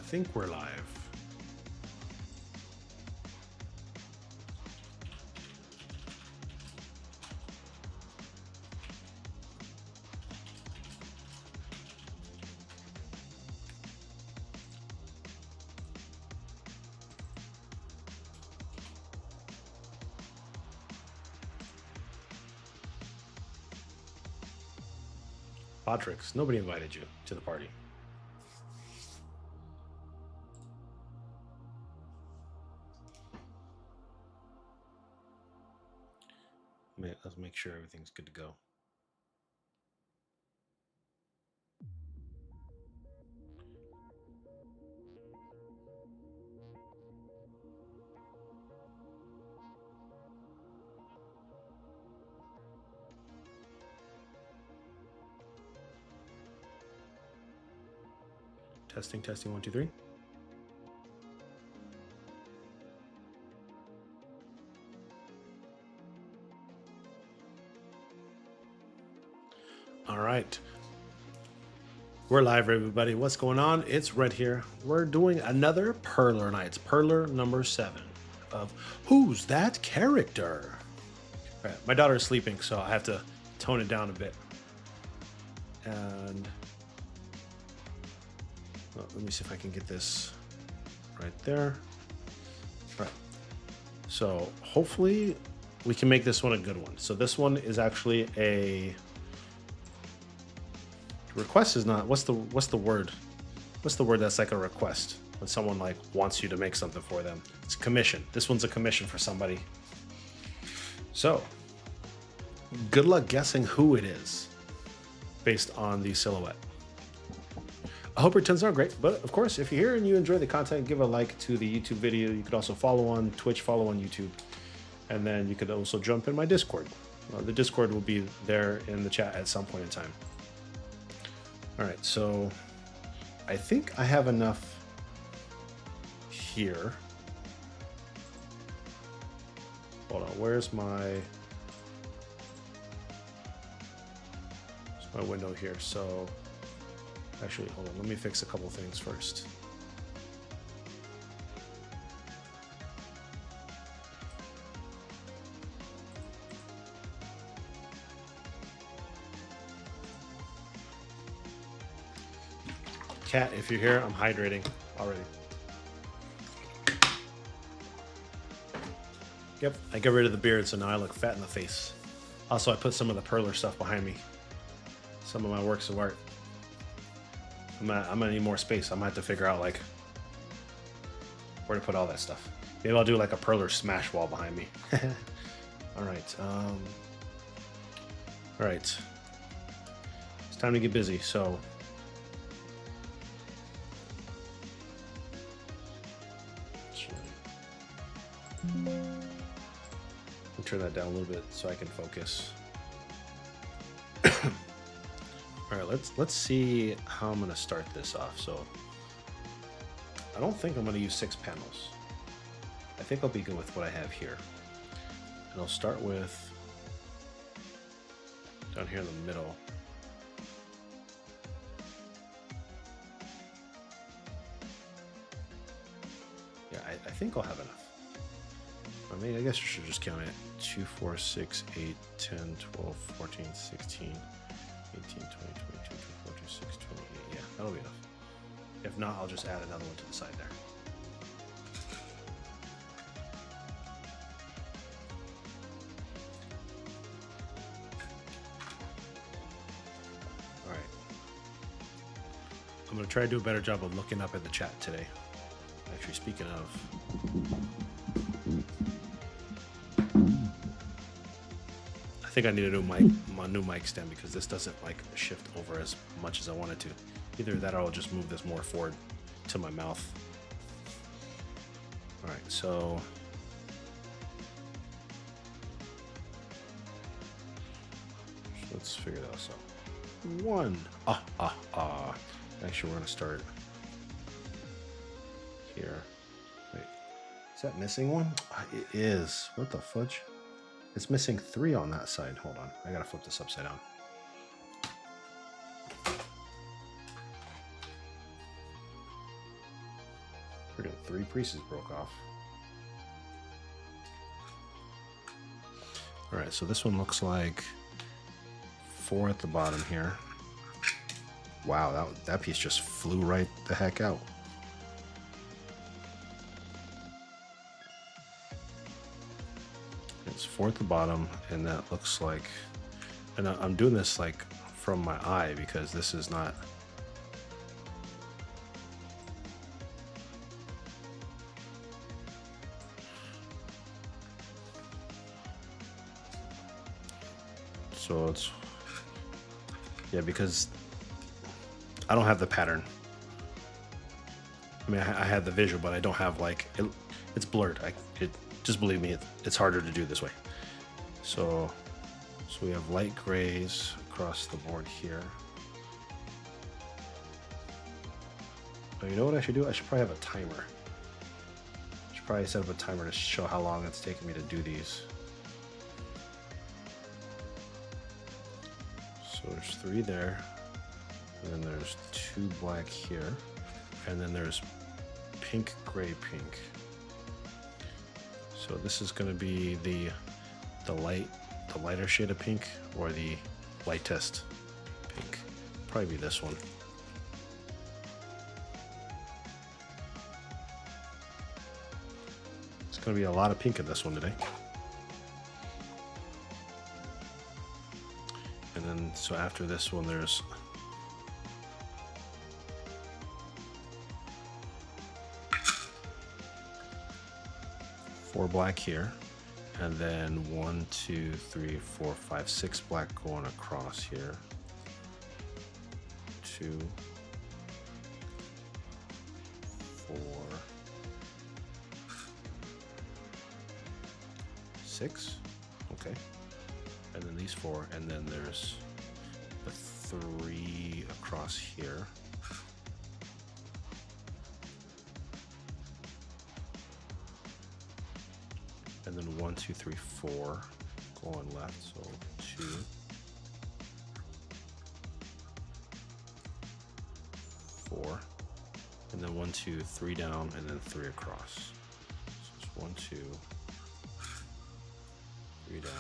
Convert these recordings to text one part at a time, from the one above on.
think we're live. Patrix, nobody invited you to the party. Let's make sure everything's good to go. Testing, testing, 1, 2, 3. All right. We're live, everybody. What's going on? It's Red here. We're doing another Perler night. It's Perler number 7 of Who's That Character? All right, my daughter is sleeping, so I have to tone it down a bit. And well, let me see if I can get this right there. All right. So hopefully we can make this one a good one. So this one is actually a request. Is not what's the word? What's the word that's like a request when someone like wants you to make something for them? It's a commission. This one's a commission for somebody. So good luck guessing who it is based on the silhouette. I hope your turns out great, but of course, if you're here and you enjoy the content, give a like to the YouTube video. You could also follow on Twitch, follow on YouTube, and then you could also jump in my Discord. The Discord will be there in the chat at some point in time. All right, so I think I have enough here. Hold on, where's my window here? So actually, hold on, let me fix a couple things first. Cat, if you're here, I'm hydrating already. Yep, I got rid of the beard, so now I look fat in the face. Also, I put some of the Perler stuff behind me. Some of my works of art. I'm gonna need more space. I'm gonna have to figure out like where to put all that stuff. Maybe I'll do like a Perler smash wall behind me. All right. All right. It's time to get busy. So. I'll turn that down a little bit so I can focus. All right, let's see how I'm gonna start this off. So I don't think I'm gonna use 6 panels. I think I'll be good with what I have here. And I'll start with down here in the middle. Yeah, I think I'll have enough. I mean, I guess you should just count it. 2, 4, 6, 8, 10, 12, 14, 16, 18, 20, 22, 24, 26, 28. Yeah, that'll be enough. If not, I'll just add another one to the side there. All right. I'm going to try to do a better job of looking up at the chat today. Actually, speaking of, I think I need a new mic, my new mic stand, because this doesn't like shift over as much as I want it to. Either that or I'll just move this more forward to my mouth. All right, so let's figure this out. 1. Actually, we're gonna start here. Wait, is that missing one? It is. What the fudge? It's missing 3 on that side. Hold on. I gotta flip this upside down. 3 pieces broke off. All right, so this one looks like 4 at the bottom here. Wow, that piece just flew right the heck out. It's 4 at the bottom, and that looks like, and I'm doing this like from my eye because this is not, so it's, yeah, because I don't have the pattern. I mean, I had the visual, but I don't have like, it's blurred. Just believe me, it's harder to do this way. So we have light grays across the board here. Oh, you know what I should do? I should probably have a timer. I should probably set up a timer to show how long it's taking me to do these. So there's 3 there, and then there's 2 black here, and then there's pink, gray, pink. So this is going to be the lighter shade of pink, or the lightest pink. Probably be this one. It's going to be a lot of pink in this one today. And then, so after this one, there's four black here, and then 1, 2, 3, 4, 5, 6 black going across here. 2, 4, 6. Okay. And then these 4, and then there's the 3 across here. And then 1, 2, 3, 4 going left, so 2, 4, and then 1, 2, 3 down, and then 3 across. So it's 1, 2, 3 down.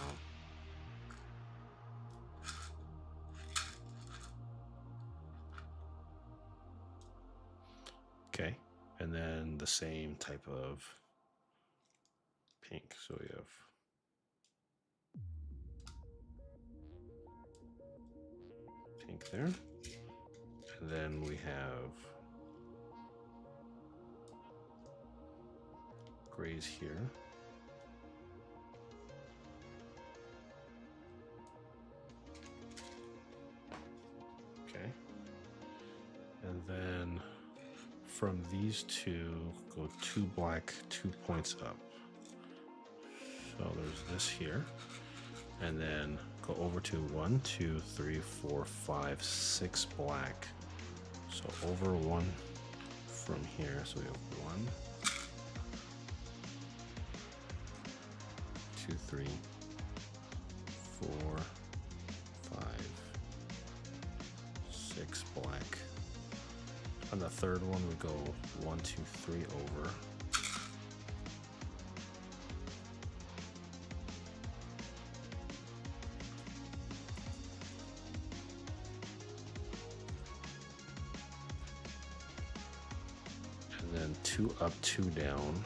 Okay, and then the same type of pink. So we have pink there, and then we have grays here. Okay, and then from these 2, go 2 black, 2 points up. So there's this here, and then go over to 1, 2, 3, 4, 5, 6 black. So over 1 from here. So we have 1, 2, 3, 4, 5, 6 black. On the third one, we go 1, 2, 3 over. And then 2 up, 2 down.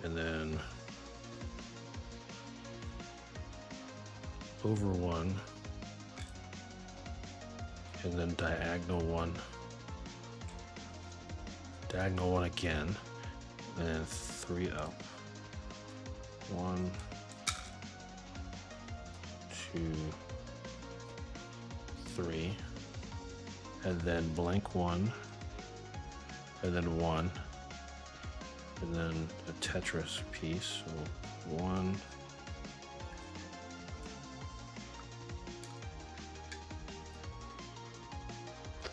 And then over 1, and then diagonal 1, diagonal 1 again, and then 3 up. 1, 2, 3, and then blank 1, and then 1. And then a Tetris piece, so 1,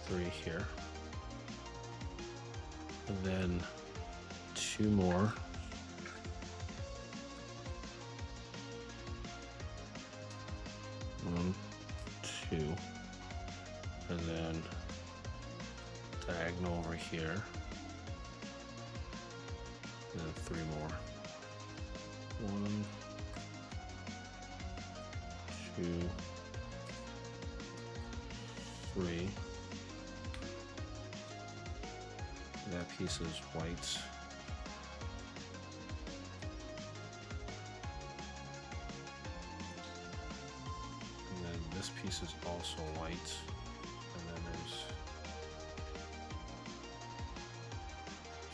3 here, and then 2 more, 2, and then diagonal over here, and then 3 more. 1, 2, 3. That piece is white. And then this piece is also white. And then there's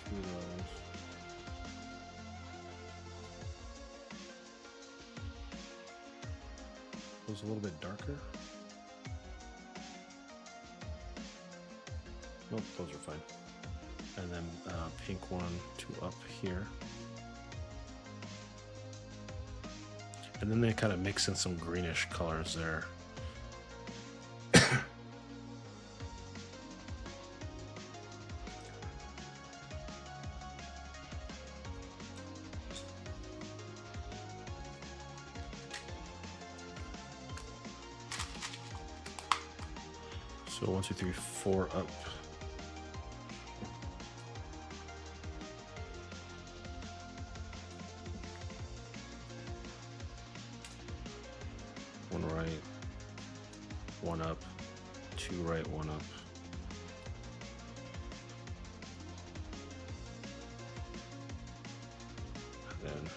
2 of those. Those a little bit darker. Nope, those are fine. And then pink 1, 2 up here. And then they kind of mix in some greenish colors there. So 1, 2, 3, 4 up. One right, 1 up, 2 right, 1 up. And then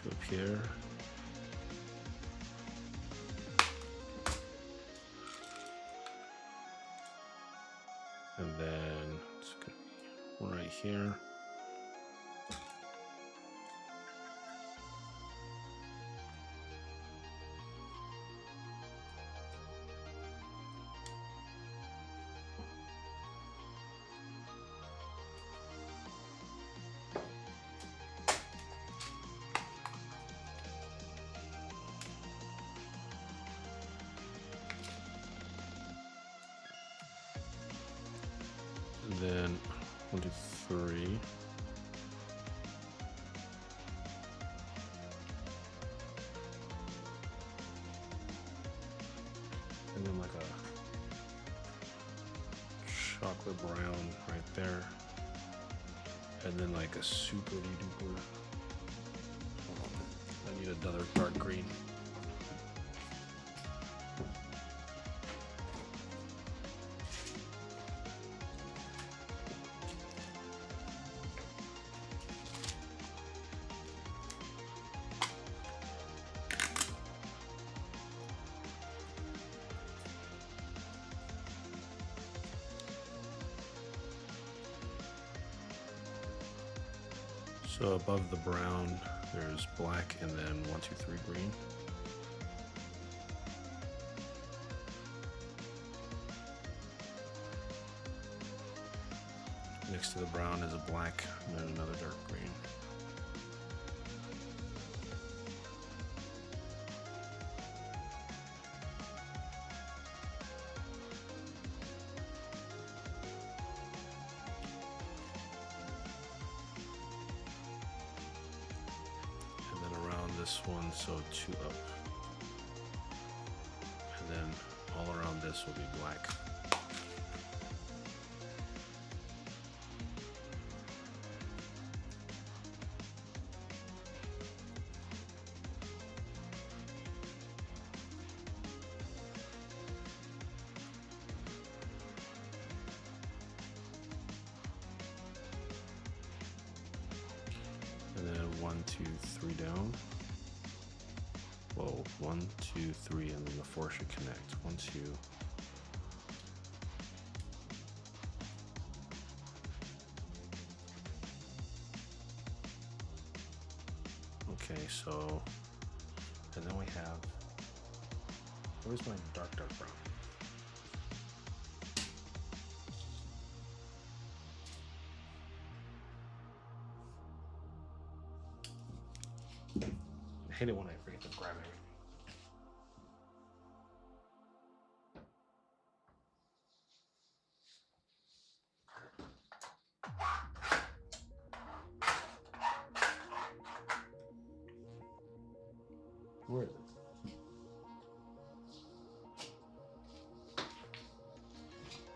2 up here. And then it's gonna be 1 right here. And then 1, 2, 3. And then like a chocolate brown right there. And then like a super duper. I need another dark green. So above the brown, there's black, and then 1, 2, 3 green. Next to the brown is a black, and then another dark green. This one, so 2 up, and then all around this will be black. And then 1, 2, 3 down. Whoa, 1, 2, 3, and then the 4 should connect. 1, 2. Okay, so, and then we have, where's my dark brown? I hate it when I forget to grab everything. Where is it?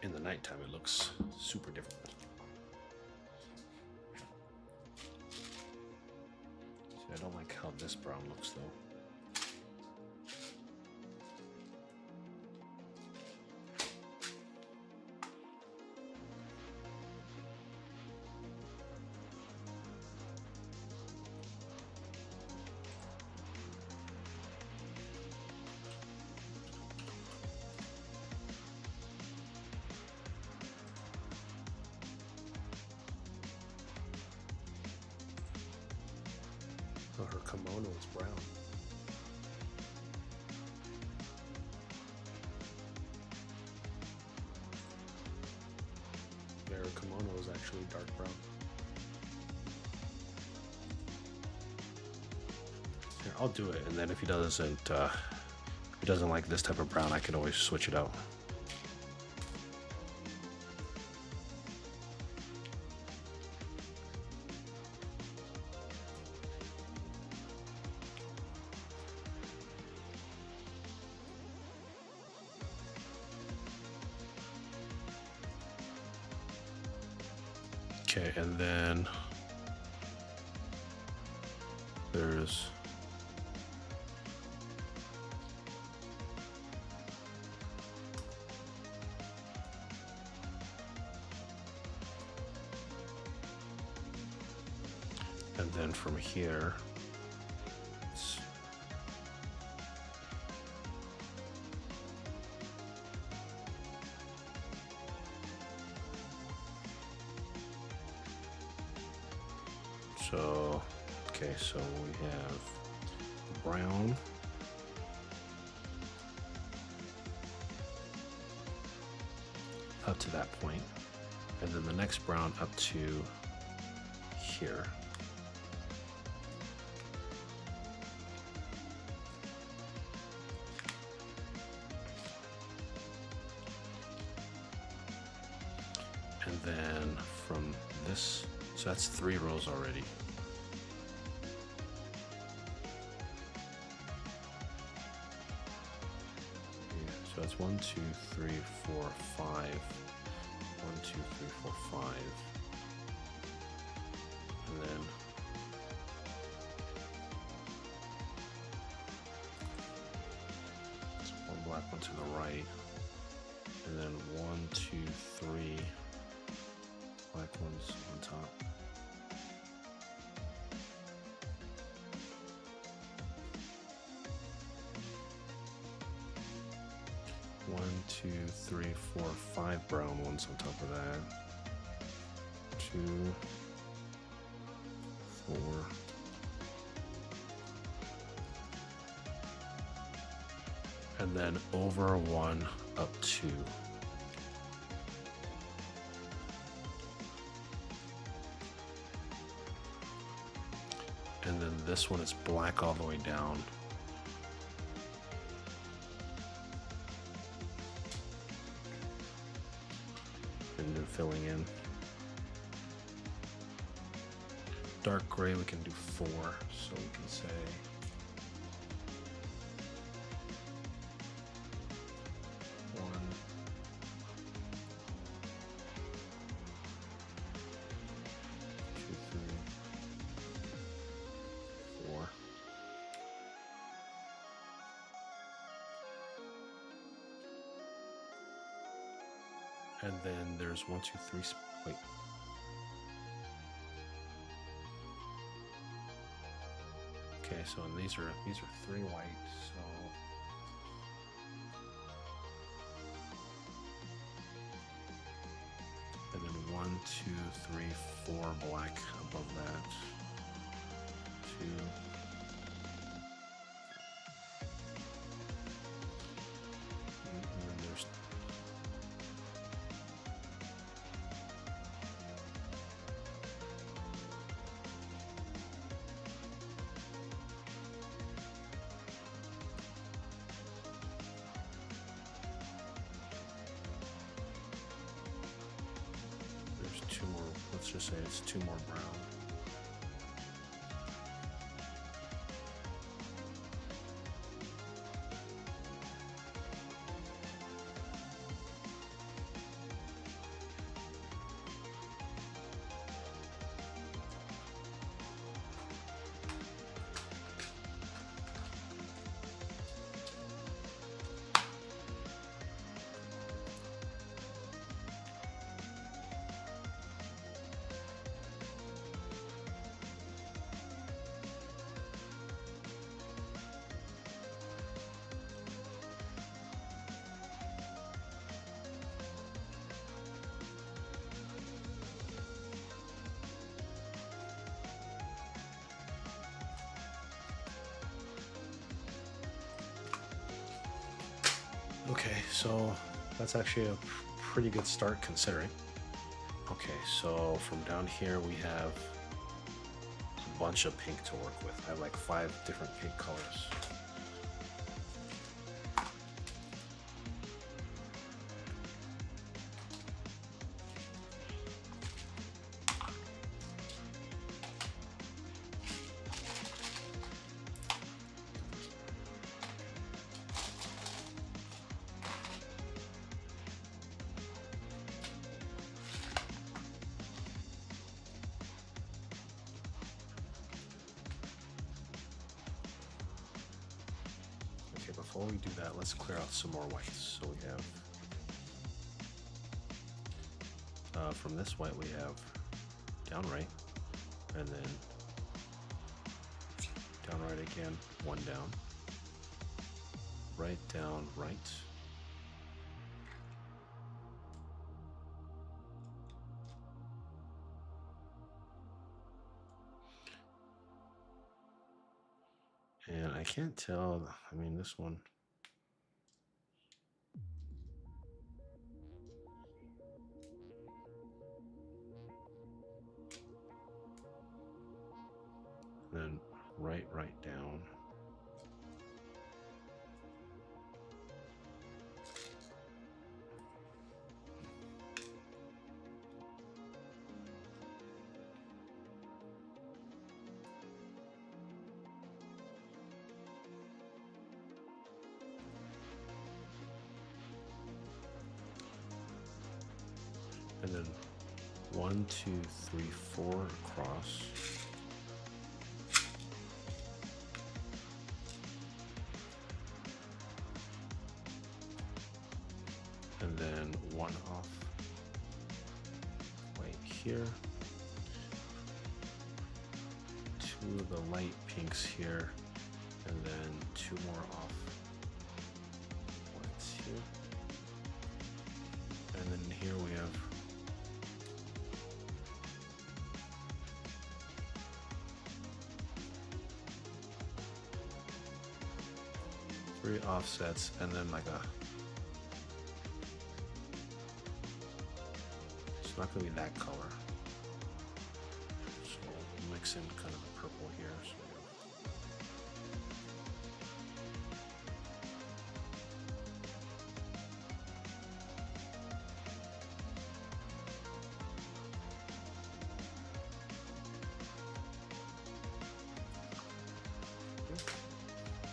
In the nighttime, it looks super different. See, I don't like how this brown looks though. Oh, her kimono is brown. Yeah, her kimono is actually dark brown. Here, I'll do it, and then if he doesn't like this type of brown, I can always switch it out. Okay, and then there's and then from here so okay, so we have brown, up to that point, and then the next brown up to here. And then from this, so that's 3 rows already. So that's 1, 2, 3, 4, 5. 1, 2, 3, 4, 5. And then it's 1 black one to the right. And then 1, 2, 3 black ones on top. One, 2, 3, 4, 5 brown ones on top of that. 2, 4. And then over 1 up 2. And then this one is black all the way down. And then filling in. Dark gray we can do 4, so we can say and then there's 1, 2, 3. Wait. Okay, so these are 3 white. So and then 1, 2, 3, 4 black above that. 2. And then there's there's 2 more. Let's just say it's 2 more brown. Okay, so that's actually a pretty good start considering. Okay, so from down here we have a bunch of pink to work with. I have like 5 different pink colors. Okay, before we do that, let's clear out some more whites. So we have, from this white we have down right, and then down right again, 1 down, right down right, and I can't tell, I mean this one, then right down, and then 1, 2, 3, 4 across. And then 1 off right here. 2 of the light pinks here, and then 2 more off whites here. And then here we have three offsets, and then like a, it's not gonna be that color. So we'll mix in kind of a purple here.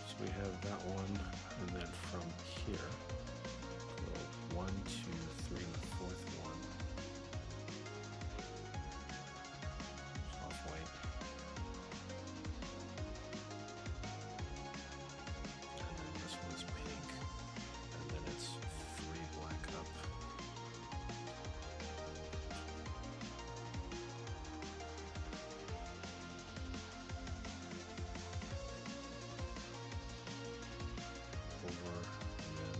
So we have that one, and then from here, go 1, 2, 3, and the 4th one. It's off white. And then this one's pink, and then it's 3 black up. Over, and then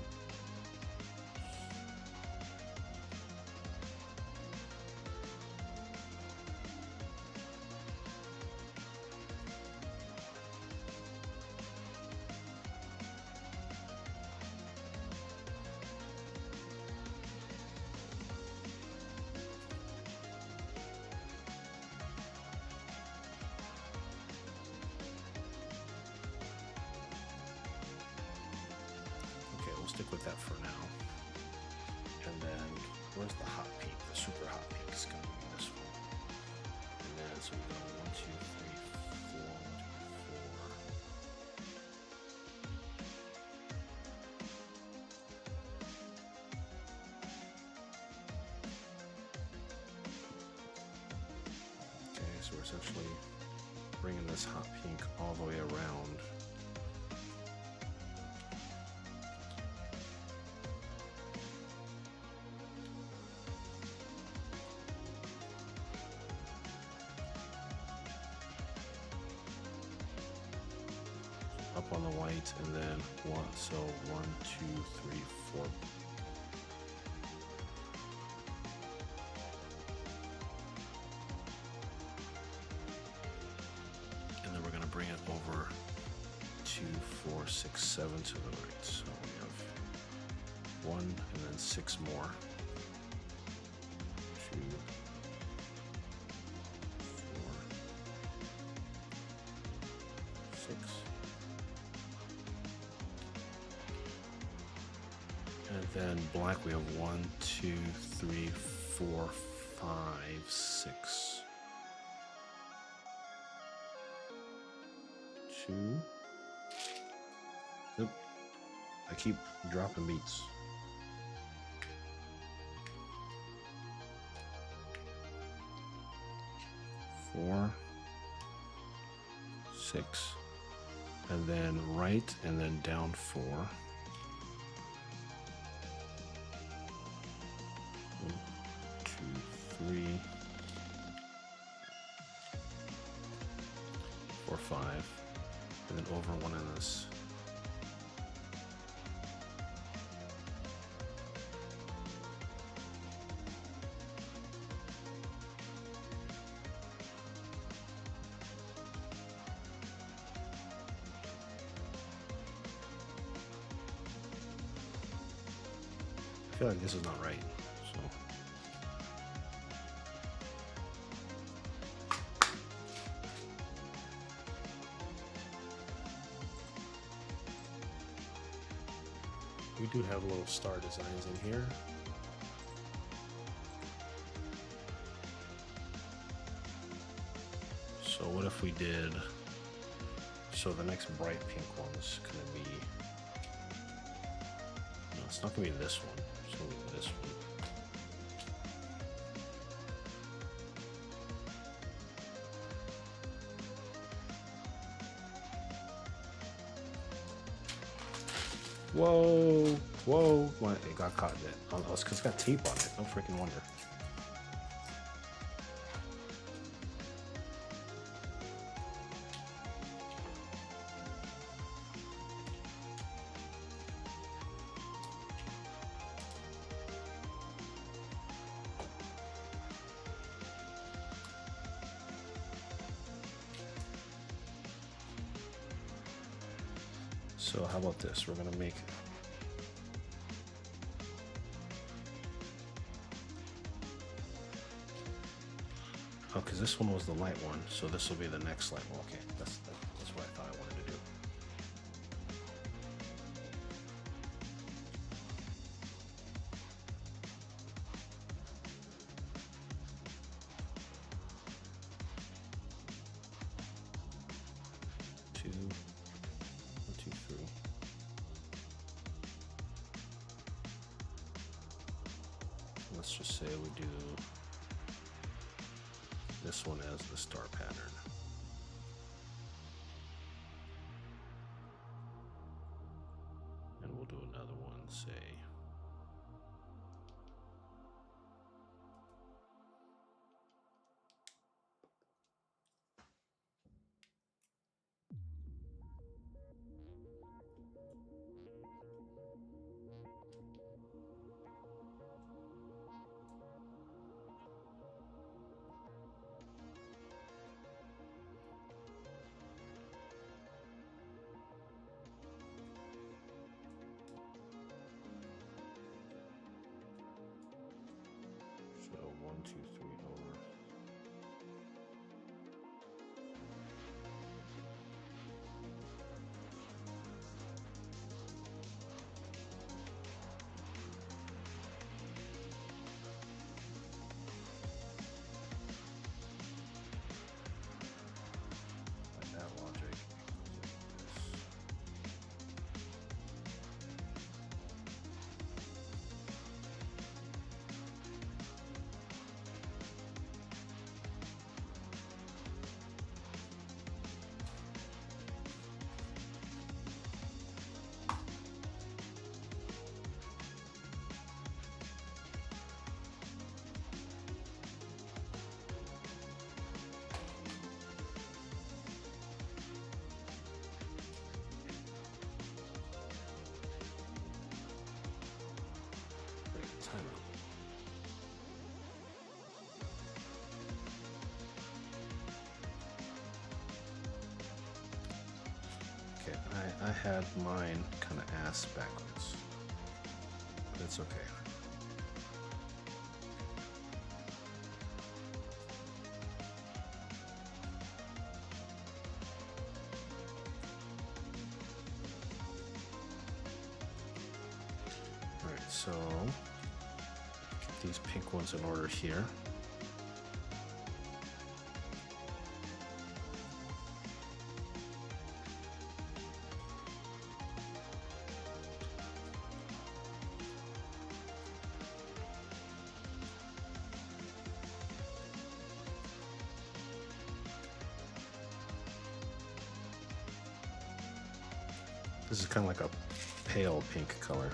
okay, we'll stick with that for now. And then where's the hot pink? The super hot pink is gonna be this one. And then so we go 1, 2, 3, 4, 4. Okay, so we're essentially bringing this hot pink all the way around. Up on the white, and then 1, so 1, 2, 3, 4. And then we're going to bring it over 2, 4, 6, 7 to the right. So we have 1 and then 6 more. 2, 4, 6. And then black we have 1, 2, 3, 4, 5, 6. 2. Nope. I keep dropping beats. 4, 6, and then right and then down 4. 1, 2, 3, 4, 5, and then over one of this. I feel like this is not right, so. We do have little star designs in here. So what if we did, so the next bright pink one's gonna be, no, it's not gonna be this one. So this one. Whoa, whoa. Well, it got caught in it. Oh, it's because it's got tape on it. No freaking wonder. So how about this? We're gonna make because this one was the light one, so this will be the next light one. Okay, that's what I thought I wanted to do. Two, 1, 2, 3. Let's just say we do this one as the star pattern. And we'll do another one, say, so 1, 2, 3 over. By that logic, timeout. Okay, I had mine kind of ass backwards. It's okay. All right, so get these pink ones in order here. This is kind of like a pale pink color.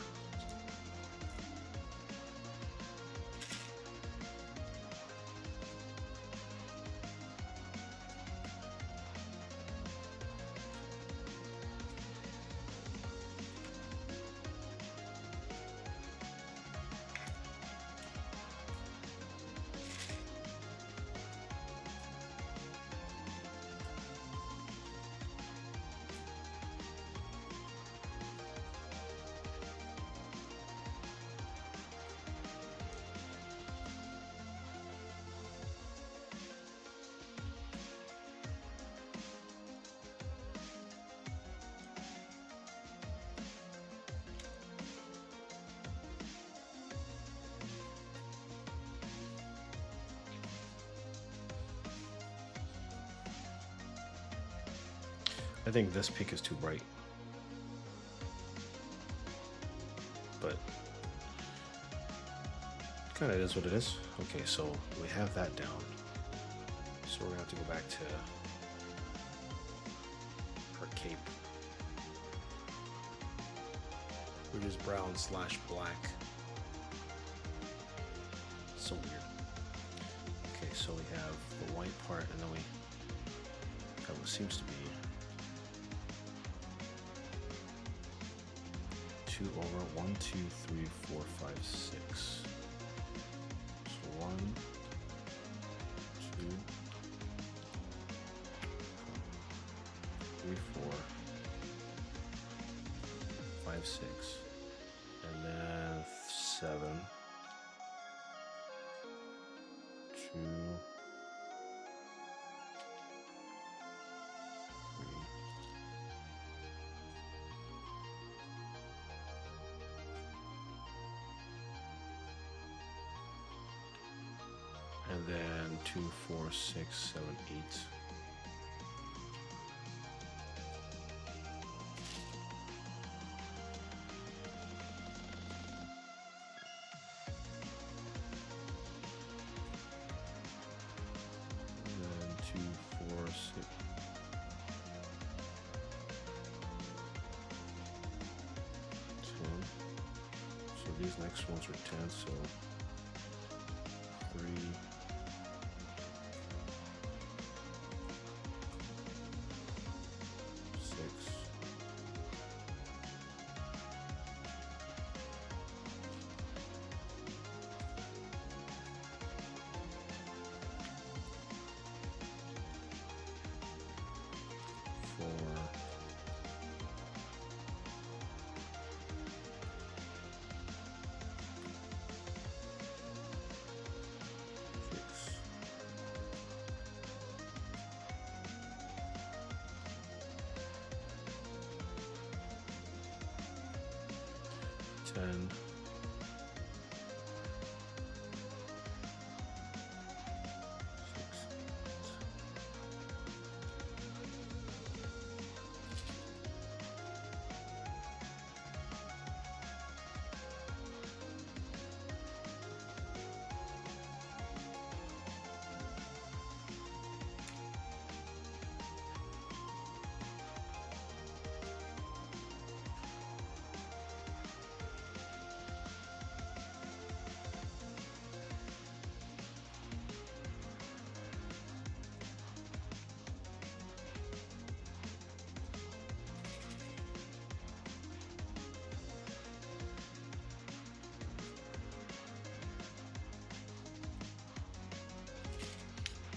I think this pink is too bright. But kind of is what it is. Okay, so we have that down. So we're gonna have to go back to her cape, which is brown / black. So weird. Okay, so we have the white part, and then we have what seems to be 2 over 1, 2, 3, 4, 5, 6. So 1, 2, 3, 4, 5, 6, and then 7, 2, 3. And then 2, 4, 6, 7, 8. And then 2, 4, 6. 10. So these next ones are 10, so 3, 6, 4, 6, 10, 6,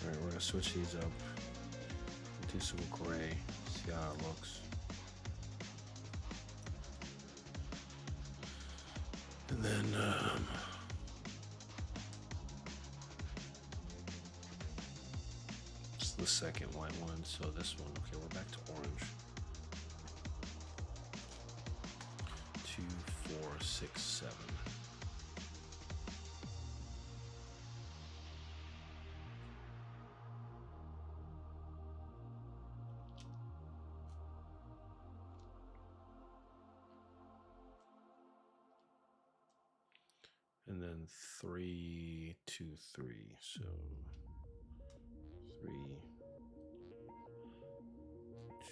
All right, we're gonna switch these up. Do some gray. See how it looks. And then it's the second white one. So this one, okay, we're back to orange. 2, 4, 6, 7. And then 3, 2, 3. So 3, 2.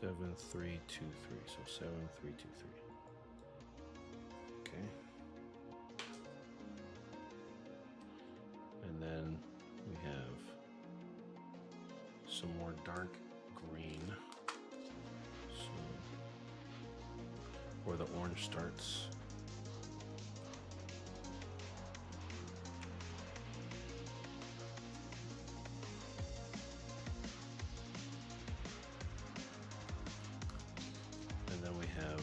7, 3, 2, 3. So 7, 3, 2, 3. Okay. And then we have some more dark green. So where the orange starts. And then we have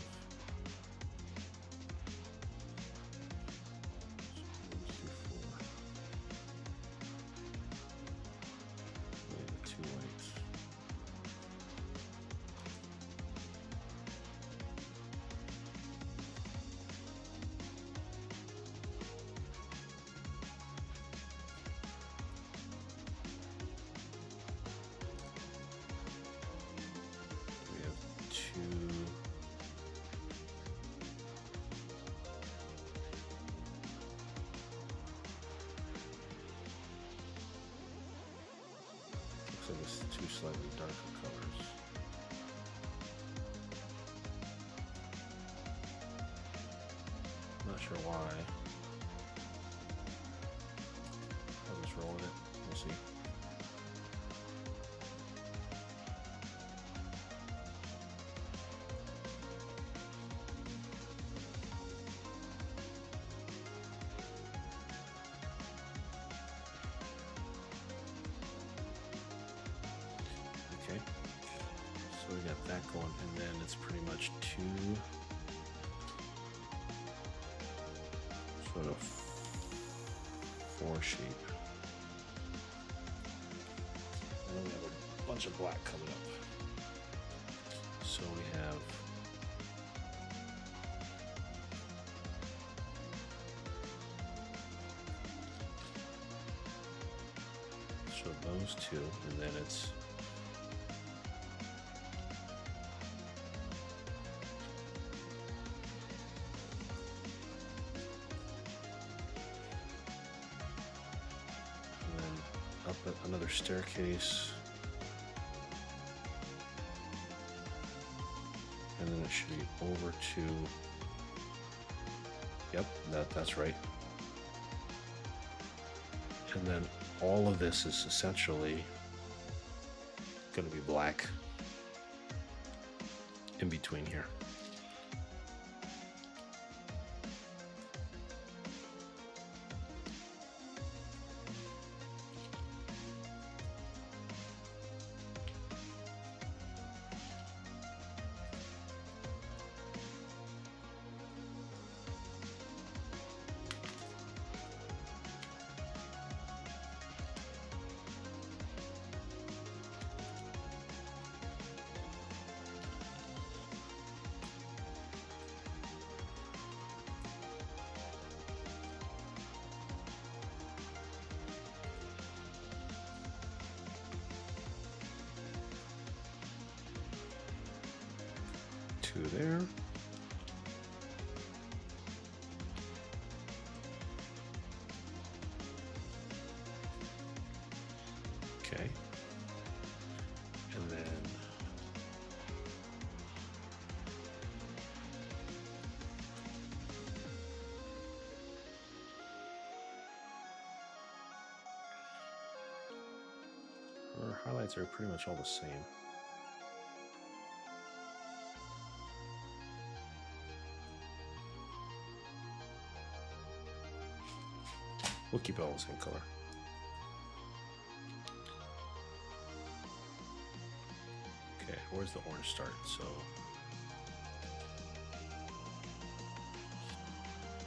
so this is 2 slightly darker colors. Not sure why. I'll just roll with it. We'll see. Okay. So we got that going, and then it's pretty much 2 sort of 4 shape. And then we have a bunch of black coming up. So we have so those 2, and then it's up another staircase, and then it should be over to, yep, that's right. And then all of this is essentially going to be black in between here. There. Okay. And then our highlights are pretty much all the same. We'll keep it all the same color. Okay, where's the orange start? So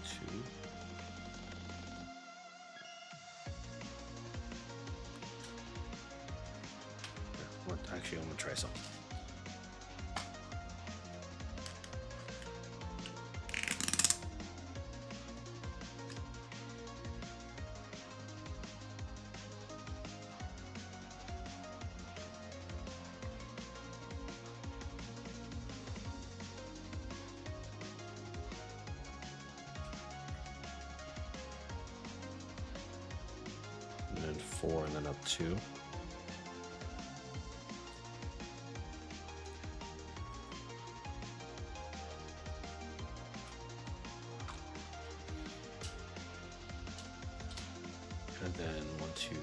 2. Actually, I'm gonna try something. And then 4, and then up 2. And then 1, 2.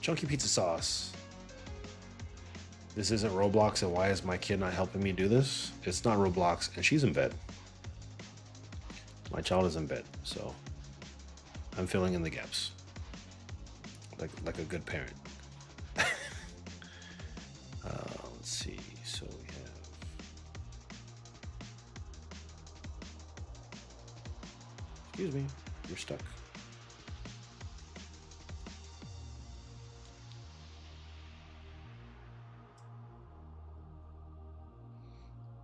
Chunky pizza sauce. This isn't Roblox, and why is my kid not helping me do this? It's not Roblox, and she's in bed. My child is in bed, so I'm filling in the gaps. Like a good parent. Let's see. So we have... Excuse me, you're stuck.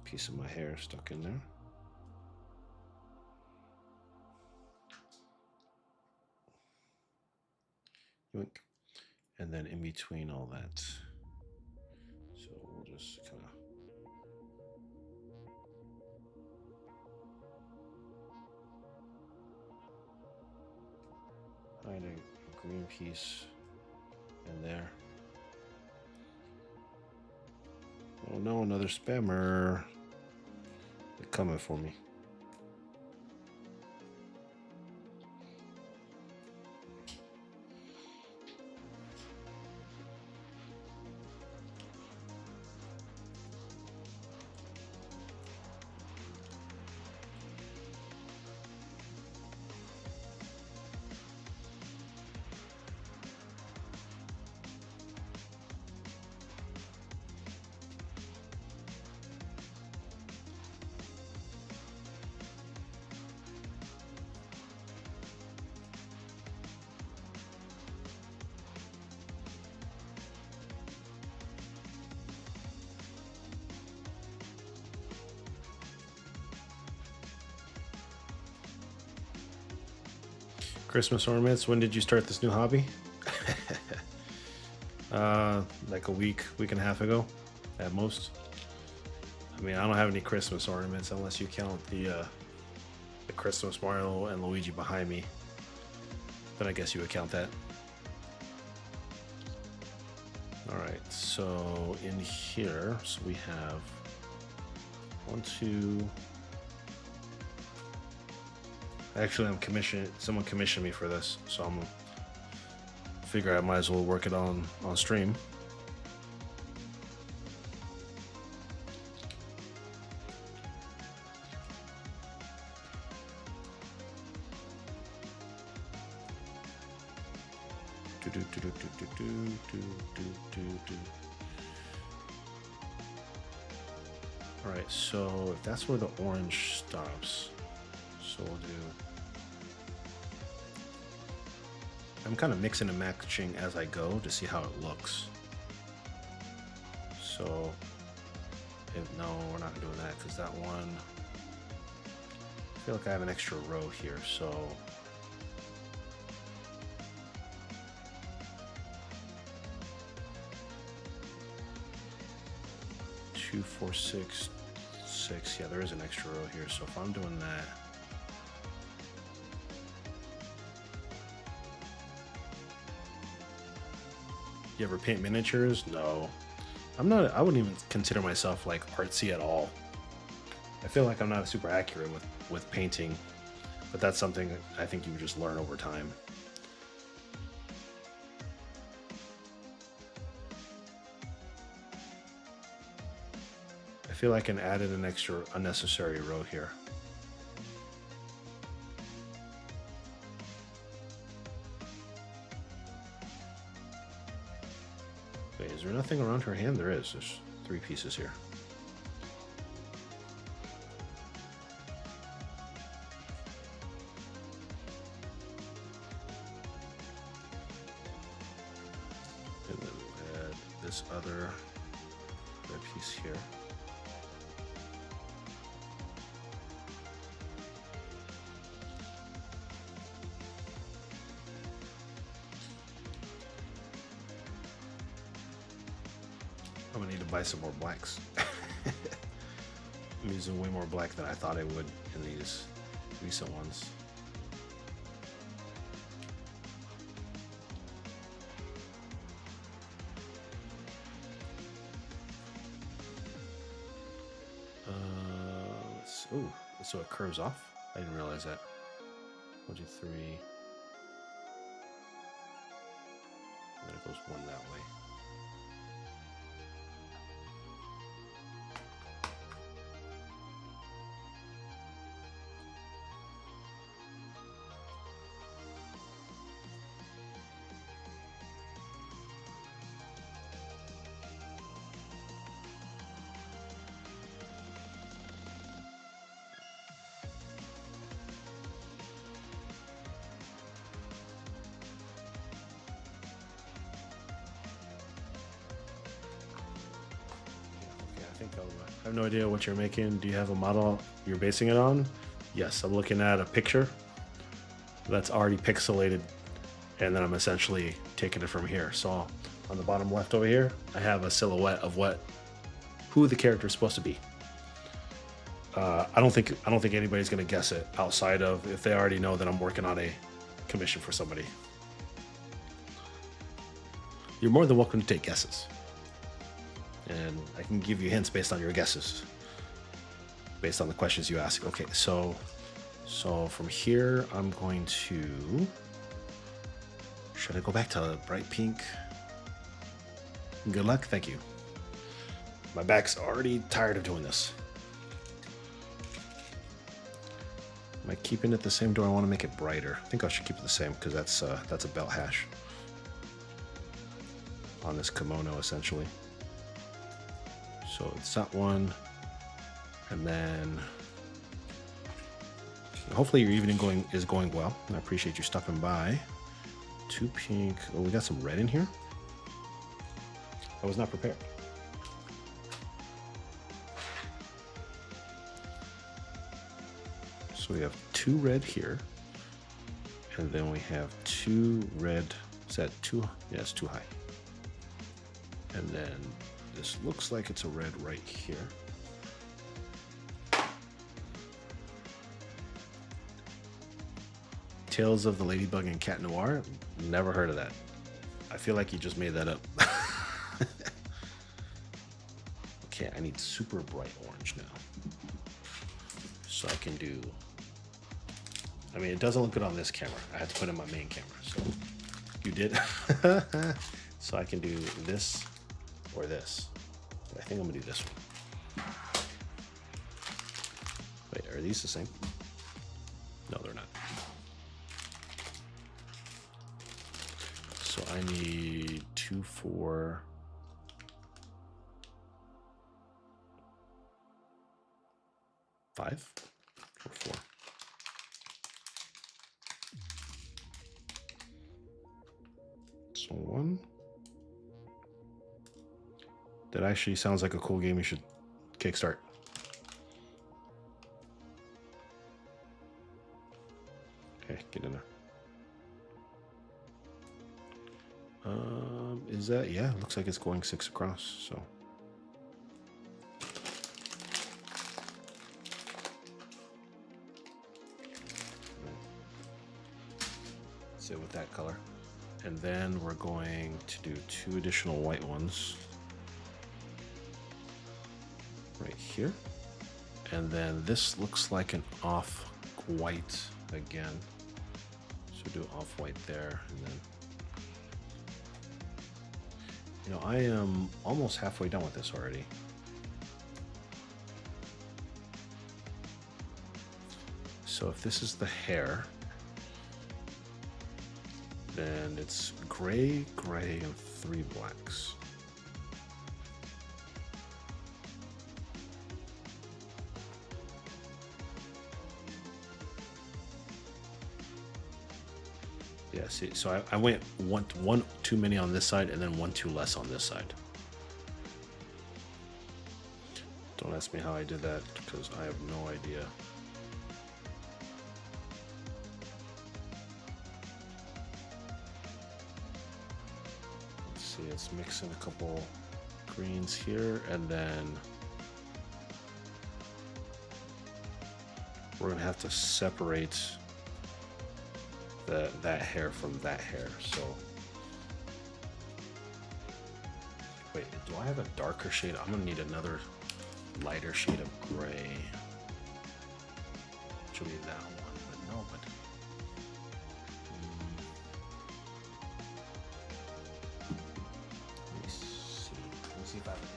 Piece of my hair stuck in there. Yoink. And then in between all that, so we'll just kind of hide a green piece in there. Oh no, another spammer. They're coming for me. Christmas ornaments. When did you start this new hobby? Like a week and a half ago, at most. I mean, I don't have any Christmas ornaments unless you count the Christmas Mario and Luigi behind me. Then I guess you would count that. All right, so in here, so we have 1, 2. Actually, someone commissioned me for this, so I'm gonna figure I might as well work it on stream. All right, so if that's where the orange stops, so we'll do... I'm kind of mixing and matching as I go to see how it looks. So No, we're not doing that because that one. I feel like I have an extra row here, so. 2, 4, 6, 6. Yeah, there is an extra row here. So if I'm doing that. You ever paint miniatures? No. I'm not. I wouldn't even consider myself like artsy at all. I feel like I'm not super accurate with painting, but that's something that I think you would just learn over time. I feel like I added an extra unnecessary row here. Wait, is there nothing around her hand? There is. There's 3 pieces here. And then we'll add this other red piece here. I'm gonna need to buy some more blacks. I'm using way more black than I thought I would in these recent ones. Oh, so it curves off? I didn't realize that. 1, 2, 3. And then it goes 1 that way. I have no idea what you're making. Do you have a model you're basing it on? Yes, I'm looking at a picture that's already pixelated, and then I'm essentially taking it from here. So on the bottom left over here, I have a silhouette of who the character is supposed to be. I don't think anybody's gonna guess it outside of if they already know that I'm working on a commission for somebody. You're more than welcome to take guesses. And I can give you hints based on your guesses, based on the questions you ask. Okay, so from here, I'm going to, should I go back to bright pink? Good luck, thank you. My back's already tired of doing this. Am I keeping it the same? Do I want to make it brighter? I think I should keep it the same because that's a belt hash on this kimono essentially. So it's that one, and then hopefully your evening is going well. I appreciate you stopping by. 2 pink. Oh, we got some red in here. I was not prepared. So we have 2 red here, and then we have 2 red. Is that 2? Yeah, it's 2 high. And then this looks like it's a red right here. Tales of the Ladybug and Cat Noir? Never heard of that. I feel like you just made that up. Okay, I need super bright orange now. So I can do... I mean, it doesn't look good on this camera. I had to put it in my main camera, so... You did? So I can do this or this. I think I'm gonna do this one. Wait, are these the same? No, they're not. So I need 2, 4. Five or 4. So 1. That actually sounds like a cool game you should Kickstart. Okay, get in there. Is that, yeah, looks like it's going 6 across, so. Sit with that color. And then we're going to do 2 additional white ones right here. And then this looks like an off-white again. So do off-white there, and then, you know, I am almost halfway done with this already. So if this is the hair, then it's gray, gray, and 3 blacks. Yeah, see, so I went one too many on this side and then 1 too less on this side. Don't ask me how I did that because I have no idea. Let's see, let's mix in a couple greens here, and then we're gonna have to separate that hair from that hair. So wait, do I have a darker shade? I'm gonna need another lighter shade of gray. Should be that one, but no, but let me see if I have anything.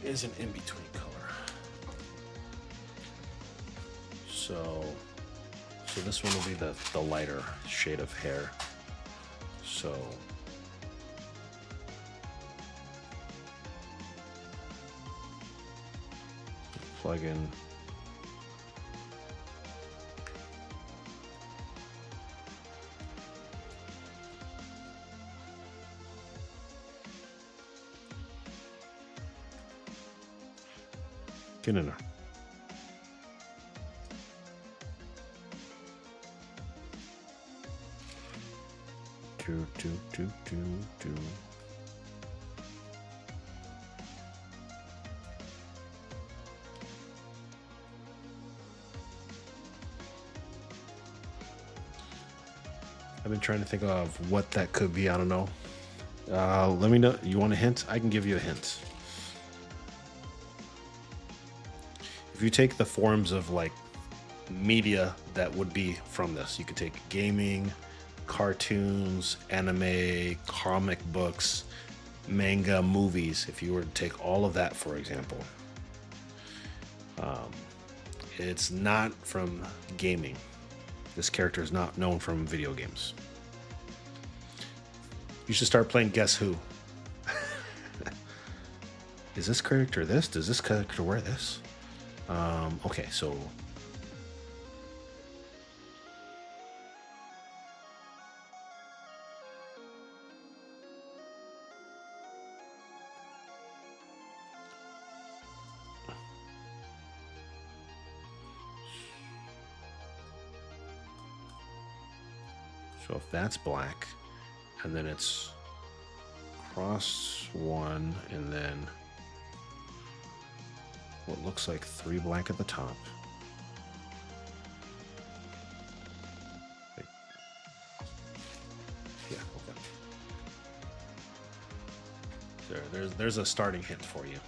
Is an in-between color. So this one will be the lighter shade of hair. So plug in get in there. Do. I've been trying to think of what that could be. I don't know. Let me know. You want a hint? I can give you a hint. If you take the forms of like media that would be from this, you could take gaming, cartoons, anime, comic books, manga, movies. If you were to take all of that, for example, it's not from gaming. This character is not known from video games. You should start playing Guess Who. Is this character this? Does this character wear this? Okay, so if that's black, and then it's cross 1, and then what looks like 3 black at the top. Wait. Yeah, okay. There's a starting hint for you.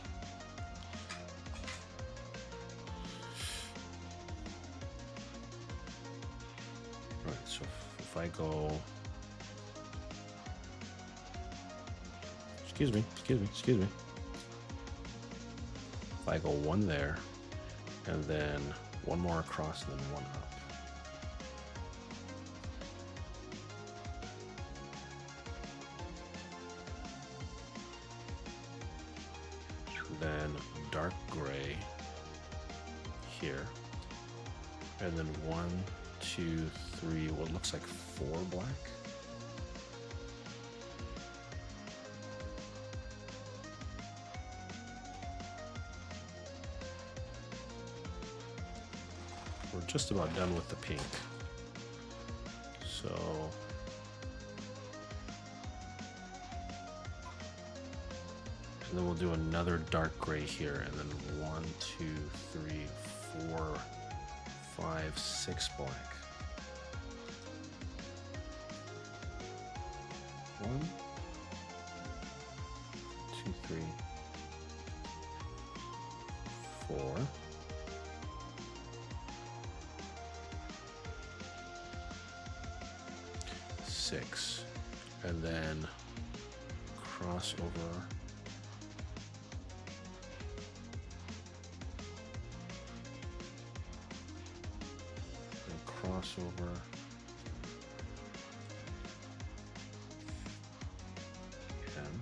Right, so if I go, excuse me. If I go 1 there, and then 1 more across, and then 1 up. then dark gray here, and then 1, 2, 3, what looks like 4 black. We're just about done with the pink. So and then we'll do another dark gray here, and then 1, 2, 3, 4, 5, 6 black. 1, 2, 3, 4. 6, and then cross over. And cross over. Again.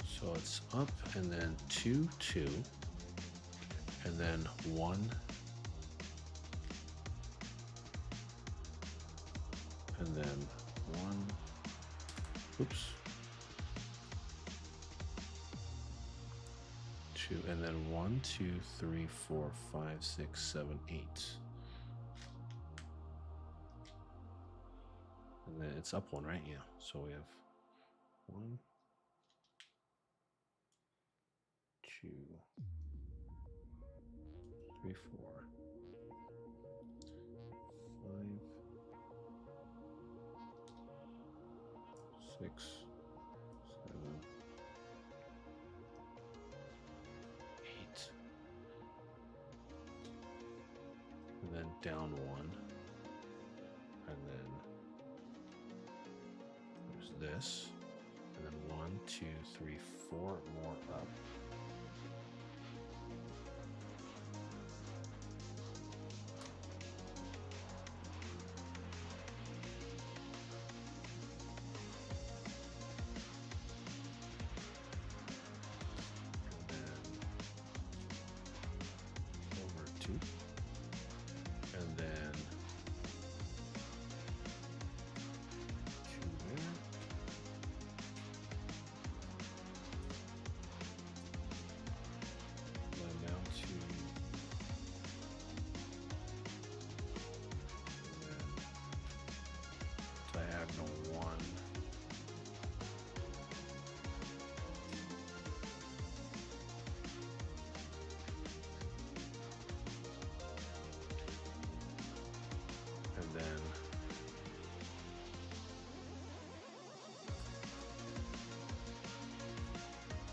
So it's up and then 2, 2, and then 1, and then 1, oops, 2, and then 1, 2, 3, 4, 5, 6, 7, 8. And then it's up 1, right? Yeah. So we have 1, 2, 3, 4, 5, 6, 7, 8, and then down 1, and then there's this, and then 1, 2, 3, 4 more up. And then 2 there. And then down 2. And then diagonal 1. And then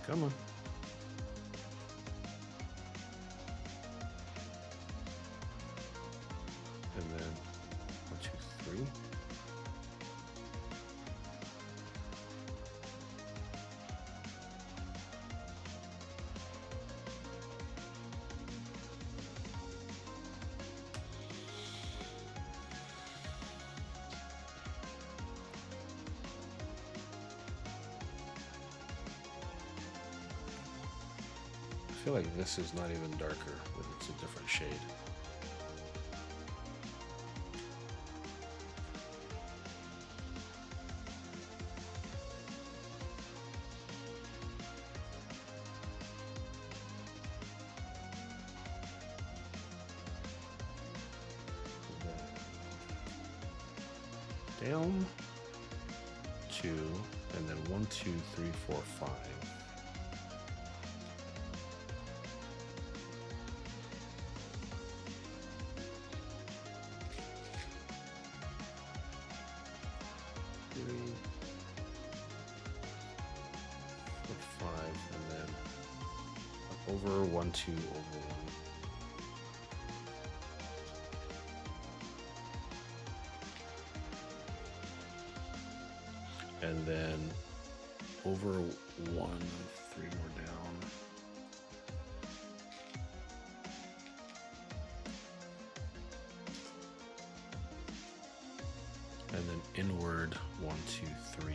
come on. And then 1, 2, 3. I feel like this is not even darker, but it's a different shade. Down 2, and then 1, 2, 3, 4, 5. And then over 1, 2, over 1. And then over 1, 3 more down. word 1, 2, 3.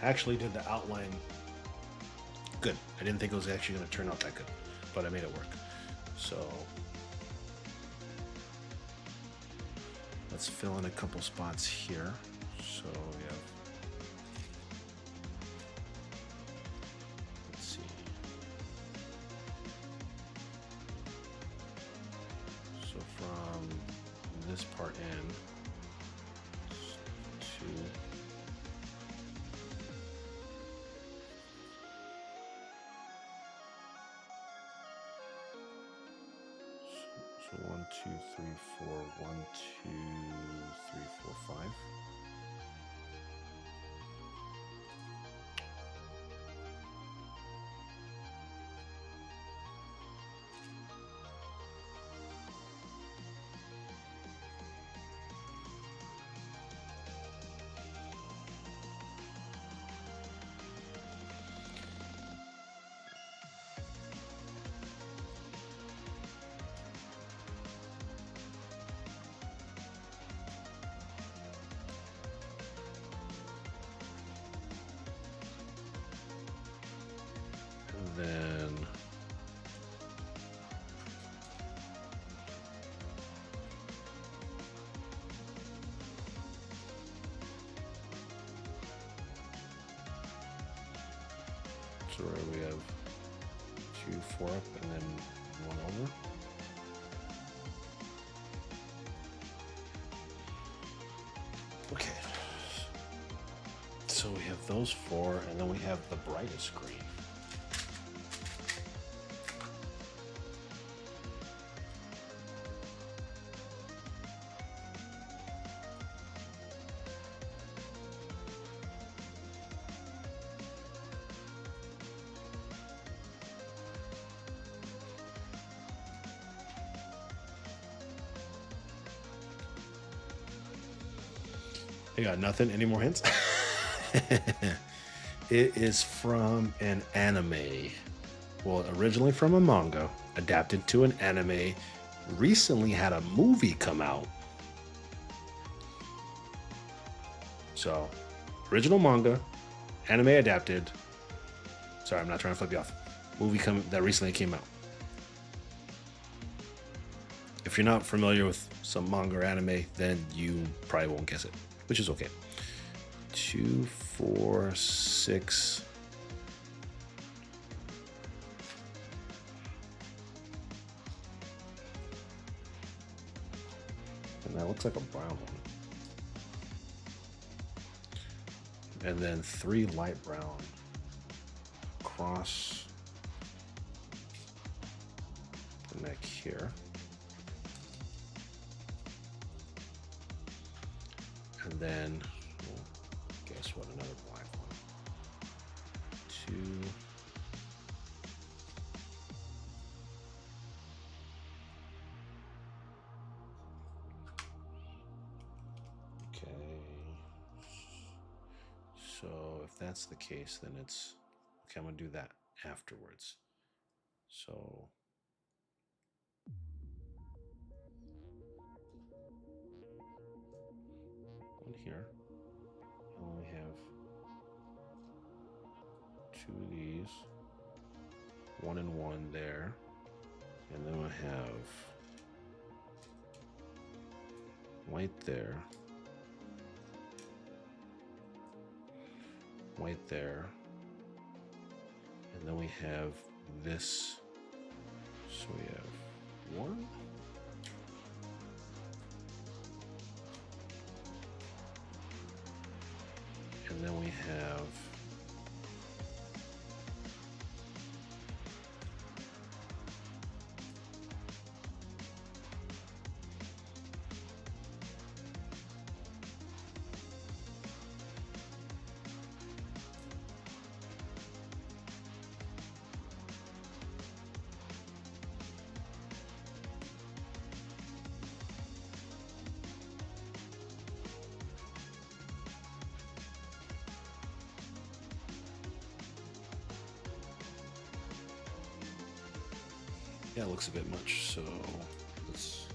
I actually did the outline good. I didn't think it was actually going to turn out that good, but I made it work. So let's fill in a couple spots here. So we have, let's see. So from this part in to so 1, 2, 3, 4, 1, 2, 3, 4, 5. Then so we have 2, 4 up and then 1 over. Okay. So we have those 4 and then we have the brightest green. You got nothing? Any more hints? It is from an anime. Well, originally from a manga, adapted to an anime, recently had a movie come out. So, original manga, anime adapted. Sorry, I'm not trying to flip you off. Movie that recently came out. If you're not familiar with some manga or anime, then you probably won't guess it, which is okay. 2, 4, 6. And that looks like a brown one. And then 3 light brown across the neck here. And then, well, guess what, another black one. 2. Okay. So if that's the case, then it's, okay, I'm gonna do that afterwards. So one here. And we have 2 of these, 1 and 1 there, and then we have white there, white there, and then we have this. So we have 1, and then we have Yeah, it looks a bit much, so let's...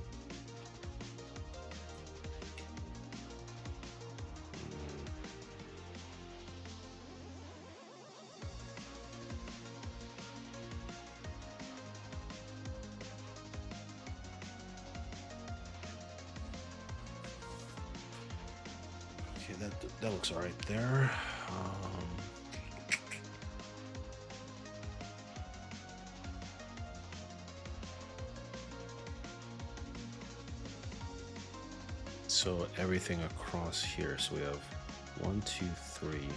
Okay, that looks all right there. So everything across here. So we have 1, 2, 3.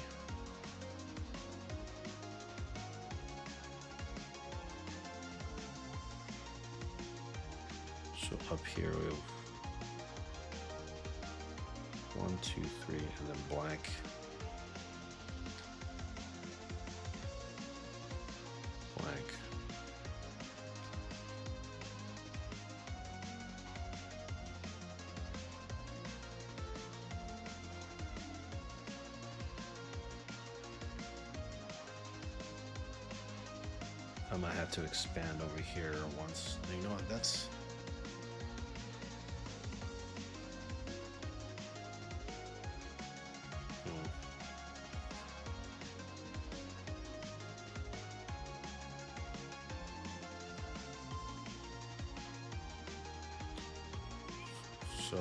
So up here we have 1, 2, 3, and then black. Black. I might have to expand over here once. You know what? That's... So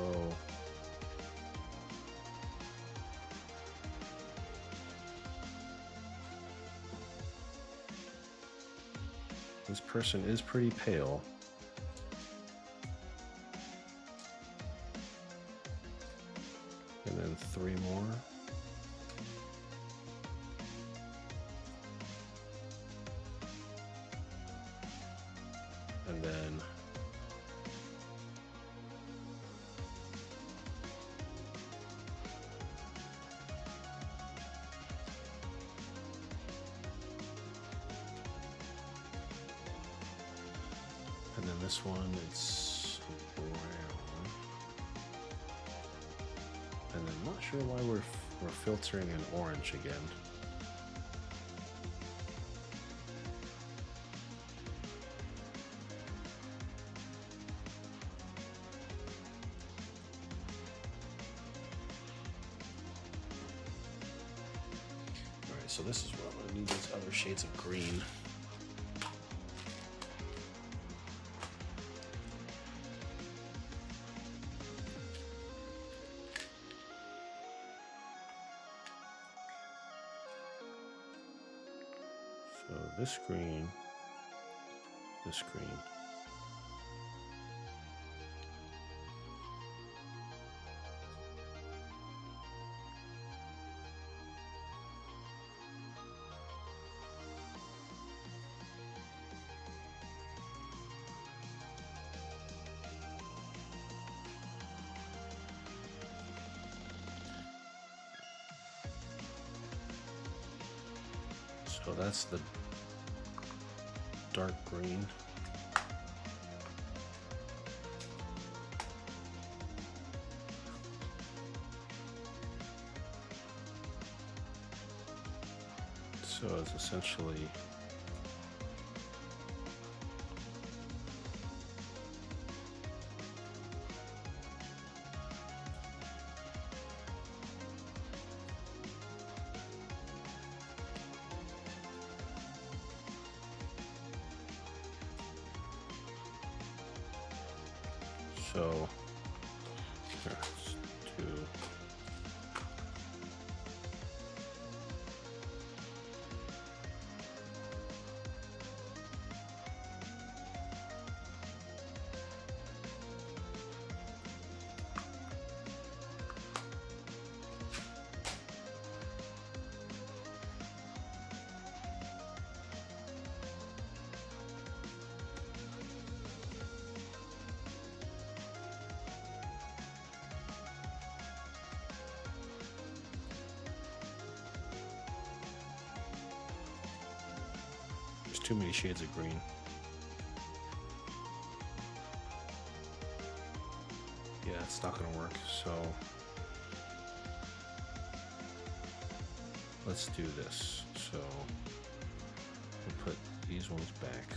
this person is pretty pale. And then 3 more. And then this one, it's brown. And I'm not sure why we're filtering an orange again. Alright, so this is where I'm gonna need these other shades of green. So this green, this green. So that's the dark green. So it's essentially so here, let's do there's too many shades of green. Yeah, it's not gonna work, so let's do this. So we'll put these ones back.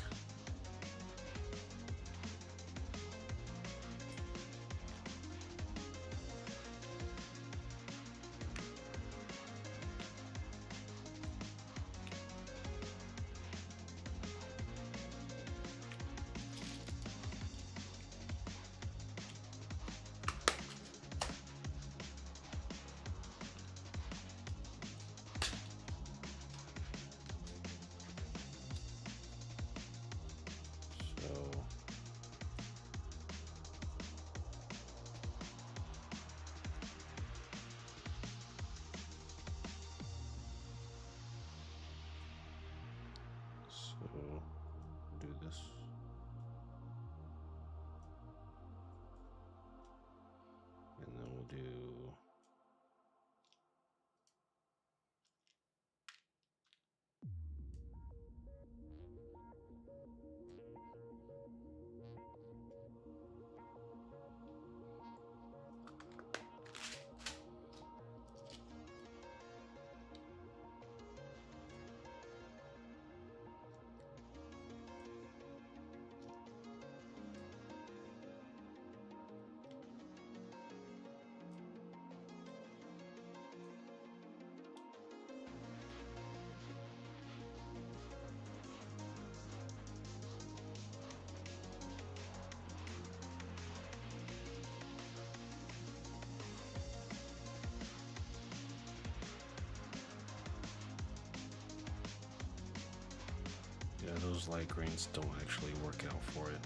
those light greens don't actually work out for it.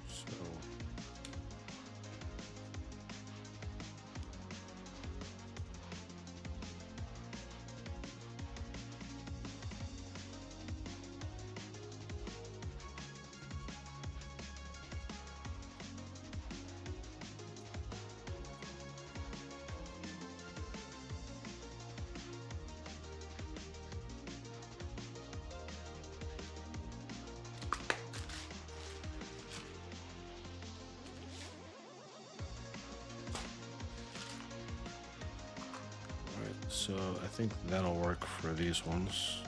So So I think that'll work for these ones.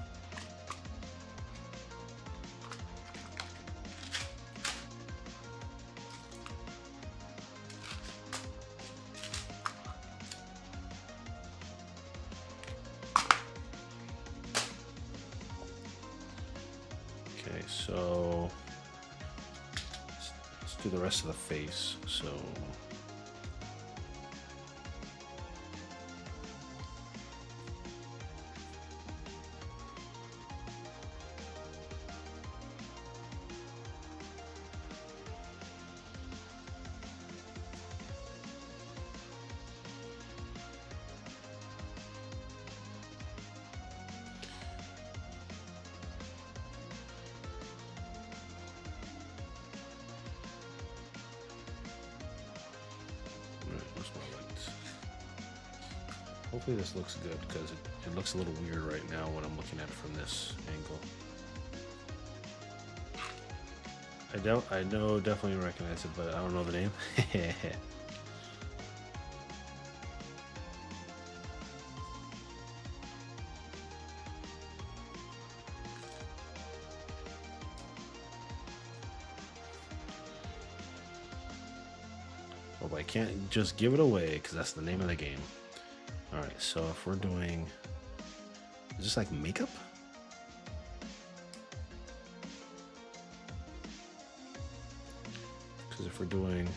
Okay, so let's do the rest of the face. So hopefully this looks good, because it looks a little weird right now when I'm looking at it from this angle. I know definitely recognize it, but I don't know the name. Well, I can't just give it away because that's the name of the game. All right, so if we're doing, is this like makeup? Because if we're doing,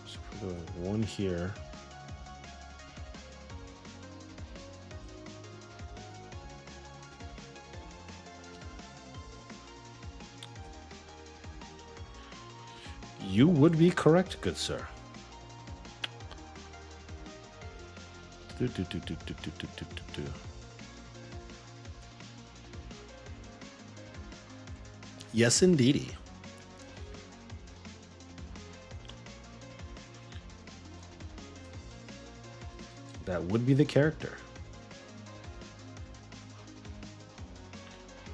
so if we're doing one here, you would be correct, good sir. Yes, indeedy. That would be the character.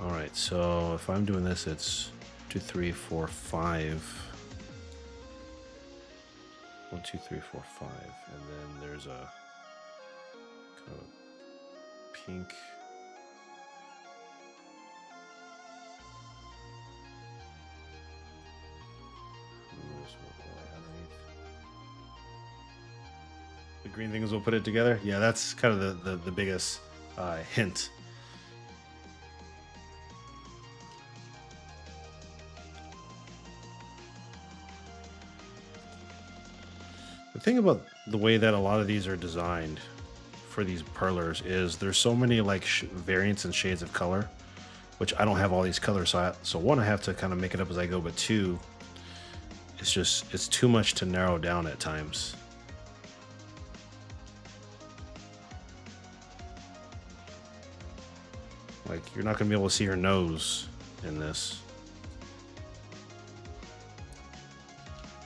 All right, so if I'm doing this, it's 2, 3, 4, 5. 1, 2, 3, 4, 5, and then there's a kind of pink. The green things will put it together. Yeah, that's kind of the biggest hint. The thing about the way that a lot of these are designed for these perlers is there's so many like variants and shades of color, which I don't have all these colors. So one, I have to kind of make it up as I go, but two, it's too much to narrow down at times. Like you're not gonna be able to see her nose in this,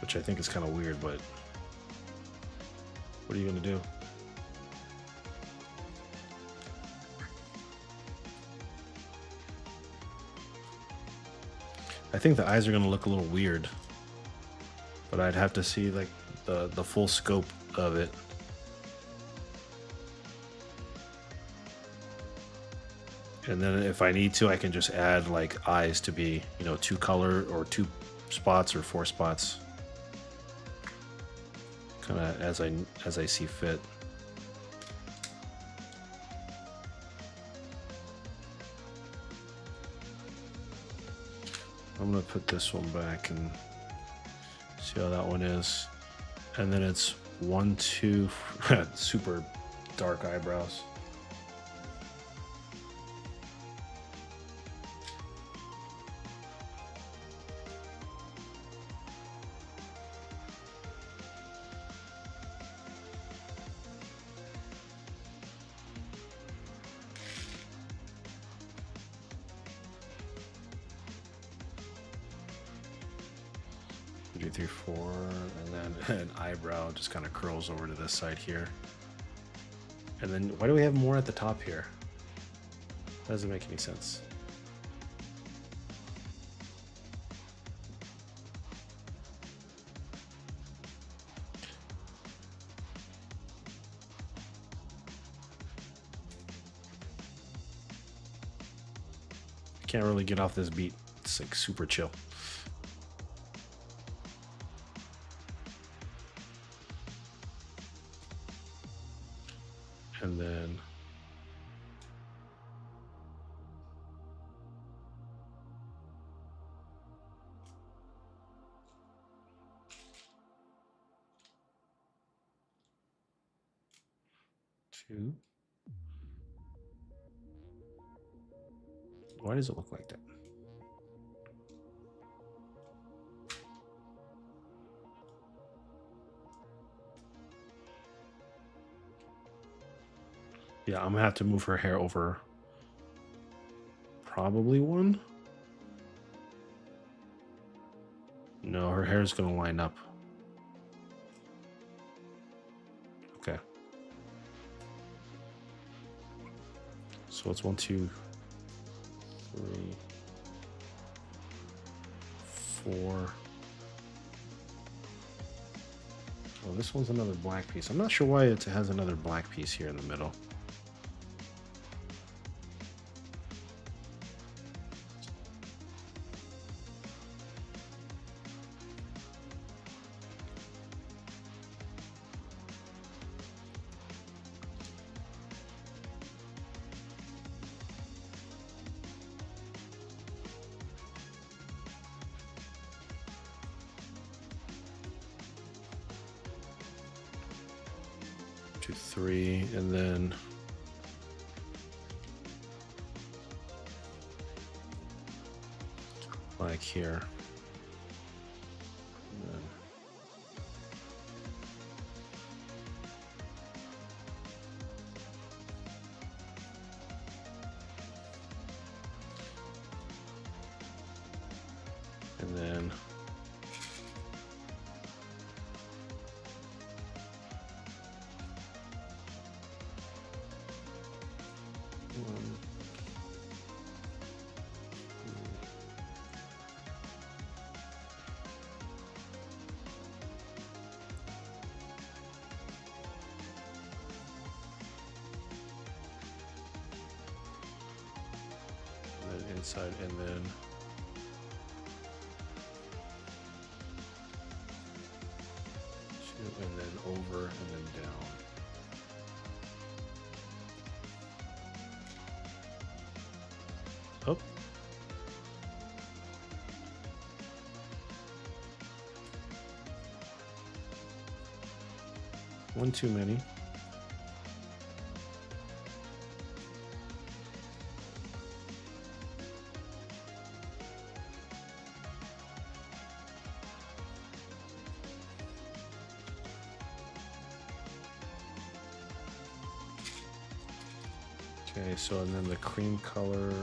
which I think is kind of weird, but what are you gonna do? I think the eyes are gonna look a little weird, but I'd have to see like the full scope of it. And then if I need to, I can just add like eyes to be, 2 color or 2 spots or 4 spots. Kind of as I see fit. I'm gonna put this one back and see how that one is. And then it's 1, 2, super dark eyebrows. Two, three, four, and then an eyebrow just kind of curls over to this side here. And then why do we have more at the top here? That doesn't make any sense. Can't really get off this beat. It's like super chill. And then two. Why does it look like that? Yeah, I'm gonna have to move her hair over probably one. No, her hair is gonna line up. Okay. So it's 1, 2, 3, 4. Oh, this one's another black piece. I'm not sure why it has another black piece here in the middle. Two, three, and then like here. And then and then one, and then inside, and then two, and then over, and then down. Oh. One too many. Okay, so and then the cream color.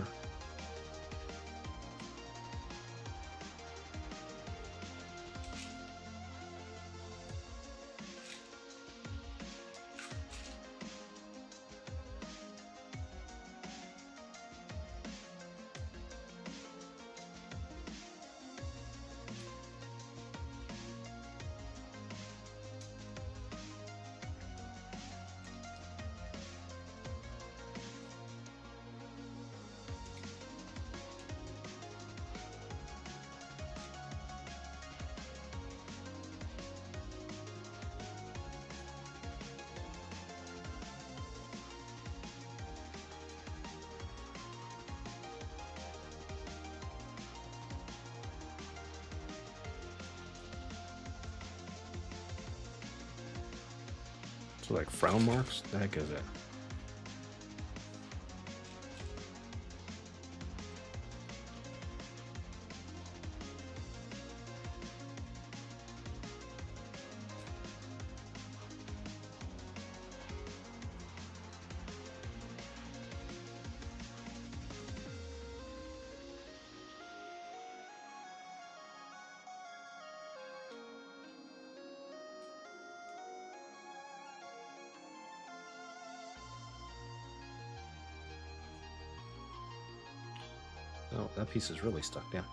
So like frown marks? The heck is it? Oh, that piece is really stuck down.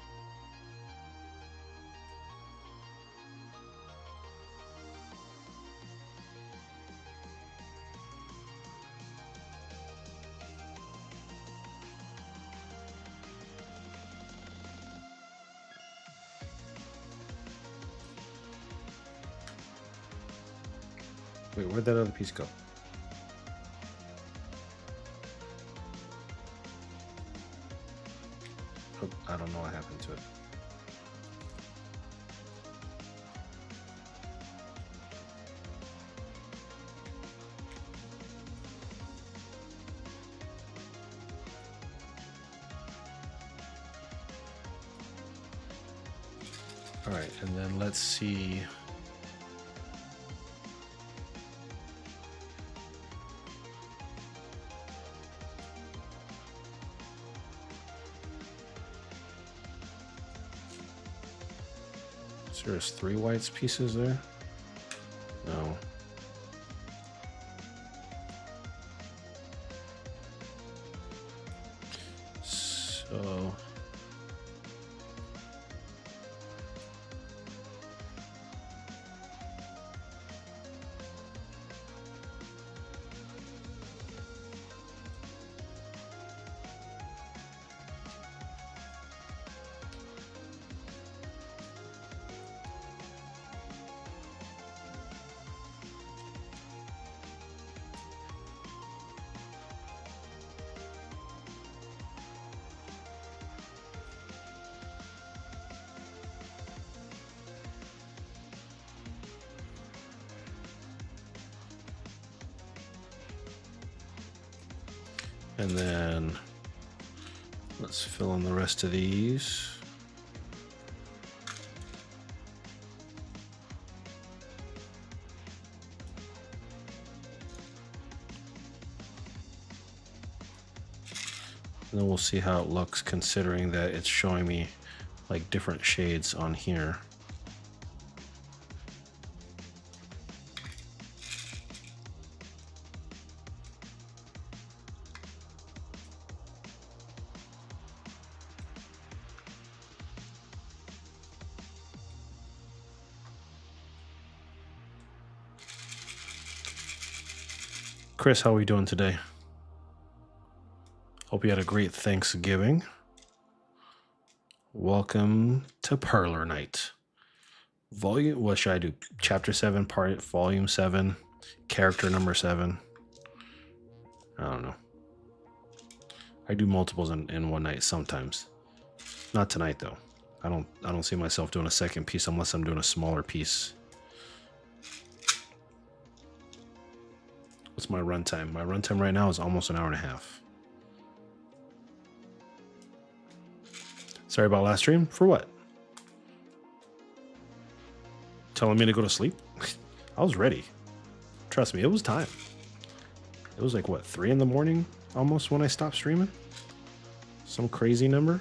Wait, where'd that other piece go? Oh, I don't know what happened to it. All right, and then let's see. So there's 3 whites pieces there? No. So and then let's fill in the rest of these. And then we'll see how it looks considering that it's showing me like different shades on here. Chris, how are we doing today? Hope you had a great Thanksgiving. Welcome to Perler Night. What should I do? Chapter 7, Volume 7, Character number 7. I don't know. I do multiples in one night sometimes. Not tonight though. I don't see myself doing a second piece unless I'm doing a smaller piece. What's my runtime? My runtime right now is almost an hour and a half. Sorry about last stream. For what? Telling me to go to sleep? I was ready. Trust me, it was time. It was like, what, 3 in the morning almost when I stopped streaming? Some crazy number?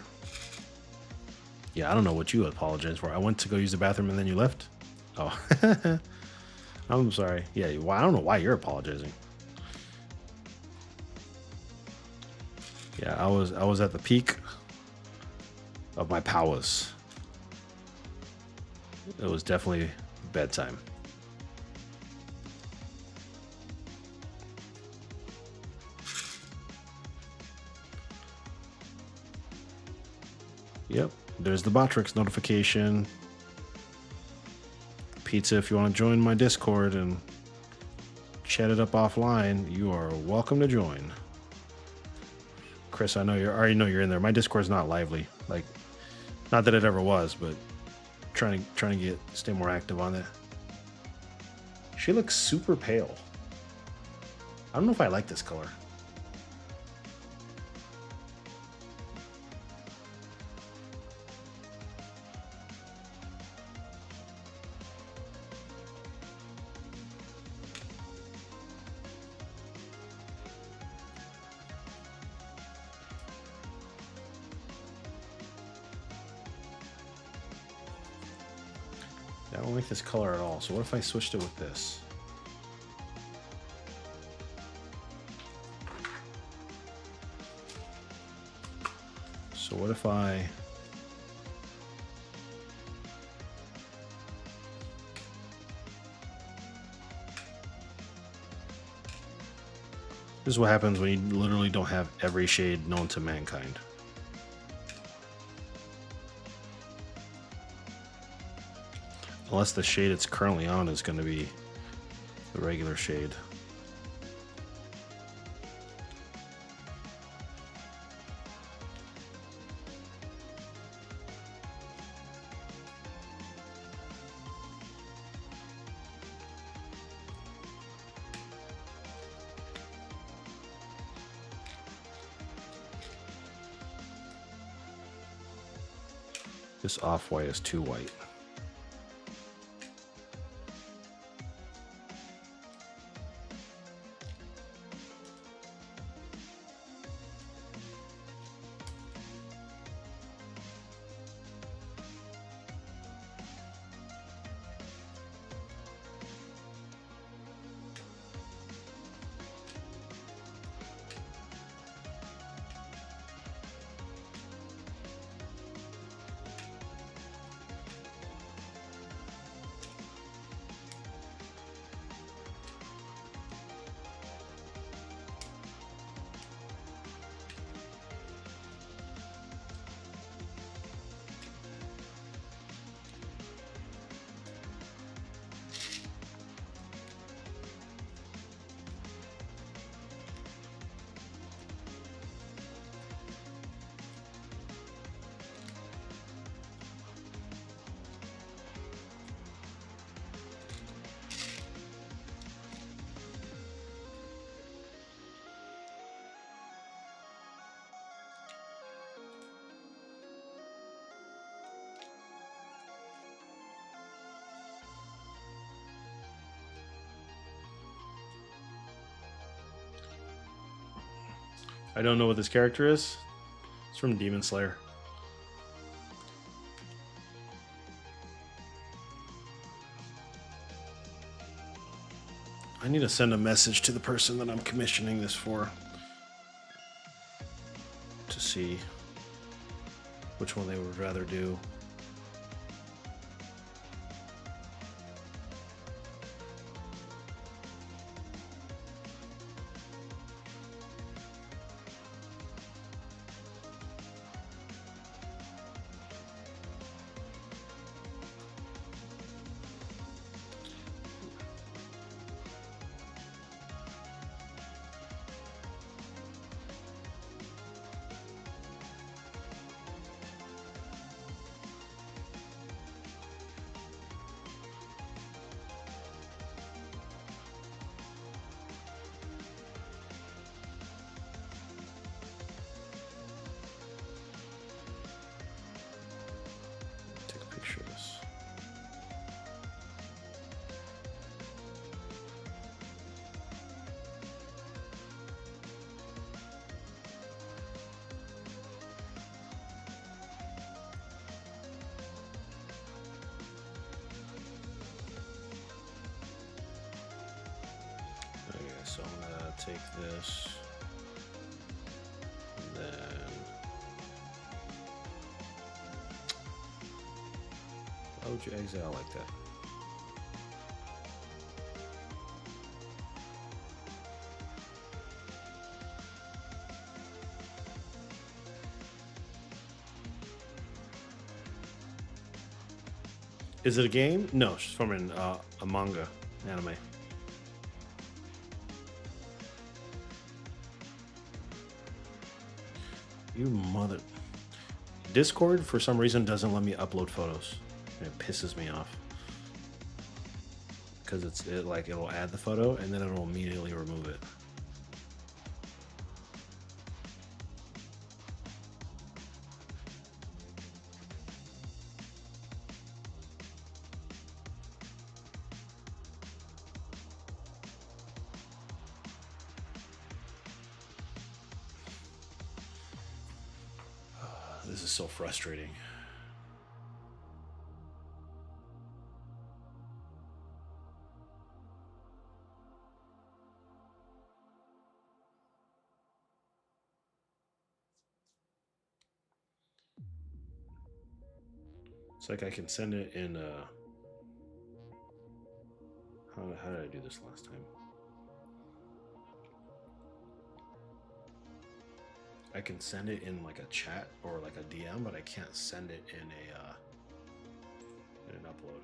Yeah, I don't know what you apologize for. I went to go use the bathroom and then you left? Oh. I'm sorry. Yeah, well, I don't know why you're apologizing. Yeah, I was at the peak of my powers. It was definitely bedtime. Yep, there's the Botrix notification. Pizza, if you want to join my Discord and chat it up offline, you are welcome to join. Chris, I already know you're in there. My Discord's not lively. Like, not that it ever was, but trying to stay more active on it. She looks super pale. I don't know if I like this color. I don't like this color at all. So what if I switched it with this? So what if I... This is what happens when you literally don't have every shade known to mankind. Unless the shade it's currently on is going to be the regular shade. This off-white is too white. I don't know what this character is. It's from Demon Slayer. I need to send a message to the person that I'm commissioning this for to see which one they would rather do. So I'm gonna take this, and then why would you exit out like that? Is it a game? No, it's from a manga anime. You mother... Discord, for some reason, doesn't let me upload photos. And it pisses me off. Because it'll add the photo, and then it'll immediately remove it. this is so frustrating. It's like I can send it in how did I do this last time? I can send it in like a chat or like a DM, but I can't send it in an upload.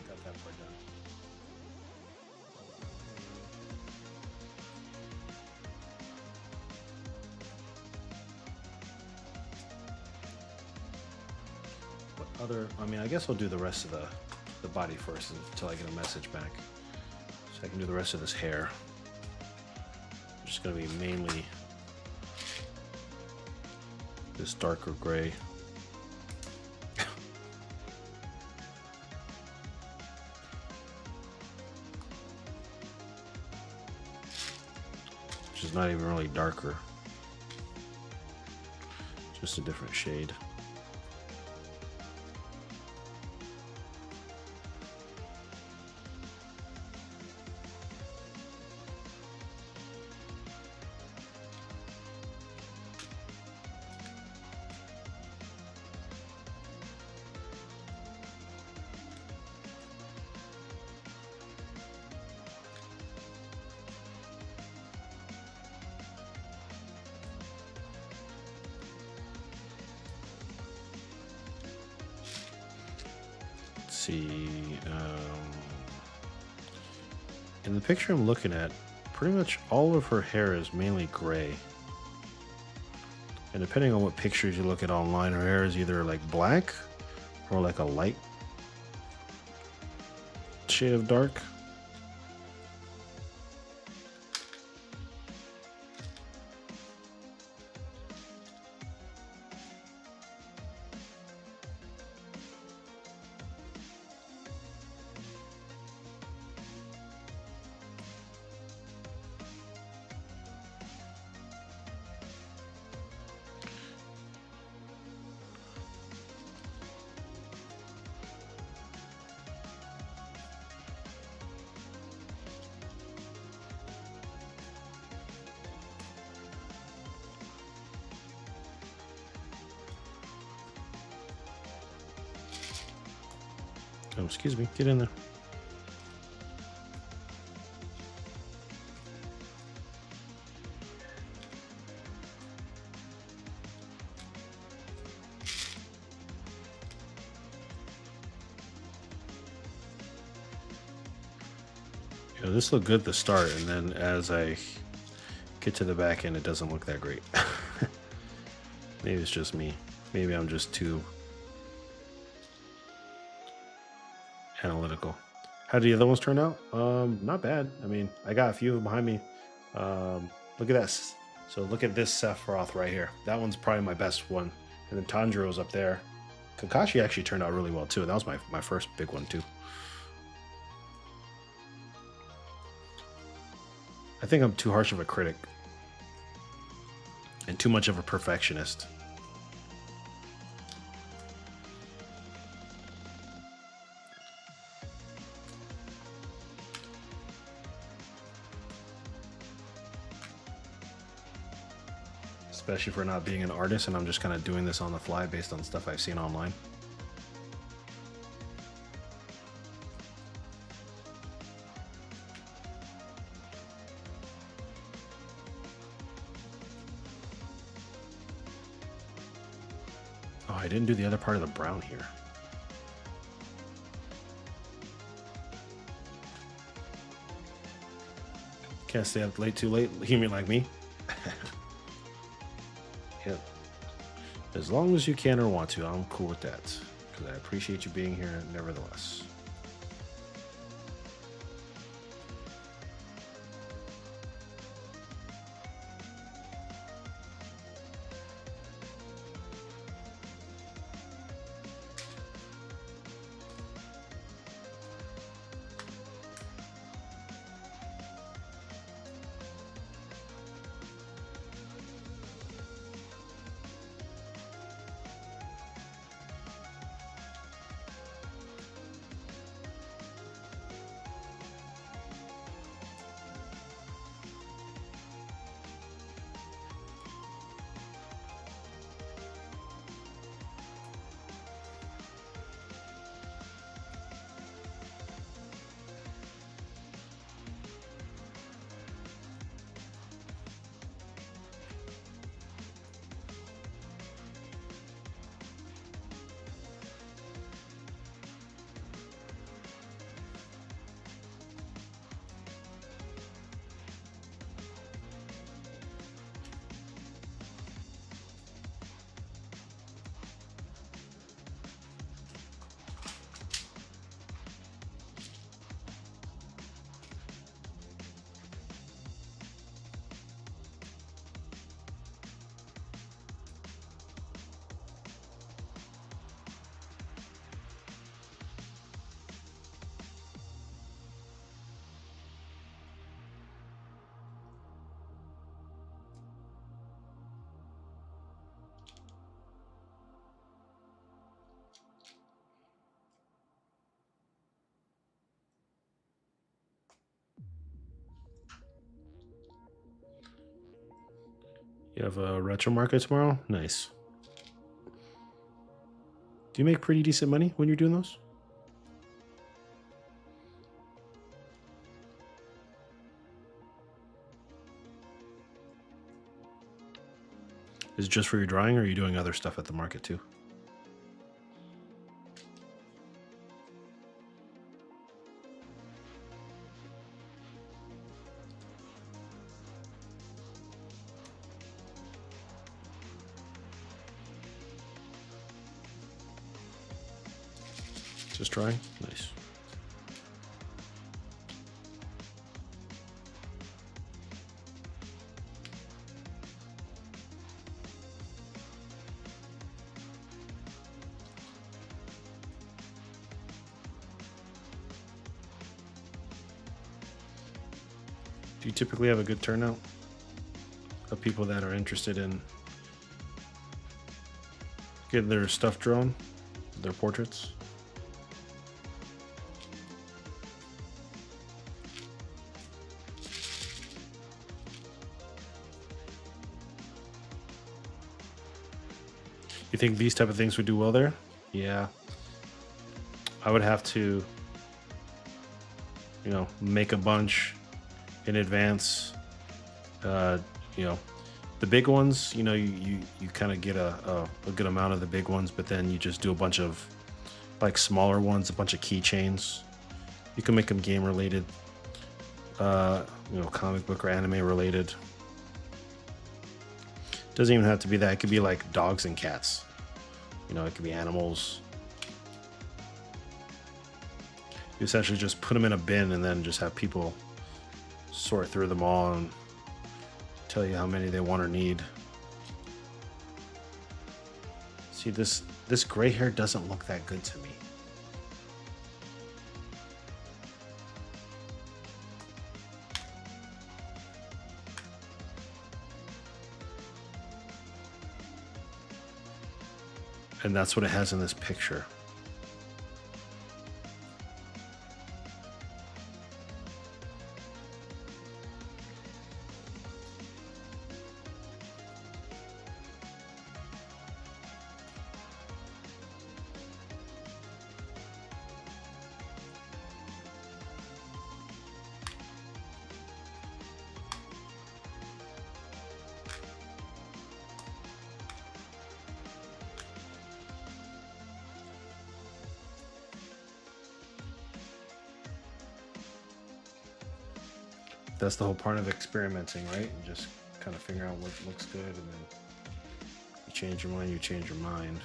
Got that part done. What other? I mean, I guess I'll do the rest of the body first until I get a message back, so I can do the rest of this hair. It's just gonna be mainly this darker gray. Which is not even really darker. Just a different shade. See, in the picture I'm looking at, pretty much all of her hair is mainly gray. And depending on what pictures you look at online, her hair is either like black or like a light shade of dark. Oh, excuse me, get in there. You know, this looked good at the start, and then as I get to the back end, it doesn't look that great. Maybe it's just me. Maybe I'm just too analytical. How did the other ones turn out? Not bad. I mean, I got a few of them behind me. Look at this. So look at this Sephiroth right here. That one's probably my best one. And then Tanjiro's up there. Kakashi actually turned out really well too. That was my first big one too. I think I'm too harsh of a critic and too much of a perfectionist. especially for not being an artist, and I'm just kind of doing this on the fly based on stuff I've seen online. Oh, I didn't do the other part of the brown here. Can't stay up late too late. You mean like me? Yep. As long as you can or want to, I'm cool with that. Because I appreciate you being here nevertheless. You have a retro market tomorrow? Nice. Do you make pretty decent money when you're doing those? Is it just for your drawing, or are you doing other stuff at the market too? Just drawing? Nice. Do you typically have a good turnout of people that are interested in getting their stuff drawn, their portraits? You think these type of things would do well there? Yeah. I would have to, make a bunch in advance. The big ones, you kind of get a good amount of the big ones, but then you just do a bunch of like smaller ones, a bunch of keychains. You can make them game related, comic book or anime related. Doesn't even have to be that. It could be like dogs and cats. It could be animals. You essentially just put them in a bin and then just have people sort through them all and tell you how many they want or need. See, this gray hair doesn't look that good to me. And that's what it has in this picture. That's the whole part of experimenting, right? And just kind of figure out what looks good, and then you change your mind. You change your mind.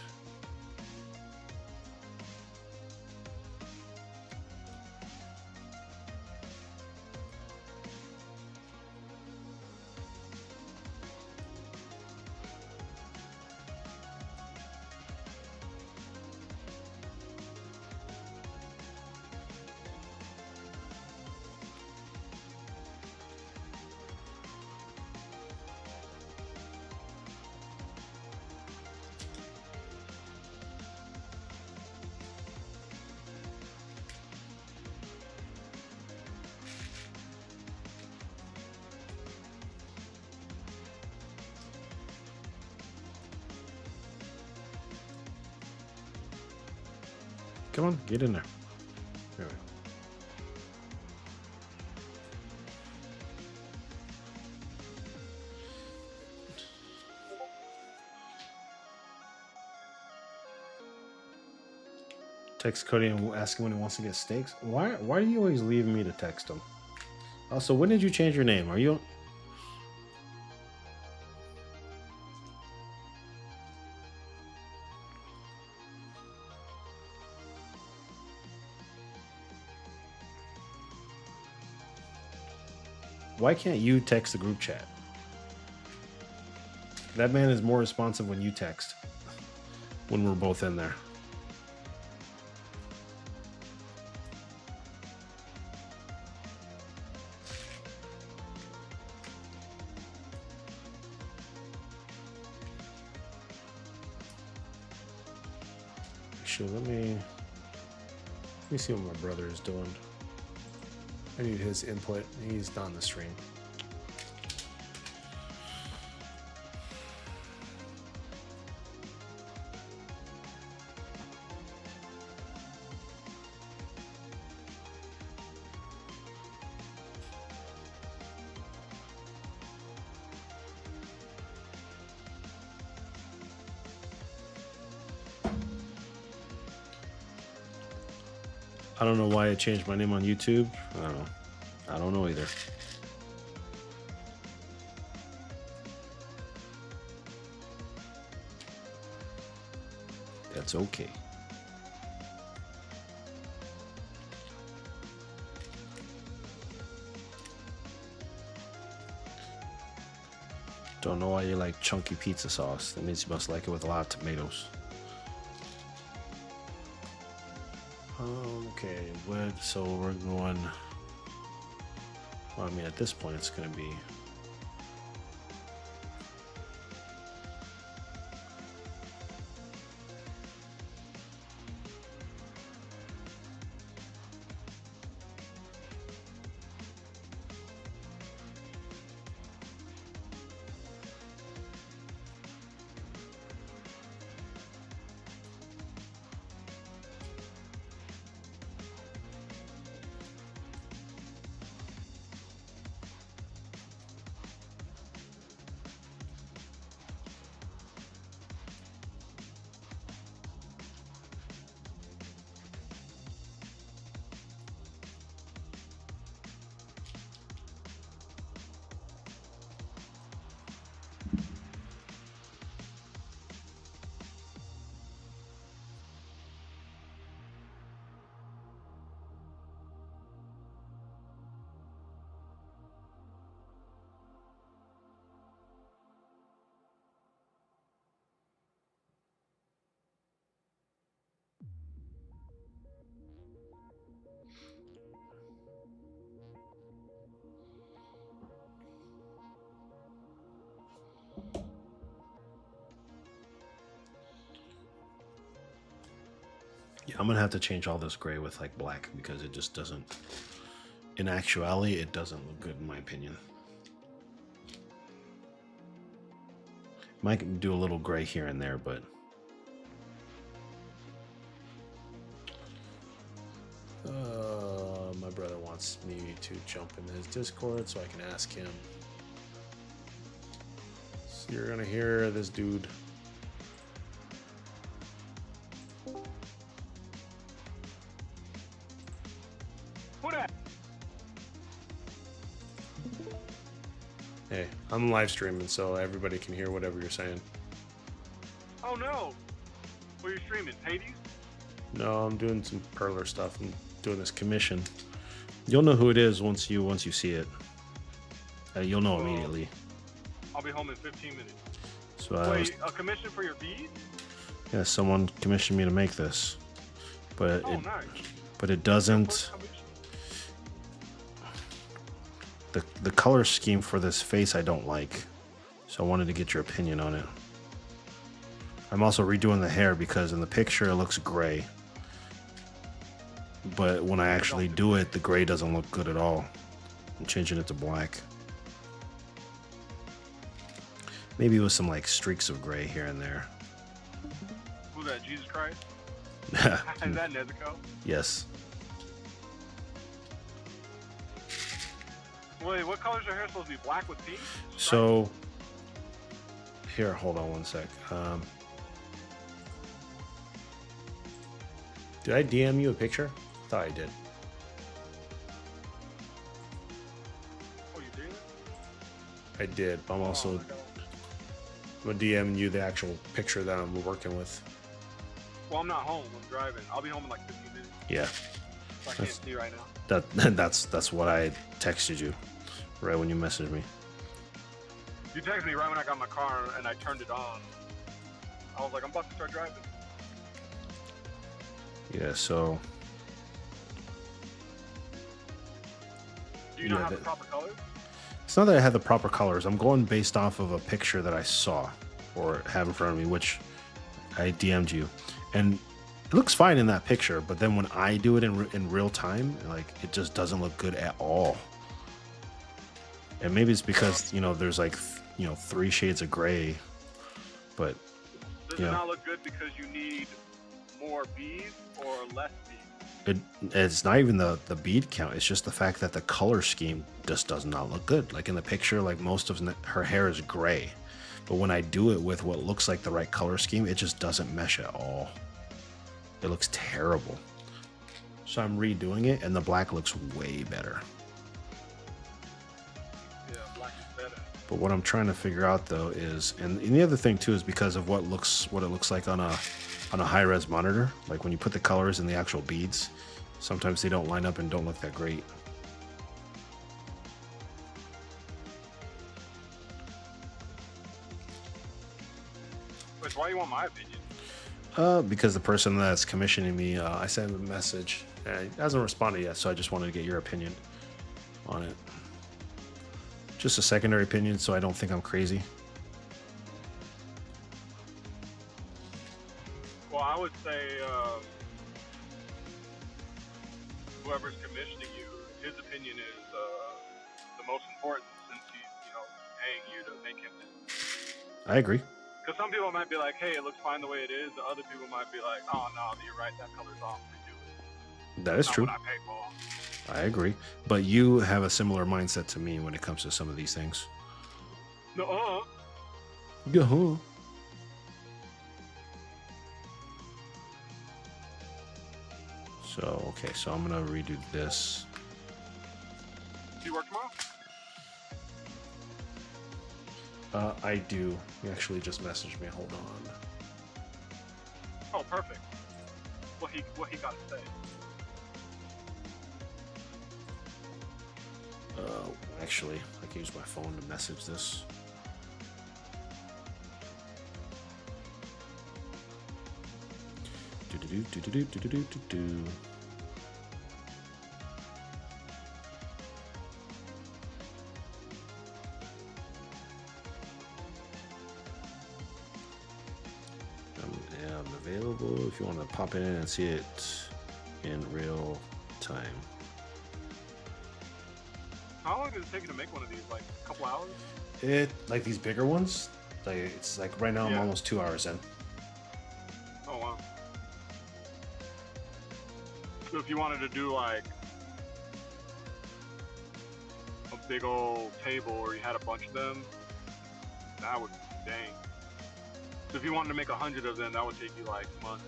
Come on, get in there. There we go. Text Cody and ask him when he wants to get steaks. Why do you always leave me to text him? Also, when did you change your name? Are you... Why can't you text the group chat? That man is more responsive when you text. When we're both in there. Actually, let me see what my brother is doing. I need his input. He's not on the stream. I don't know why I changed my name on YouTube. I don't know. I don't know either. That's okay. Don't know why you like chunky pizza sauce. That means you must like it with a lot of tomatoes. Okay, what? So we're going. Well, I mean, at this point, it's going to be. Yeah, I'm gonna have to change all this gray with like black because it just doesn't. In actuality, it doesn't look good in my opinion. Might do a little gray here and there, but my brother wants me to jump into his Discord so I can ask him. So you're gonna hear this dude. Hey, I'm live streaming, so everybody can hear whatever you're saying. Oh no! What are you streaming? Hades? No, I'm doing some Perler stuff. I'm doing this commission. You'll know who it is once you see it. You'll know Well, immediately. I'll be home in 15 minutes. So Wait, a commission for your beads? yeah, someone commissioned me to make this, but Oh, nice. it doesn't. The color scheme for this face I don't like, so I wanted to get your opinion on it. I'm also redoing the hair because in the picture it looks gray, but when I actually do it, the gray doesn't look good at all. I'm changing it to black. Maybe with some like streaks of gray here and there. Who's that, Jesus Christ? Is that Nezuko? Yes. Wait, what color's your hair supposed to be? Black with pink? So, here, hold on one sec. Did I DM you a picture? I thought I did. Oh, you did? I did. But I'm also I'm DMing you the actual picture that I'm working with. Well, I'm not home. I'm driving. I'll be home in like 15 minutes. Yeah. So I can't see right now. That's what I texted you right when you messaged me. You texted me right when I got my car and I turned it on. I was like, I'm about to start driving. Yeah, so Do you not have the proper colors? it's not that I have the proper colors. I'm going based off of a picture that I saw or have in front of me, which I DM'd you. And it looks fine in that picture, but then when I do it in real time, like it just doesn't look good at all. And maybe it's because, you know, there's like, you know, 3 shades of gray, but does it not look good because you need more beads or less beads? It's not even the bead count. It's just the fact that the color scheme just does not look good. Like in the picture, like most of her hair is gray, but when I do it with what looks like the right color scheme, it just doesn't mesh at all. It looks terrible. So I'm redoing it, and the black looks way better. Yeah, black is better. But what I'm trying to figure out though is, and the other thing too is because of what it looks like on a high-res monitor. Like when you put the colors in the actual beads, sometimes they don't line up and don't look that great. Wait, why do you want my opinion? Because the person that's commissioning me, I sent him a message and he hasn't responded yet, so I just wanted to get your opinion on it. Just a secondary opinion, so I don't think I'm crazy. Well, I would say whoever's commissioning you, his opinion is the most important since he's, you know, paying you to make him this. I agree. Because some people might be like, hey, it looks fine the way it is. The other people might be like, oh, no, you're right, that color's off. Redo it. That is true. What I pay for. I agree. But you have a similar mindset to me when it comes to some of these things. No. Yeah. So, okay, so I'm going to redo this. Do you work tomorrow? I do. He actually just messaged me. Hold on. Oh, perfect. What he got to say? Actually, I can use my phone to message this. Do. I'm available if you want to pop in and see it in real time. How long does it take you to make one of these? Like a couple hours? Like these bigger ones, like it's like right now I'm almost 2 hours in. Oh wow. So if you wanted to do like a big old table where you had a bunch of them, that would, dang. So if you wanted to make 100 of them, that would take you like months.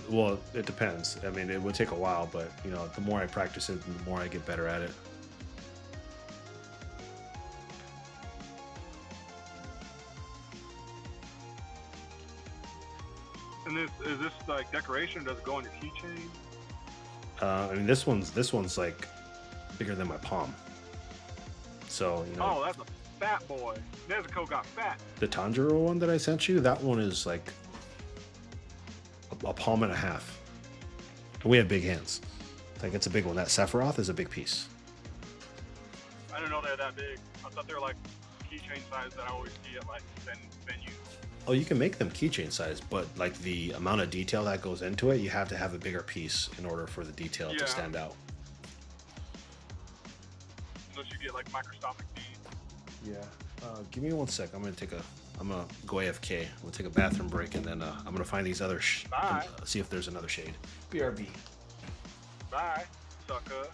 Well, it depends. I mean, it would take a while, but you know, the more I practice it, the more I get better at it. And is this like decoration? Does it go on your keychain? I mean, this one's like bigger than my palm. So you know. Oh, that's a fat boy. Nezuko got fat. The Tanjiro one that I sent you, that one is like a palm and a half. And we have big hands. Like it's a big one. That Sephiroth is a big piece. I didn't know they're that big. I thought they were like keychain size that I always see at like venues. Oh, you can make them keychain size, but like the amount of detail that goes into it, you have to have a bigger piece in order for the detail to stand out. Unless you get like microscopic beads. Yeah. Give me 1 sec. I'm gonna go AFK. We'll take a bathroom break, and then I'm gonna find these other. See if there's another shade. BRB. Bye, sucker.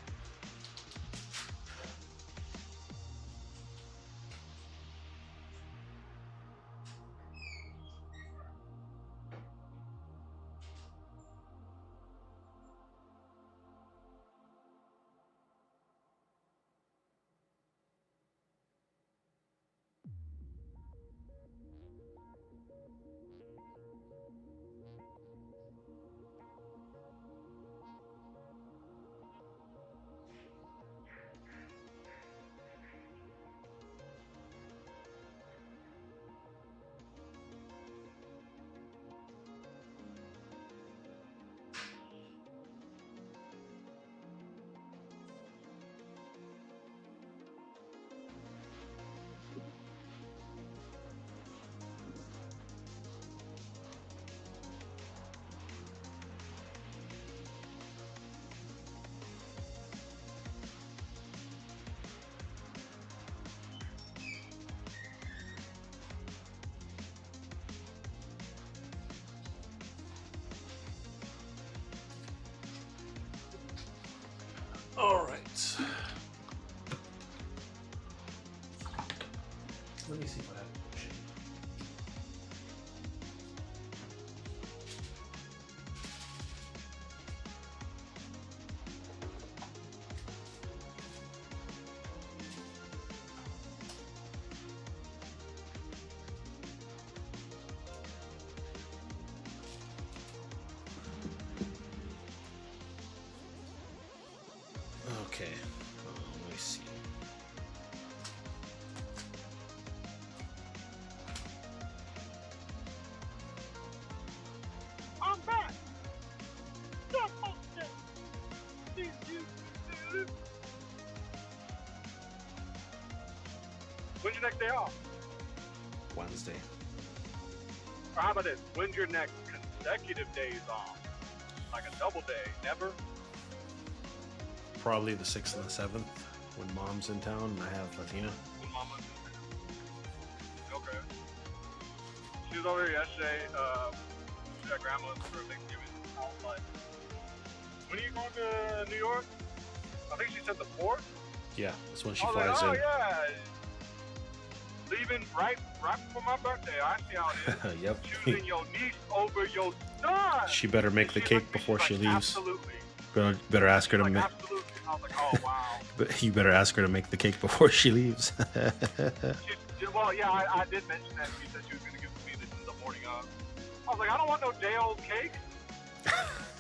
All right. Let me see what happened. Okay. Let me see. I'm back. When's your next day off? Wednesday. Or how about this? When's your next consecutive days off? Like a double day? Never? Probably the 6th and the 7th when Mom's in town and I have Latina. When Mama's okay. She was over here yesterday. She had grandma's for Thanksgiving. I was like, when are you going to New York? I think she said the 4th. Yeah, that's when she I was flies like, oh in. yeah. Leaving right before my birthday. I see how it is. Yep. Choosing your niece over your son. She better make the cake before she leaves. Absolutely. Better ask her to Like, make. absolutely. I was like, oh wow. But you better ask her to make the cake before she leaves. Well, yeah, I did mention that. She said she was going to give it to me the morning of. I was like, I don't want no day old cake.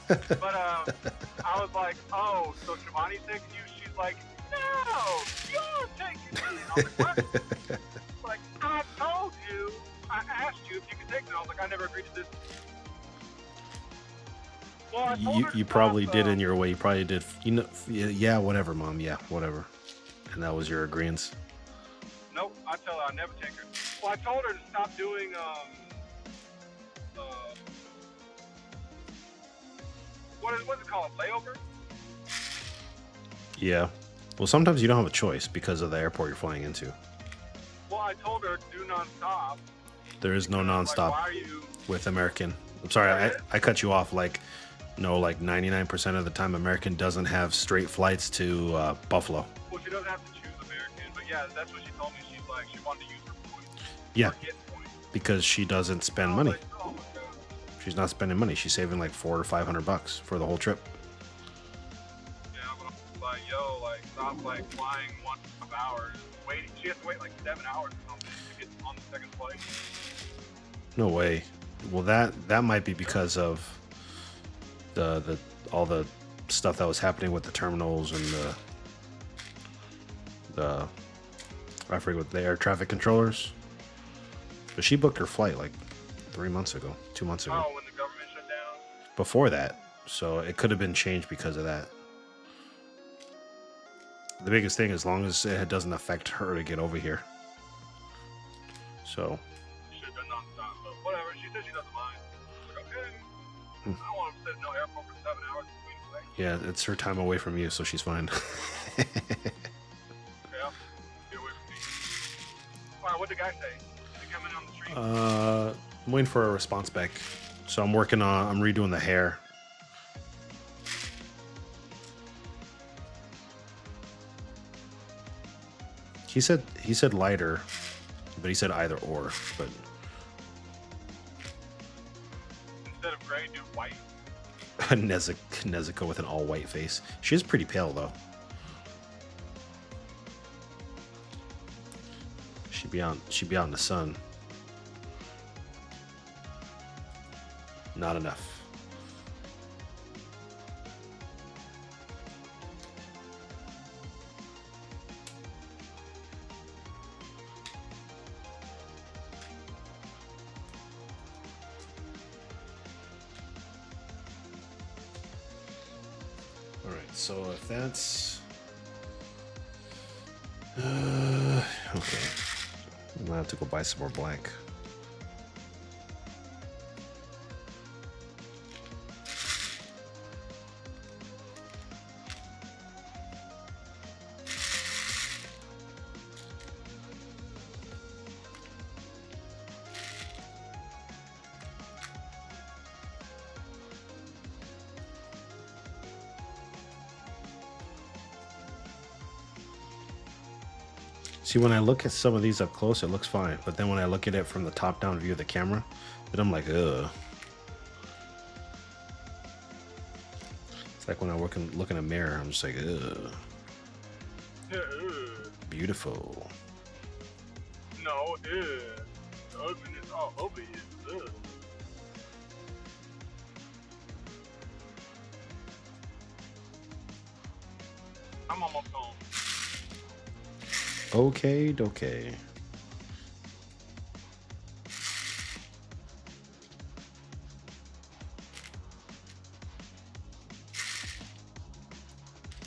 But I was like, oh, so Shivani's taking you? She's like, no, you're taking me. I was like, what? Like, I told you, I asked you if you could take me. I was like, I never agreed to this. Well, I told her you to probably stop, did in your way. You probably did. You know, yeah, whatever, Mom. Yeah, whatever. And that was your agreement. Nope, I tell her I'll never take her. Well, I told her to stop doing what's it called, layover? Yeah. Well, sometimes you don't have a choice because of the airport you're flying into. Well, I told her do nonstop. There is no nonstop Like, why are you? with American. I'm sorry, I cut you off. Like 99% of the time, American doesn't have straight flights to Buffalo. Well, she doesn't have to choose American, but yeah, that's what she told me. She's like, she wanted to use her points. Yeah, Or get points. because she doesn't spend I was money. like, oh my God. She's not spending money. She's saving like $400 or $500 for the whole trip. Yeah, but I'm like, yo, like, stop like flying 1.5 hours, waiting. She has to wait like 7 hours or something to get on the second flight. No way. Well, that might be because of the all the stuff that was happening with the terminals and the I forget what the air traffic controllers. But she booked her flight like 3 months ago, 2 months ago. Oh, when the government shut down. Before that, so it could have been changed because of that. The biggest thing, as long as it doesn't affect her to get over here. So. She should have done nonstop, but whatever. She said she doesn't mind. I was like, okay. I don't want to sit in no airport for 7 hours between flights. Yeah, it's her time away from you, so she's fine. Yeah, get away from me. Alright, what'd the guy say? Is he coming on the street? I'm waiting for a response back. So I'm redoing the hair. He said lighter, but he said either or. But Instead of gray, do white. Nezuko with an all white face. She is pretty pale though. She'd be out in the sun. Not enough. All right, so if that's okay, I'm gonna have to go buy some more blank. See, when I look at some of these up close, it looks fine. But then when I look at it from the top-down view of the camera, then I'm like, ugh. It's like when I look in a mirror, I'm just like, ugh. Beautiful. No, the ugliness all over you. Ugh. I'm almost home. Okay, okay.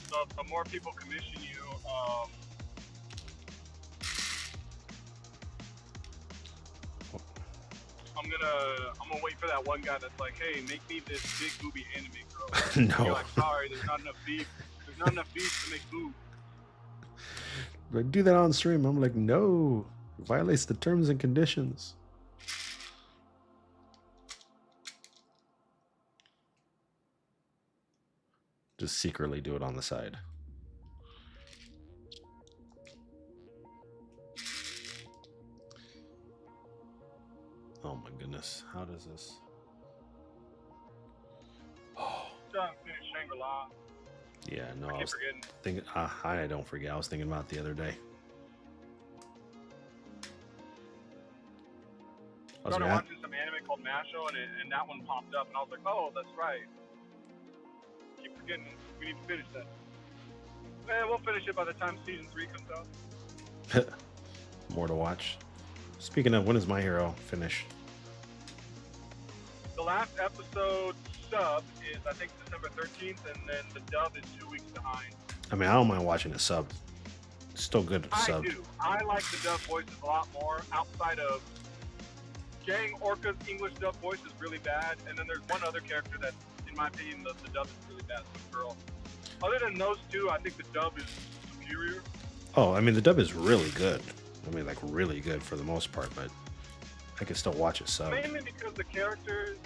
So if the more people commission you, I'm gonna wait for that one guy that's like, hey, make me this big booby anime girl. No. You're like, sorry, there's not enough beef. There's not enough beef to make boob. I do that on stream. I'm like, no, it violates the terms and conditions. Just secretly do it on the side. Oh my goodness, how does this? Oh. Done, finish Shangri-La. Yeah, no, I I keep was forgetting. thinking. I don't forget. I was thinking about it the other day. I was Started watching some anime called Masho, and that one popped up, and I was like, oh, that's right. Keep forgetting. We need to finish that. Man, we'll finish it by the time season 3 comes out. More to watch. Speaking of, when is My Hero finish? The last episode sub is, I think, December 13th, and then the dub is 2 weeks behind. I mean, I don't mind watching it sub. It's still good sub. I do. I like the dub voices a lot more. Outside of Gang Orca's English dub voice is really bad, and then there's one other character that, in my opinion, the dub is really bad. Some girl. Other than those two, I think the dub is superior. Oh, I mean, the dub is really good. I mean, like, really good for the most part, but I can still watch it sub. Mainly because the characters,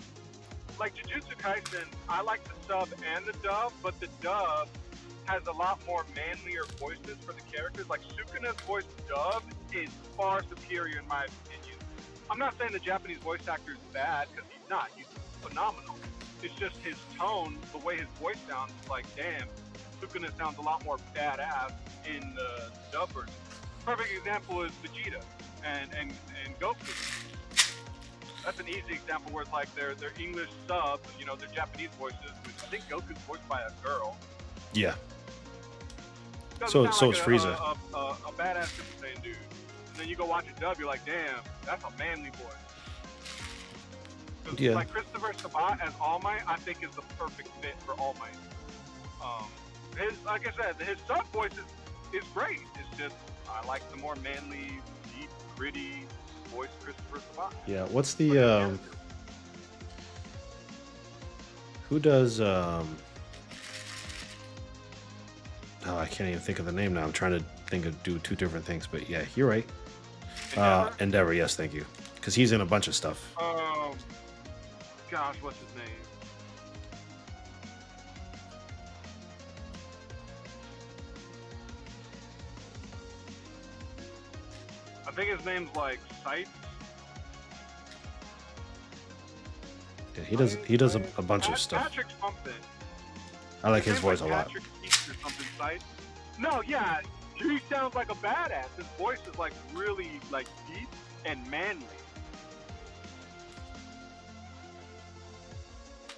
like Jujutsu Kaisen, I like the sub and the dub, but the dub has a lot more manlier voices for the characters. Like Sukuna's voice dub is far superior in my opinion. I'm not saying the Japanese voice actor is bad, because he's not. He's phenomenal. It's just his tone, the way his voice sounds, like, damn, Sukuna sounds a lot more badass in the dub version. Perfect example is Vegeta and Goku. That's an easy example where it's like their English sub, you know, their Japanese voices, which I think Goku's voiced by a girl. Yeah. Doesn't So sound is like Frieza. a badass Super Saiyan dude. And then you go watch a dub, you're like, damn, that's a manly voice. Yeah. Like Christopher Sabat as All Might, I think is the perfect fit for All Might. His, like I said, his sub voice is great. It's just I like the more manly, deep, gritty voice Christopher Sabat. Yeah. What's the who does oh, I can't even think of the name now. I'm trying to think of do two different things, but yeah, you're right. Endeavor, yes, thank you. Because he's in a bunch of stuff. Gosh, what's his name? I think his name's like Sight. Yeah, he does a bunch of stuff. Patrick something. I like his voice like a lot. Patrick Keith or something. Sight. No, yeah, he sounds like a badass. His voice is like really like deep and manly.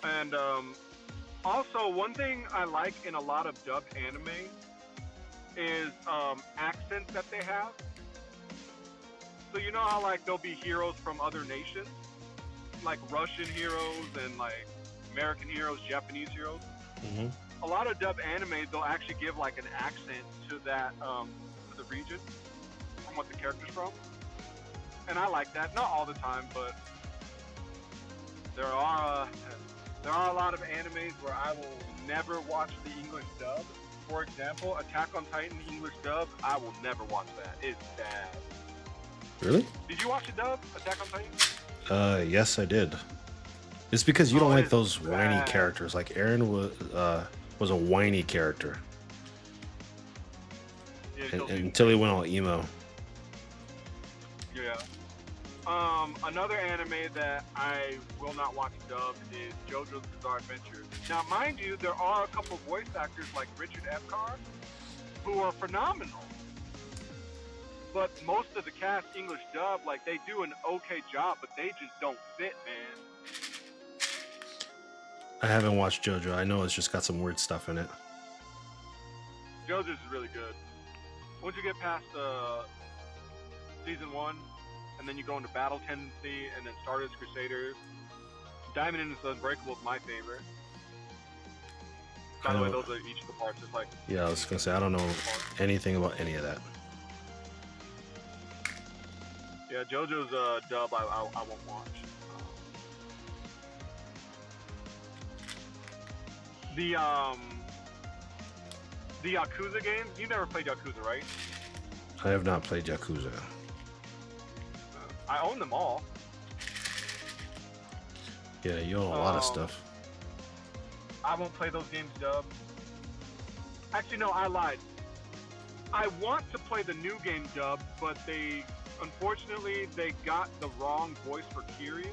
And also, one thing I like in a lot of dubbed anime is accents that they have. So you know how like there'll be heroes from other nations, like Russian heroes and like American heroes, Japanese heroes. Mm-hmm. A lot of dubbed animes they'll actually give like an accent to that to the region from what the character's from, and I like that. Not all the time, but there are a lot of animes where I will never watch the English dub. For example, Attack on Titan English dub, I will never watch that. It's bad. Really? Did you watch the dub, Attack on Titan? Yes, I did. It's because you don't like those whiny bad. characters. Like Eren was a whiny character. Yeah, Until he went all emo. Yeah. Another anime that I will not watch dubbed is JoJo's Bizarre Adventure. Now, mind you, there are a couple voice actors like Richard Epcar who are phenomenal. But most of the cast English dub, like they do an okay job, but they just don't fit, man. I haven't watched JoJo. I know it's just got some weird stuff in it. JoJo's is really good. Once you get past season 1, and then you go into Battle Tendency, and then Stardust Crusaders, Diamond into Unbreakable is my favorite. By the way, those are each of the parts. It's like yeah, I was gonna say I don't know anything about any of that. Yeah, JoJo's dub I won't watch. The Yakuza games. You never played Yakuza, right? I have not played Yakuza. I own them all. Yeah, you own a lot of stuff. I won't play those games dubbed. Actually, no, I lied. I want to play the new game dubbed, but unfortunately, they got the wrong voice for Kiryu.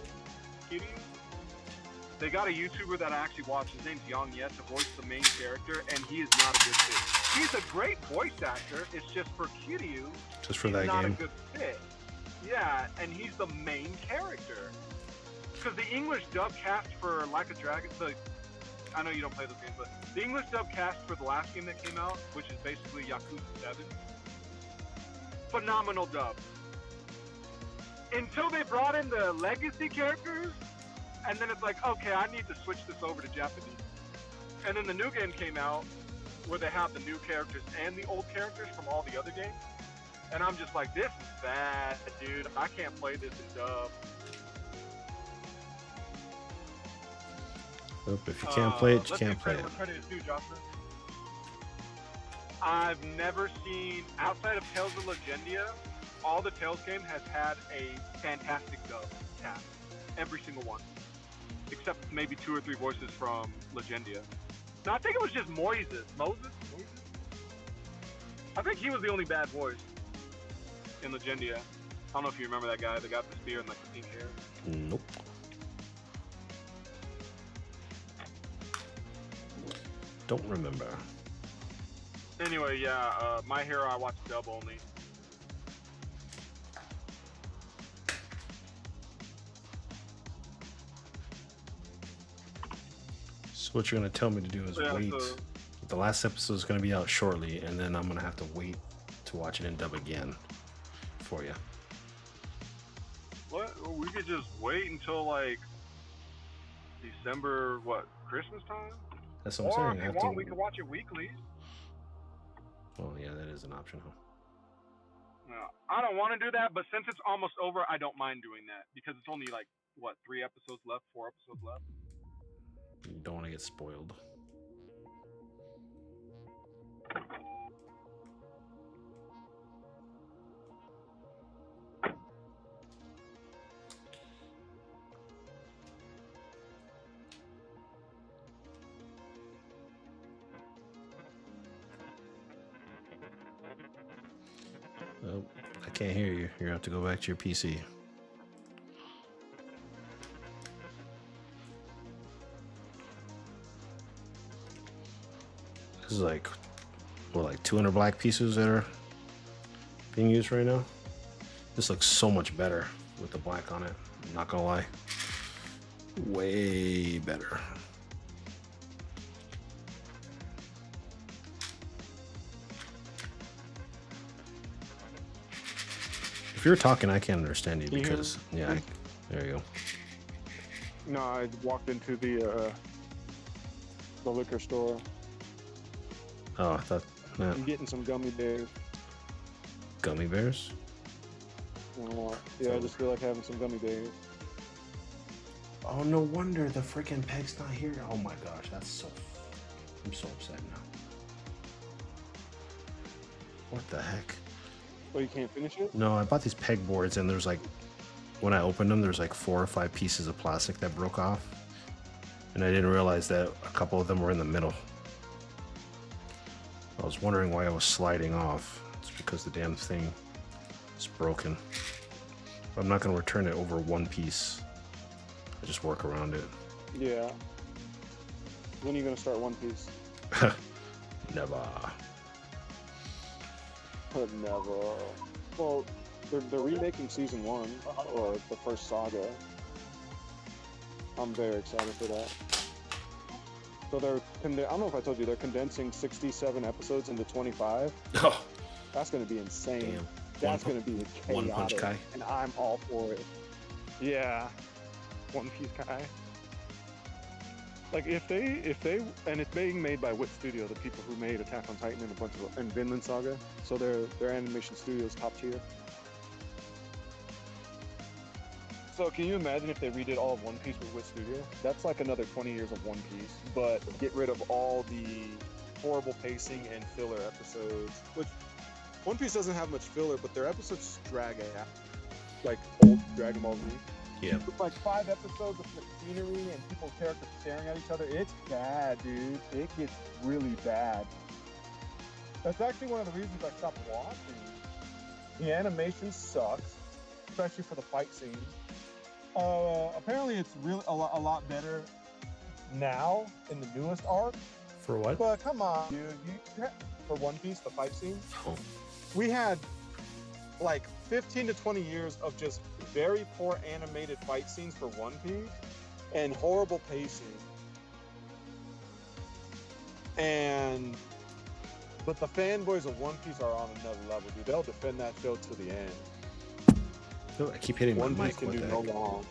They got a YouTuber that I actually watch. His name's Young Yet to voice the main character, and he is not a good fit. He's a great voice actor. It's just for Kiryu. Just for that game. Not a good fit. Yeah, and he's the main character. Because the English dub cast for Like a Dragon, I know you don't play those games, but the English dub cast for the last game that came out, which is basically Yakuza 7, phenomenal dub. Until they brought in the legacy characters, and then it's like, okay, I need to switch this over to Japanese. And then the new game came out, where they have the new characters and the old characters from all the other games. And I'm just like, this is bad, dude. I can't play this in dub. Oop, if you can't play it, you can't play it. What credit is due, Jocelyn? I've never seen, outside of Tales of Legendia, all the Tales game has had a fantastic dub cast. Every single one. Except maybe 2 or 3 voices from Legendia. No, I think it was just Moses. I think he was the only bad voice in Legendia. I don't know if you remember that guy that got the spear and like the pink hair. Nope. Don't remember. Anyway, yeah, My Hero I watched dub only. what you're gonna tell me to do is Yeah, wait. so The last episode is gonna be out shortly, and then I'm gonna have to wait to watch it in dub again for you. what? We could just wait until like December, what, Christmas time? That's what I'm Or saying. if I you have want, we to. could watch it weekly. Well, yeah, that is an option, huh? No, I don't want to do that, but since it's almost over, I don't mind doing that because it's only like what 3 episodes left, 4 episodes left. You don't want to get spoiled. Oh, I can't hear you. You're gonna have to go back to your PC. This is like, what, like 200 black pieces that are being used right now? This looks so much better with the black on it. I'm not gonna lie. Way better. If you're talking, I can't understand you because, yeah, there you go. No, I walked into the liquor store. Oh, I thought, yeah. I'm getting some gummy bears. Gummy bears? Yeah, I just feel like having some gummy bears. Oh, no wonder the freaking peg's not here. Oh my gosh, I'm so upset now. What the heck? Oh, you can't finish it? No, I bought these peg boards and there's like, when I opened them, there's like 4 or 5 pieces of plastic that broke off. And I didn't realize that a couple of them were in the middle. I was wondering why I was sliding off. It's because the damn thing is broken. But I'm not going to return it over one piece. I just work around it. Yeah. When are you gonna start One Piece? Never. Never. Well, they're remaking season 1 or the first saga. I'm very excited for that. So I don't know if I told you, they're condensing 67 episodes into 25. Oh, That's going to be insane. damn. That's going to be chaotic. One Punch Kai. And I'm all for it. Yeah. One Piece Kai. Like if they and it's being made by Wit Studio, the people who made Attack on Titan and a bunch of and Vinland Saga. So their animation studio is top tier. So can you imagine if they redid all of One Piece with Wit Studio? That's like another 20 years of One Piece, but get rid of all the horrible pacing and filler episodes. Which One Piece doesn't have much filler, but their episodes drag out, like old Dragon Ball Z. Yeah. With like 5 episodes of scenery and people's characters staring at each other, it's bad, dude. It gets really bad. That's actually one of the reasons I stopped watching. The animation sucks, especially for the fight scenes. Apparently it's really a lot better now in the newest arc. For what? But come on, dude. For One Piece, the fight scenes, Oh. we had like 15 to 20 years of just very poor animated fight scenes for One Piece and horrible pacing. But the fanboys of One Piece are on another level, dude. They'll defend that show to the end. Oh, I keep hitting my One Piece mic. can What do the no heck? wrong.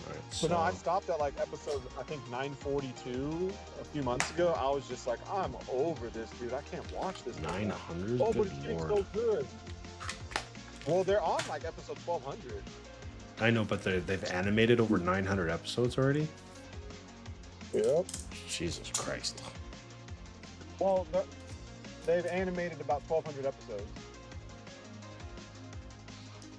Alright, But no, I stopped at like episode, I think 942 a few months ago. I was just like, I'm over this, dude. I can't watch this. 900? Oh, but Good it's getting lord. so good. Well, they're on like episode 1200. I know, but they've animated over 900 episodes already? Yep. Jesus Christ. Well, they've animated about 1,200 episodes.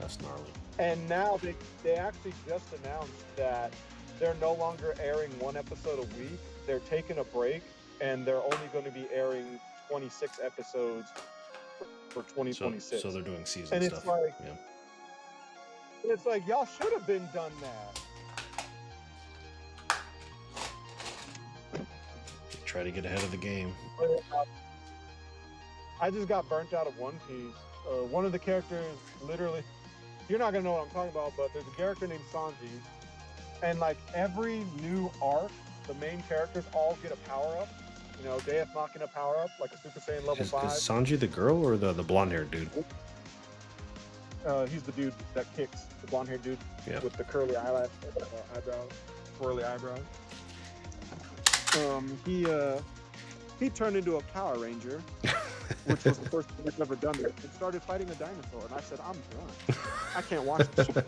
That's gnarly. And now they actually just announced that they're no longer airing 1 episode a week. They're taking a break, and they're only going to be airing 26 episodes for 2026. So they're doing season and stuff. It's like, yeah. it's like, y'all should have been done that. Try to get ahead of the game. I just got burnt out of One Piece. One of the characters, literally, you're not gonna know what I'm talking about, but there's a character named Sanji, And like every new arc, the main characters all get a power up. You know, Death Machina power up, like a Super Saiyan level Is 5. Sanji the girl or the blonde haired dude? He's the dude that kicks, the blonde haired dude Yeah. with the curly eyelash, eyebrows, swirly eyebrows. He turned into a Power Ranger, which was the first thing I've ever done it, and started fighting a dinosaur. And I said, I'm done. I can't watch this shit.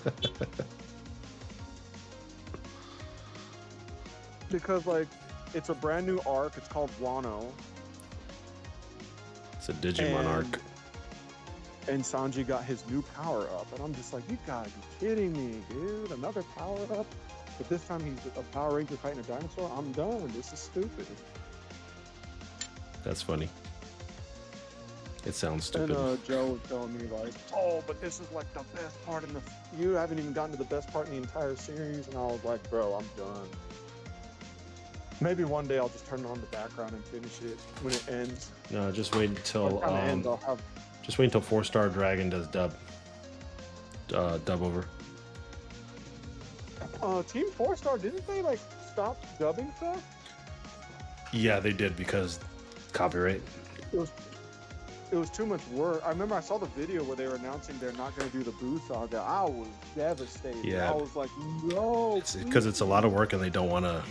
Because, like, it's a brand new arc. It's called Wano. It's a Digimon arc. And Sanji got his new power up. And I'm just like, you gotta be kidding me, dude. Another power up? But this time he's a Power Ranger fighting a dinosaur? I'm done. This is stupid. That's funny. It sounds stupid. And Joe was telling me, like, oh, but this is like the best part in the... You haven't even gotten to the best part in the entire series. And I was like, bro, I'm done. Maybe one day I'll just turn it on the background and finish it when it ends. No, just wait until just wait until 4-Star Dragon does dub over. Team 4-Star, didn't they like stop dubbing stuff? Yeah, they did because copyright. It was too much work. I remember I saw the video where they were announcing they're not going to do the Boo Saga. I was devastated. Yeah. I was like, no. Because it's a lot of work and they don't want to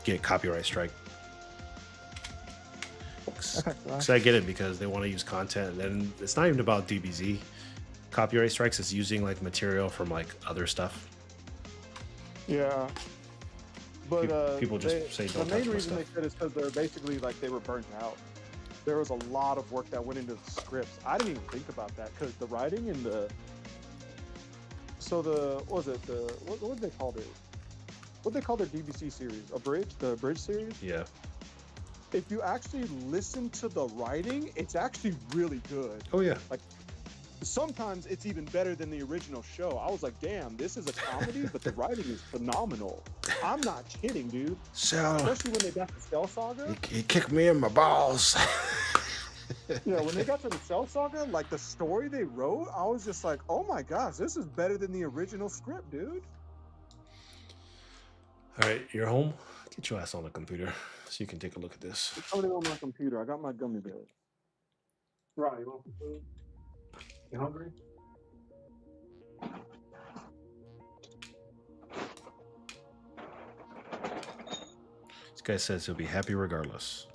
get copyright strike. So I get it because they want to use content, and it's not even about DBZ copyright strikes. It's using like material from like other stuff. Yeah. But people just say don't touch my stuff. The main reason they said is because they're basically like they were burnt out. There was a lot of work that went into the scripts. I didn't even think about that because the writing and the what was it, what did they call it? What they call their DBC series? The Bridge series? Yeah. If you actually listen to the writing, it's actually really good. Oh yeah. Like sometimes it's even better than the original show. I was like, damn, this is a comedy, but the writing is phenomenal. I'm not kidding, dude. So especially when they got the Cell Saga. He kicked me in my balls. Yeah, when they got to the Cell Saga, like the story they wrote, I was just like, oh my gosh, this is better than the original script, dude. All right, you're home. Get your ass on the computer so you can take a look at this. It's coming on my computer. I got my gummy bear. Right, you want some food? You hungry? This guy says he'll be happy regardless.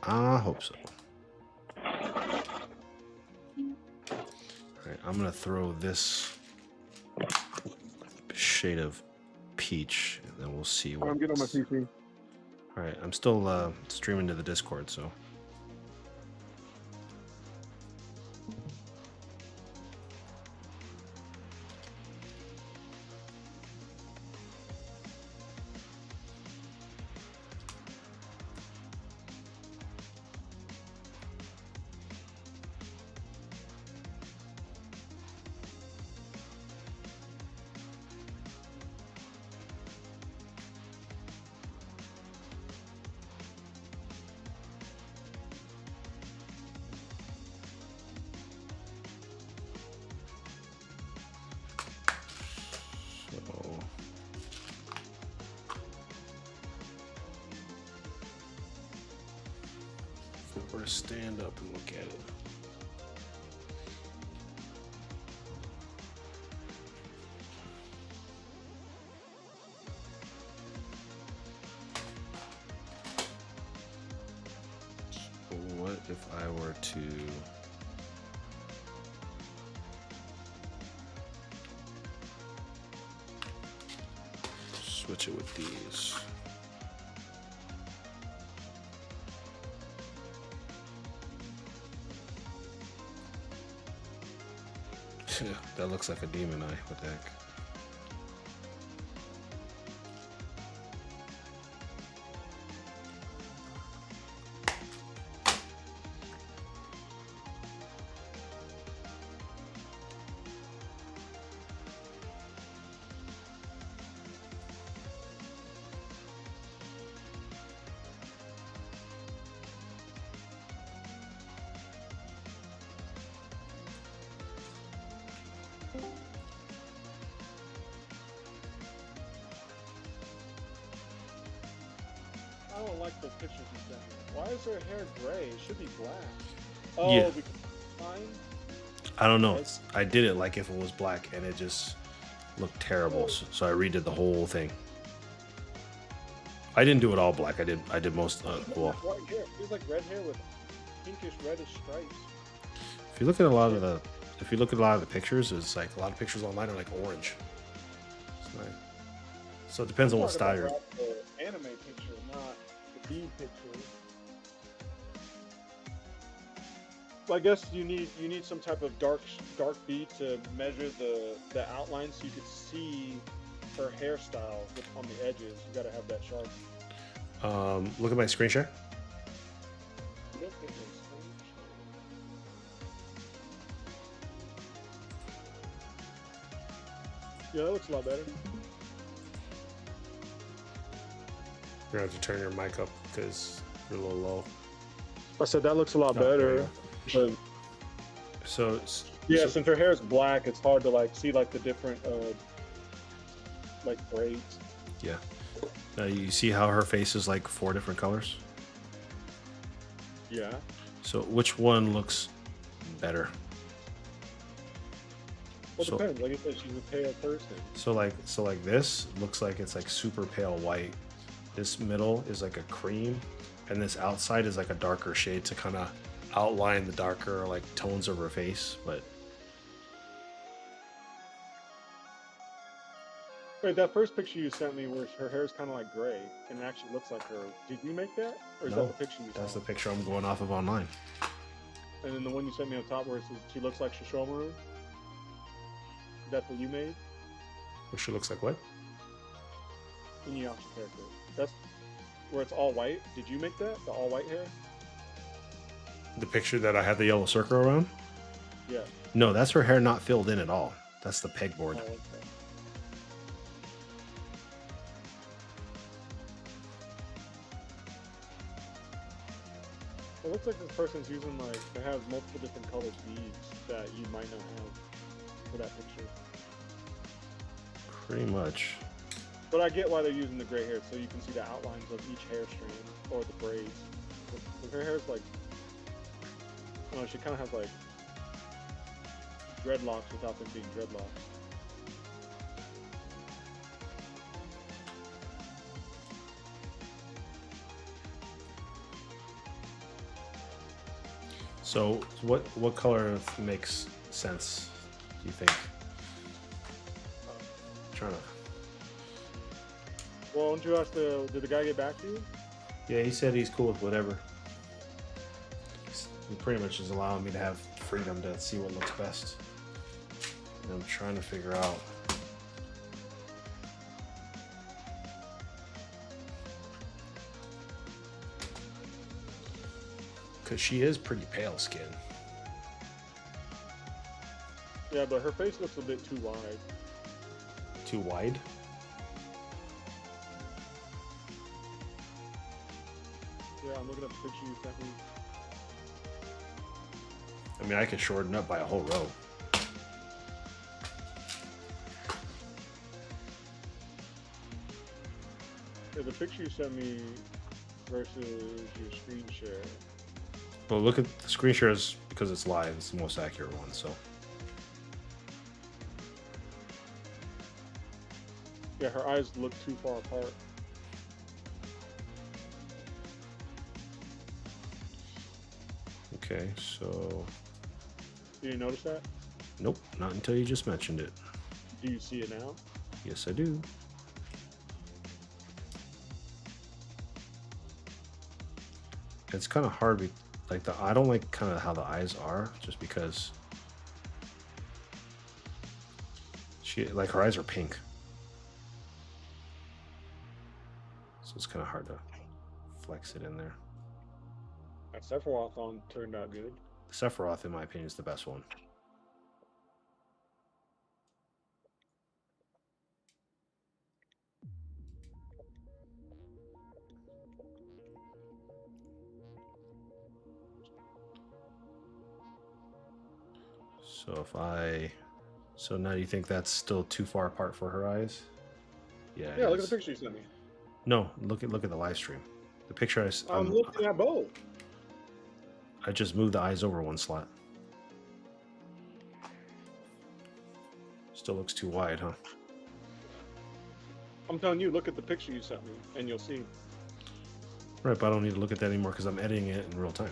I hope so. Alright, I'm gonna throw this shade of peach and then we'll see what. I'm getting on my PC. Alright, I'm still streaming to the Discord, so. Or stand up and look at it. So what if I were to switch it with these? That looks like a demon eye. What the heck? I don't like the pictures you sent me. Why is her hair gray? It should be black. Oh, Yeah. because fine. I don't know. I did it like if it was black, and it just looked terrible. So I redid the whole thing. I didn't do it all black. I did most. Well, White hair. It's like red hair with pinkish reddish stripes. if you look at a lot of the pictures, it's like a lot of pictures online are like orange. It's nice. So it depends on what style you're. The anime picture, not the bead picture. Well, I guess you need some type of dark bead to measure the outline so you could see her hairstyle on the edges. You gotta have that sharp. Look at my screen share. Look at this. Yeah, that looks a lot better. You're gonna have to turn your mic up because you're a little low. I said that looks a lot there better. you But So yeah, so- since her hair is black, it's hard to like see like the different like braids. yeah. Now you see how her face is like 4 different colors. Yeah. So which one looks better? Well, So- depends. Like I said, she's a pale person. So like this looks like it's like super pale white. This middle is like a cream, and this outside is like a darker shade to kind of outline the darker like tones of her face. But Wait, that first picture you sent me where her hair is kind of like gray and it actually looks like her. Did you make that? Or is No, that the picture you that's the sent? picture I'm going off of online. And then the one you sent me on top where it says she looks like Shishomaru? That's what you made? Which she looks like what? Inuyasha character. That's where it's all white. Did you make that? The all white hair? The picture that I had the yellow circle around? Yeah. No, that's her hair not filled in at all. That's the pegboard. Oh, okay. It looks like this person's using like they have multiple different colored beads that you might not have for that picture. Pretty much. But I get why they're using the gray hair so you can see the outlines of each hair strand or the braids. But her hair's like, oh, she kind of has like dreadlocks without them being dreadlocks. So what color makes sense, do you think? Trying to. Well, don't you ask did the guy get back to you? Yeah, he said he's cool with whatever. He pretty much is allowing me to have freedom to see what looks best. And I'm trying to figure out. Because she is pretty pale skin. Yeah, but her face looks a bit too wide. Too wide? Yeah, I'm looking at the picture you sent me. I mean, I could shorten up by a whole row. Yeah, the picture you sent me versus your screen share. Well, look at the screen shares because it's live. It's the most accurate one, so. Yeah, her eyes look too far apart. Okay, so. You didn't notice that? Nope, not until you just mentioned it. Do you see it now? Yes, I do. It's kind of hard. Like I don't like kind of how the eyes are, just because like her eyes are pink, so it's kind of hard to flex it in there. That Sephiroth on turned out good. Sephiroth, in my opinion, is the best one. So now you think that's still too far apart for her eyes? Yeah. Yeah, look at the picture you sent me. No, look at the live stream. The picture I'm looking at both. I just moved the eyes over one slot. Still looks too wide, huh? I'm telling you, look at the picture you sent me, and you'll see. Right, but I don't need to look at that anymore because I'm editing it in real time.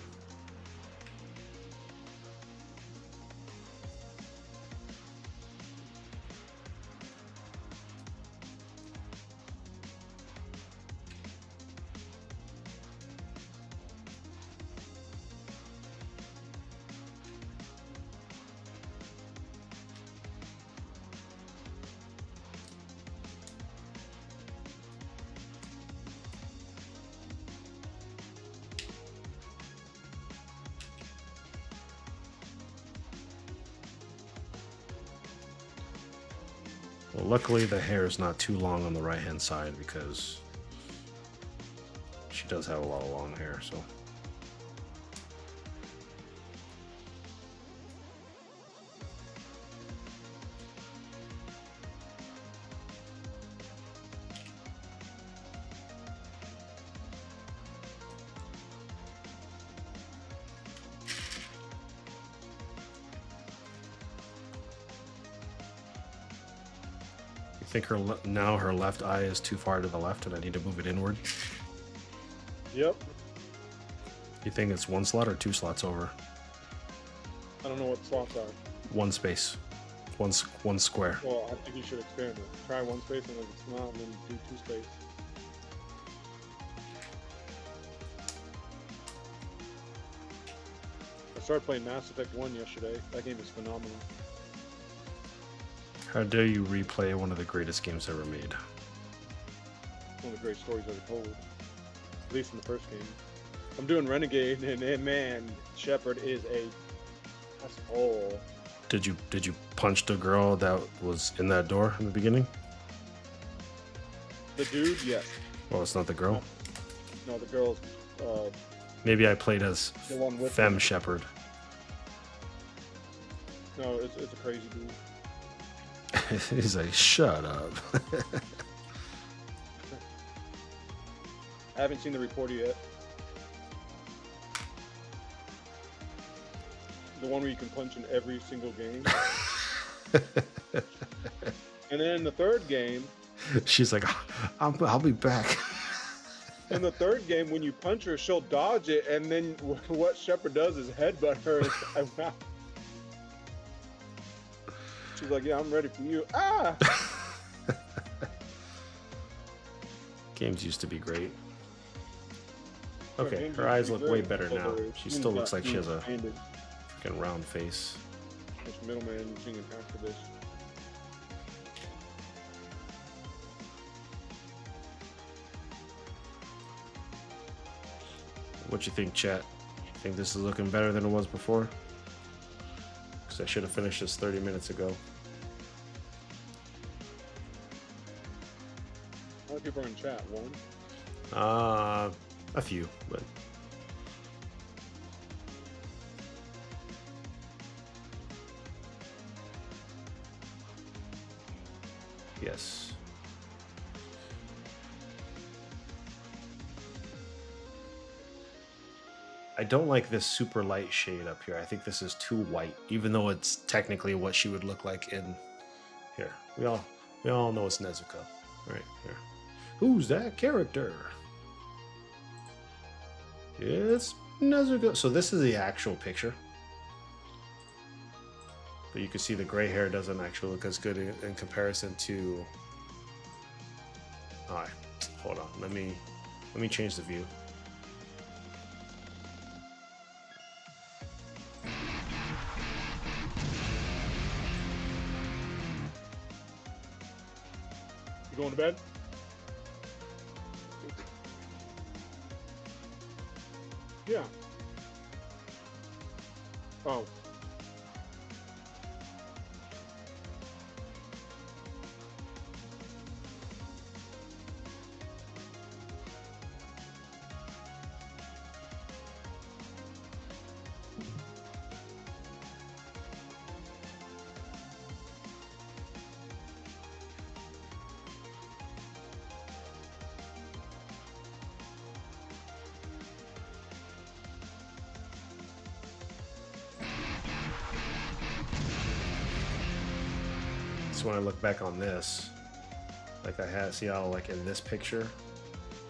Well, luckily the hair is not too long on the right-hand side because she does have a lot of long hair, so. I think now her left eye is too far to the left and I need to move it inward. Yep. You think it's one slot or two slots over? I don't know what slots are. One space. One square. Well, I think you should experiment. Try one space, and if it's not, then do two space. I started playing Mass Effect 1 yesterday. That game is phenomenal. How dare you replay one of the greatest games ever made? One of the great stories ever told. At least in the first game. I'm doing Renegade, and man, Shepard is a asshole. Did you punch the girl that was in that door in the beginning? The dude, yes. Well, it's not the girl. No, the girl's Maybe I played as the one with Femme Shepard. No, it's a crazy dude. He's like, shut up. I haven't seen the report yet. The one where you can punch in every single game. And then in the third game... She's like, I'll be back. In the third game, when you punch her, she'll dodge it, and then what Shepard does is headbutt her. She's like, yeah, I'm ready for you. Ah! Games used to be great. Okay, her eyes look way better now. She still looks like she has a freaking round face. This middleman singing after this. What you think, chat? Think this is looking better than it was before? Because I should have finished this 30 minutes ago. How many people are in chat? One? A few, but... Yes. I don't like this super light shade up here. I think this is too white, even though it's technically what she would look like in here. We all know it's Nezuko, right here. Who's that character? It's Nezuko. So this is the actual picture. But you can see the gray hair doesn't actually look as good in comparison to... Alright, hold on. Let me change the view. You going to bed? Yeah. Oh. when I look back on this, like see how like in this picture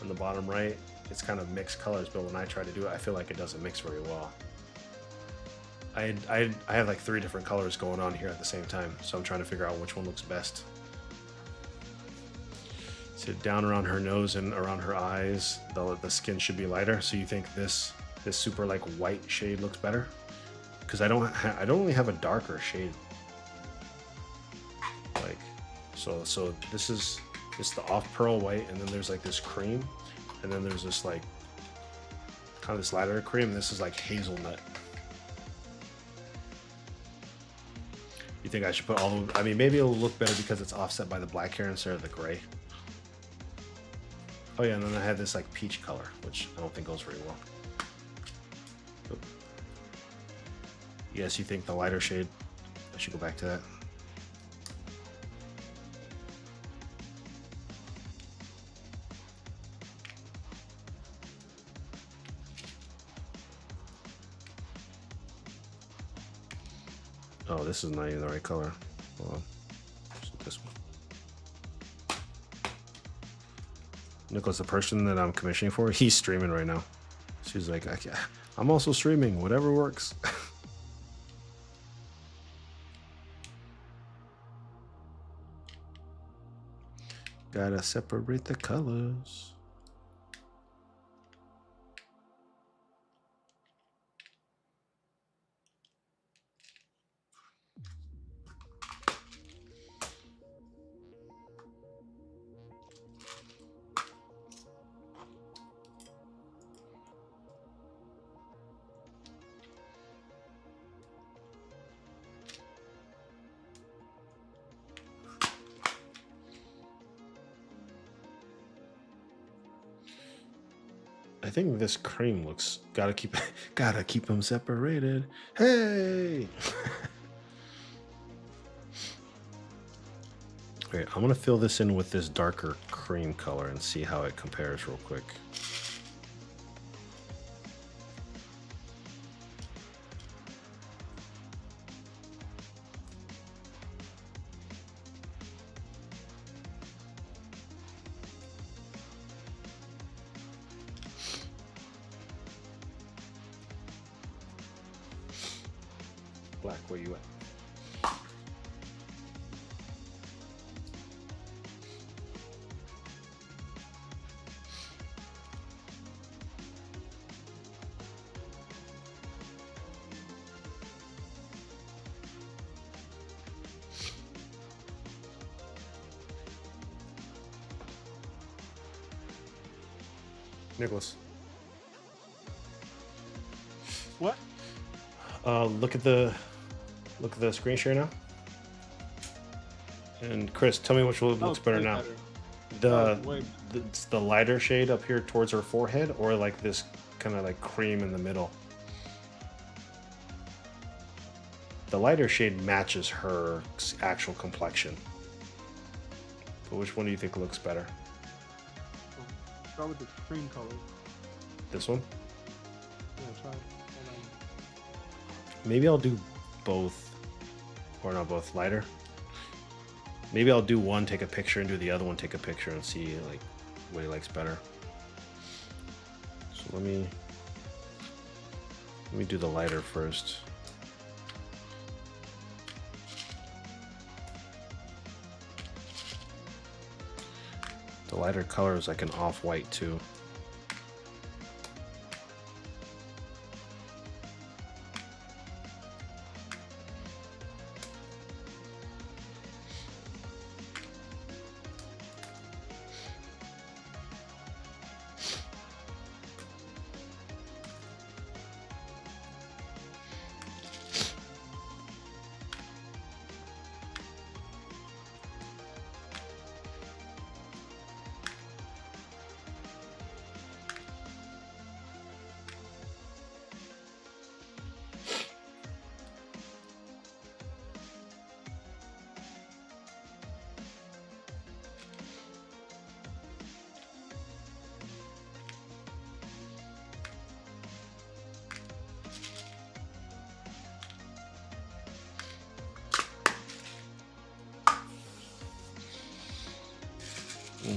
on the bottom right, it's kind of mixed colors, but when I try to do it, I feel like it doesn't mix very well. I have like 3 different colors going on here at the same time, so I'm trying to figure out which one looks best. So down around her nose and around her eyes, the skin should be lighter. So you think this super like white shade looks better? Because I don't really have a darker shade. Like, so this is the off pearl white, and then there's like this cream, and then there's this like kind of this lighter cream. This is like hazelnut. You think I should put all the, I mean, maybe it'll look better because it's offset by the black hair instead of the gray. Oh yeah, and then I have this like peach color, which I don't think goes very well. Oop. Yes, you think the lighter shade? I should go back to that. Oh, this is not even the right color. Hold on. This one. Nicholas, the person that I'm commissioning for, he's streaming right now. She's like, I'm also streaming, whatever works. Gotta separate the colors. I think this cream looks gotta keep them separated. Hey. Okay, I'm gonna fill this in with this darker cream color and see how it compares real quick. Black, where you at? Nicholas. What? Look at the screen share now. And Chris, tell me which one looks better now. The lighter shade up here towards her forehead, or like this kind of like cream in the middle. The lighter shade matches her actual complexion. But which one do you think looks better? Start with the cream color. This one? Yeah, try it. Maybe I'll do both, or not both, lighter. Maybe I'll do one, take a picture, and do the other one, take a picture, and see like what he likes better. So let me do the lighter first. The lighter color is like an off-white too.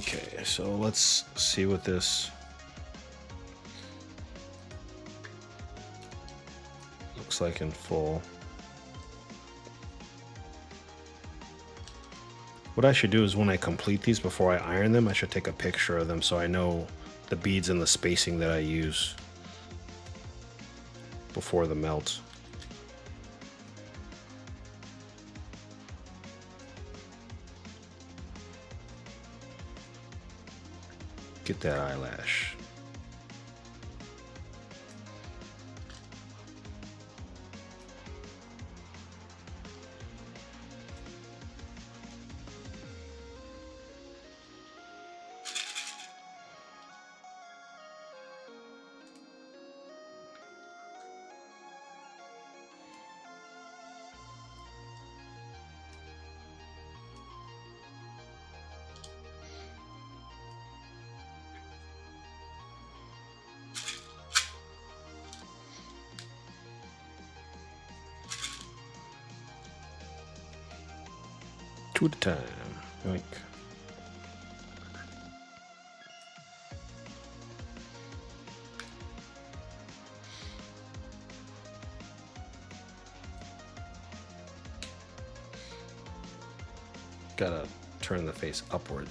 Okay, so let's see what this looks like in full. What I should do is when I complete these before I iron them, I should take a picture of them so I know the beads and the spacing that I use before the melt. Get that eyelash. Two at a time. Like. Gotta turn the face upward.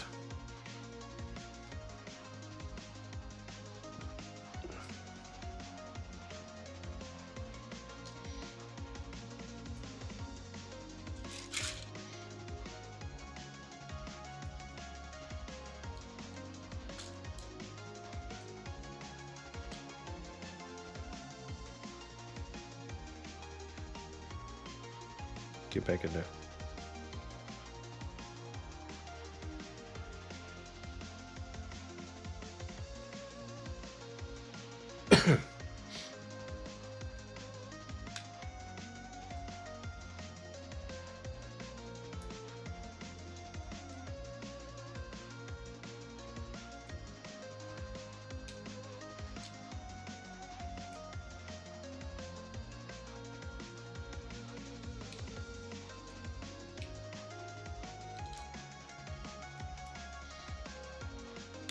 Get back in there.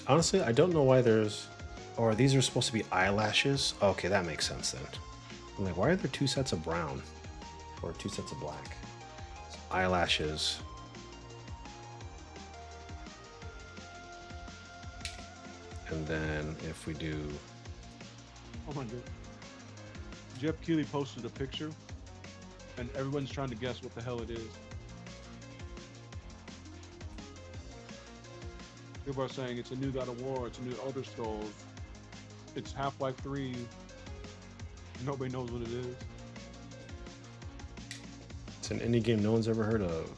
Honestly, I don't know why there's... Or these are supposed to be eyelashes? Okay, that makes sense then. I'm like, why are there two sets of brown? Or two sets of black? It's eyelashes. And then if we do... Oh my god. Jeff Keighley posted a picture, and everyone's trying to guess what the hell it is. People are saying it's a new God of War, it's a new Elder Scrolls, it's Half-Life 3. Nobody knows what it is. It's an indie game no one's ever heard of.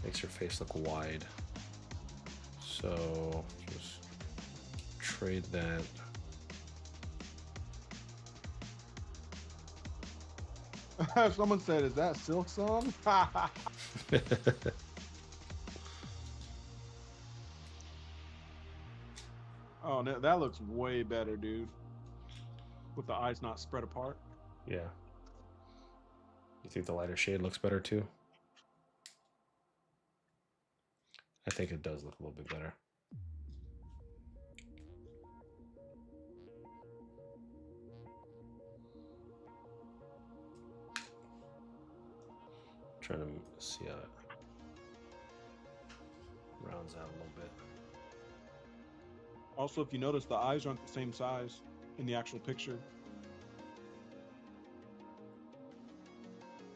Makes your face look wide. So just trade that. Someone said, is that Silk Song? Oh, that looks way better, dude. With the eyes not spread apart. Yeah. You think the lighter shade looks better too? I think it does look a little bit better. Trying to see how it rounds out a little bit. Also, if you notice, the eyes aren't the same size in the actual picture.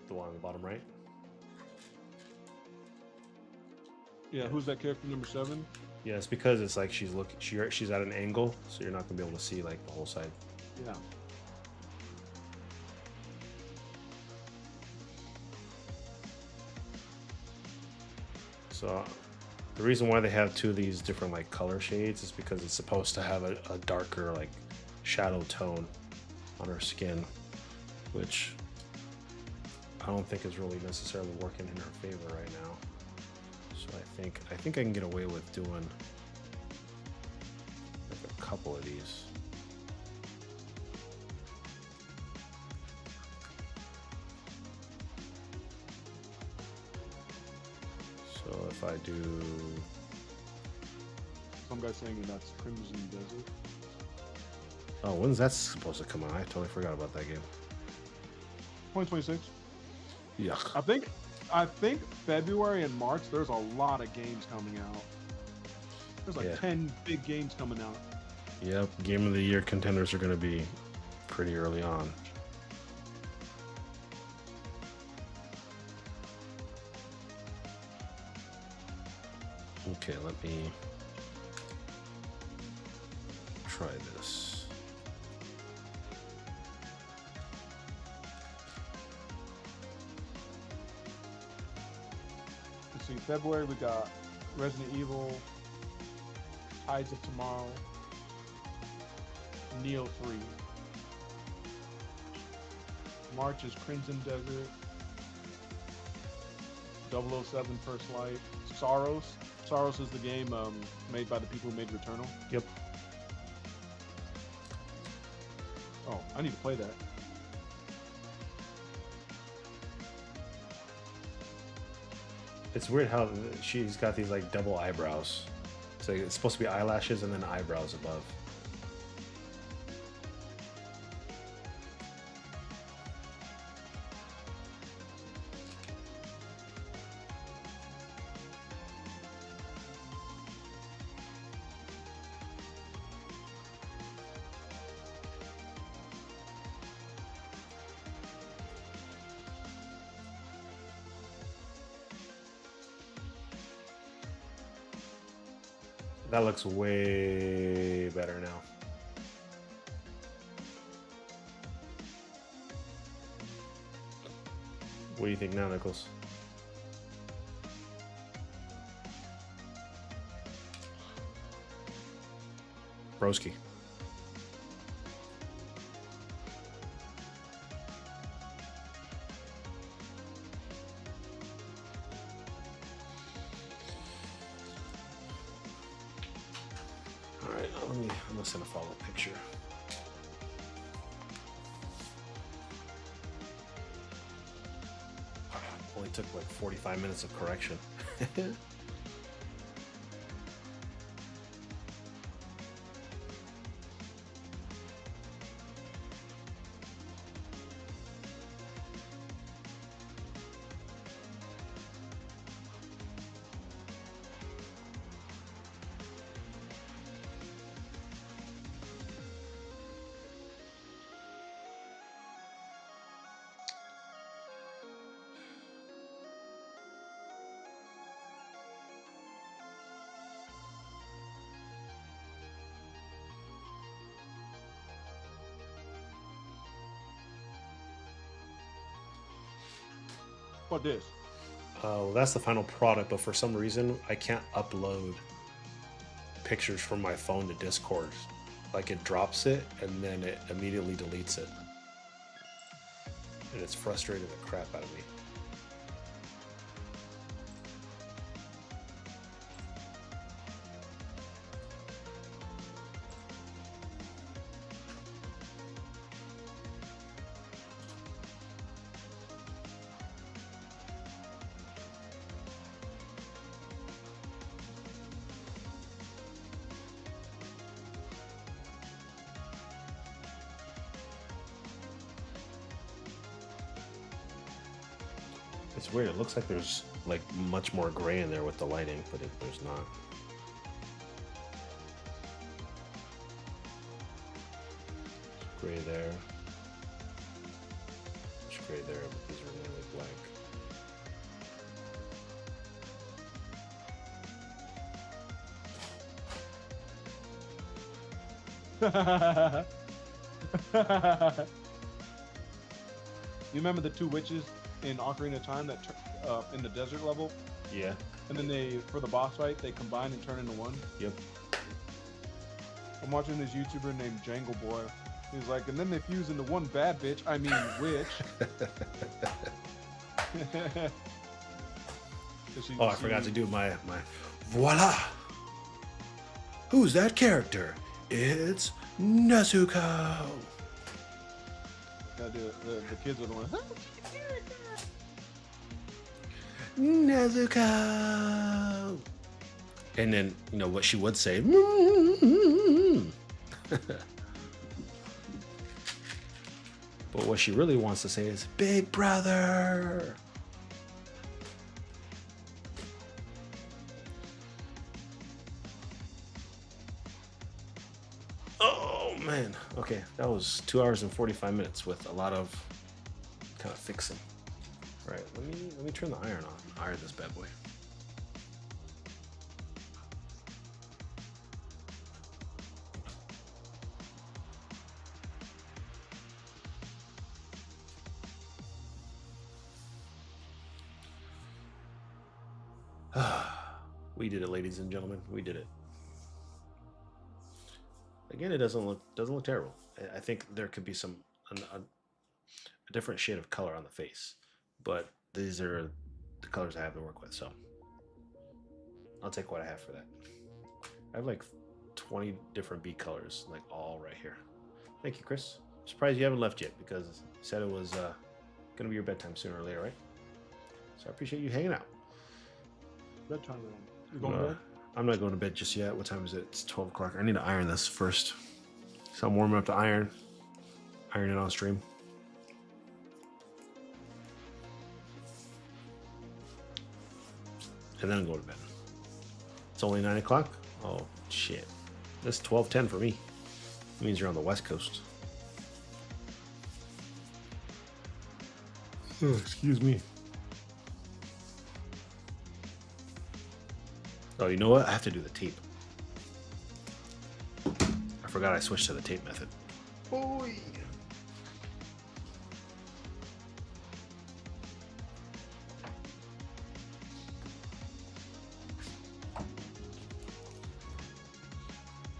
The one on the bottom right? Yeah, who's that character number 7? Yeah, it's because it's like she's she's at an angle, so you're not gonna be able to see like the whole side. Yeah. So the reason why they have two of these different like color shades is because it's supposed to have a darker like shadow tone on her skin, which I don't think is really necessarily working in her favor right now. So I think I can get away with doing like a couple of these. if I do... Some guy's saying that's Crimson Desert. Oh, when's that supposed to come out? I totally forgot about that game. 2026. Yuck. I think February and March, there's a lot of games coming out. There's like 10 big games coming out. Yep, Game of the Year contenders are going to be pretty early on. Okay, let me try this. Let's see, February we got Resident Evil, Tides of Tomorrow, Neo 3. March is Crimson Desert, 007 First Light, Sorrows. Sorrows is the game made by the people who made Returnal. Yep. Oh, I need to play that. It's weird how she's got these like double eyebrows. So it's supposed to be eyelashes and then eyebrows above. That looks way better now. What do you think now, Nichols? Broski. Alright, I'm gonna send a follow-up picture. Only took like 45 minutes of correction. What this? Well, that's the final product, but for some reason I can't upload pictures from my phone to Discord. Like it drops it and then it immediately deletes it. And it's frustrating the crap out of me. It's weird. It looks like there's like much more gray in there with the lighting, but there's not. Gray there. There's gray there, but these are mainly You remember the two witches in Ocarina of Time that in the desert level? Yeah. And then they, for the boss fight, they combine and turn into one? Yep. I'm watching this YouTuber named Jangle Boy. He's like, and then they fuse into one bad bitch, I mean witch. Oh, I forgot to do my voila. Who's that character? It's Nezuko. Gotta do it. The kids are the ones. Nezuko. And then, you know, what she would say. But what she really wants to say is, Big Brother. Oh, man. Okay, that was 2 hours and 45 minutes with a lot of kind of fixing. All right, let me turn the iron on. Iron this bad boy. We did it, ladies and gentlemen. We did it. Again, it doesn't look terrible. I think there could be a different shade of color on the face, but these are the colors I have to work with. So I'll take what I have for that. I have like 20 different bead colors, like all right here. Thank you, Chris. I'm surprised you haven't left yet because you said it was gonna be your bedtime sooner or later, right? So I appreciate you hanging out. Bedtime. You going to bed? I'm not going to bed just yet. What time is it? It's 12 o'clock. I need to iron this first. So I'm warming up to iron it on stream. And then go to bed. It's only 9 o'clock? Oh, shit. That's 12:10 for me. It means you're on the West Coast. Oh, excuse me. Oh, you know what? I have to do the tape. I forgot I switched to the tape method. Oy.